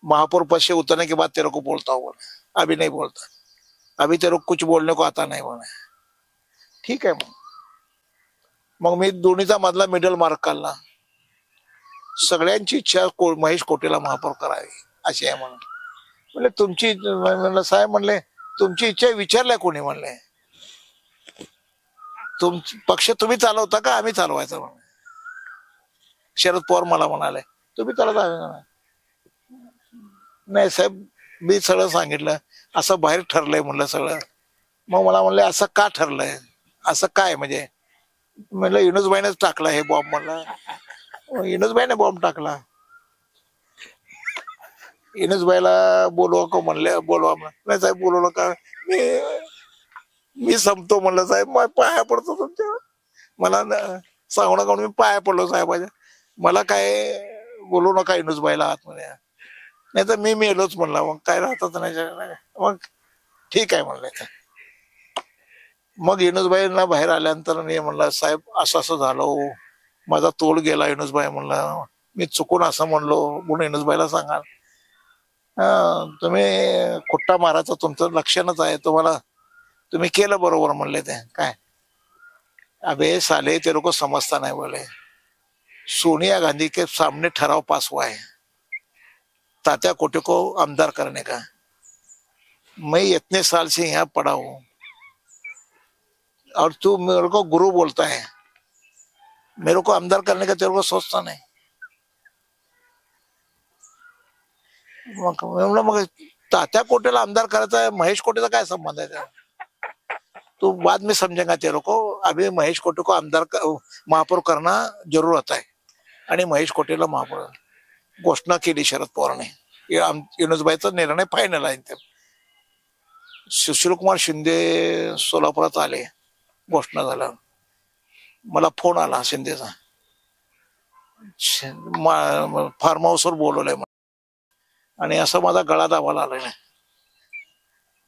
महापौर पद से उतरने के बाद तेरे को बोलता हूँ. बोले अभी नहीं बोलता, अभी तेरे को कुछ बोलने को आता नहीं. बोले ठीक आहे. मग मी दोन्हीचा मधला मिडल मार्क काढला. सगळ्यांची इच्छा महेश कोटेला महापौर करावी अशी आहे म्हणून. म्हणले तुमची, म्हणलं साहेब म्हणले तुमची इच्छा विचारल्या कोणी? म्हणले तुमची पक्ष तुम्ही चालवता का आम्ही चालवायचा? म्हणले शरद पवार मला म्हणाले तुम्ही चालवता. नाही साहेब मी सगळं सांगितलं, असं बाहेर ठरलंय म्हणलं सगळं. मग मला म्हणले असं का ठरलंय, असं काय? म्हणजे म्हणलं युनुसभाईनेच टाकला हे बॉम्ब. म्हणलं युनुसभाईने बॉम्ब टाकला. युनुसभाईला बोलवा का म्हणले, बोलवा. नाही साहेब बोलू नका, मी संपतो म्हणलं. साहेब पाया पडतो तुमच्या, मला सांगू नका. मी पाया पडलो साहेबाच्या. मला काय बोलू नका युनुसभाईला आतमध्ये, नाही तर मी मेलोच म्हणला. मग काय राहतात नाही. मग ठीक आहे म्हणले. मग युनुसभाईंना बाहेर आल्यानंतर मी म्हणलं साहेब असं असं झालं, माझा तोल गेला. युनुसभाई म्हणलं मी चुकून असं म्हणलो म्हणून युनुसभाईला सांगाल. तुम्ही खुट्टा मारायचं तुमचं लक्षणच आहे, तुम्हाला तुम्ही केलं बरोबर म्हणले. ते काय अबे साले तेरे को समजता नहीं. बोले सोनिया गांधी के सामने ठराव पास हुआ है तात्या कोटे को आमदार करने का. मैं इतने साल से यहाँ पड़ा हूँ और तू मेरे को गुरु बोलता है, मेरे को आमदार करने का तेरे को सोचता नहीं. मग तात्या कोटेला आमदार करायचा है, महेश कोटेचा काय संबंध आहे? तो बाद में समझेगा तेरे को. अभी महेश कोटे को आमदार महापौर करना जरूरत आहे. आणि महेश कोटेला महापौर घोषणा केली शरद पवारने. युनुसभाईचा निर्णय फायनल आहे. सुशीलकुमार शिंदे सोलापुरात आले, घोषणा झाल्या. मला फोन आला शिंदेचा, फार्म हाऊसवर बोलवलंय आणि असं माझा गळा दाबायला आलाय.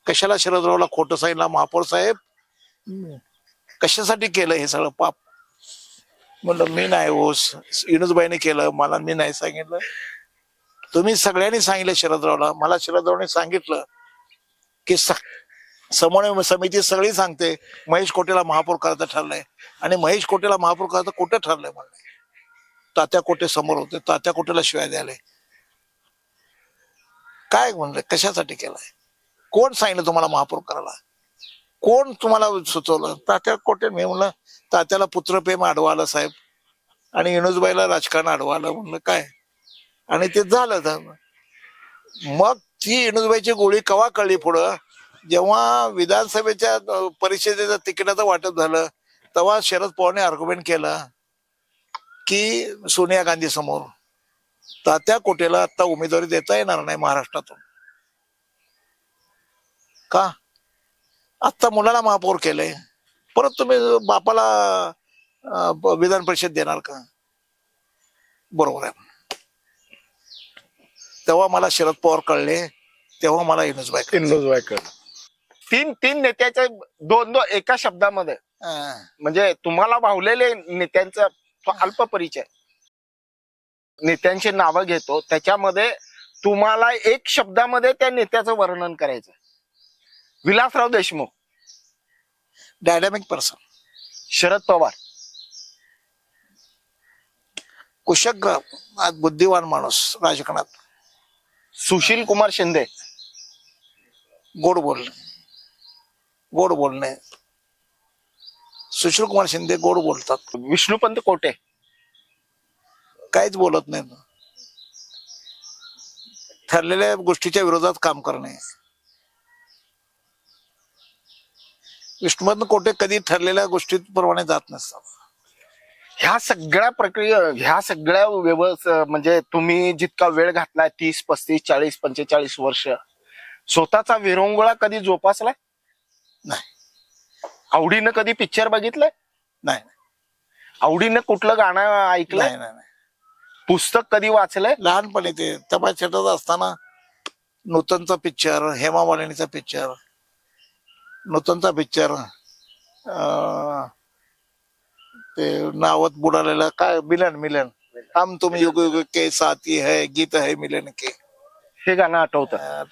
कशाला शरदरावला खोटं सांगितलं? महापौर साहेब कशासाठी केलं हे सगळं पाप? म्हणलं मी नाही हो, युनुसभाईने केलं, मला मी नाही सांगितलं. तुम्ही सगळ्यांनी सांगितलं शरदरावला. मला शरदरावने सांगितलं की समन्वय समिती सगळी सांगते महेश कोटेला महापौर करायचं ठरलंय. आणि महेश कोटेला महापौर करायचं कुठं ठरलंय म्हणलं? तात्या कोटे समोर होते, तात्या कोटेला शिवाय द्यायला. काय म्हणलं कशासाठी केलंय? कोण सांगितलं तुम्हाला महापौर करायला? कोण तुम्हाला सुचवलं? तात्या कोटे. मी म्हणलं तात्याला पुत्रप्रेम आडवं आलं साहेब, आणि इणूजबाईला राजकारण आडवं आलं. म्हणलं काय, आणि ते झालं. मग ती इणूजबाईची गोळी कवा कळली पुढं, जेव्हा विधानसभेच्या परिषदेचं तिकिटाचं वाटप झालं, तेव्हा शरद पवारने आर्ग्युमेंट केला की सोनिया गांधी समोर तात्या कोटेला आता उमेदवारी देता येणार नाही महाराष्ट्रातून. का? आत्ता मुलाला महापौर केलंय, परत तुम्ही बापाला विधान परिषद देणार का? बरोबर आहे. तेव्हा मला शरद पवार कळले, तेव्हा मला इणूजबाई कळले. तीन नेत्याच्या दोन एका शब्दामध्ये, म्हणजे तुम्हाला भावलेले नेत्यांचा तो अल्प परिचय, नेत्यांची नावं घेतो, त्याच्यामध्ये तुम्हाला एक शब्दामध्ये त्या नेत्याचं वर्णन करायचं. Vilasrao Deshmukh, dynamic person. शरद पवार, कुशग्र, बुद्धिवान माणूस राजकारणात. सुशील कुमार शिंदे, गोड बोलणे. सुशील कुमार शिंदे गोड बोलतात. विष्णुपंत कोटे, काहीच बोलत नाही, ठरलेल्या गोष्टीच्या विरोधात काम करणे. विष्णुपंत कोटे कधी ठरलेल्या गोष्टीप्रमाणे जात नसतात. ह्या सगळ्या प्रक्रिया, ह्या सगळ्या म्हणजे तुम्ही जितका वेळ घातलाय 30, 35, 40, 45 वर्ष, स्वतःचा विरंगुळा कधी जोपासलाय? नाही. आवडीनं कधी पिक्चर बघितलंय? नाही. आवडीनं कुठलं गाणं ऐकलंय? नाही. पुस्तक कधी वाचलंय? लहानपणी ते तपास छटात असताना नूतनचा पिक्चर, हेमा मालिनीचा पिक्चर, नूतनचा पिक्चर, ते नावात बुडालेला काय, मिलन, हम तुम युग युग के साथी है, गीत है मिलन के, हे गाणं आठवतं.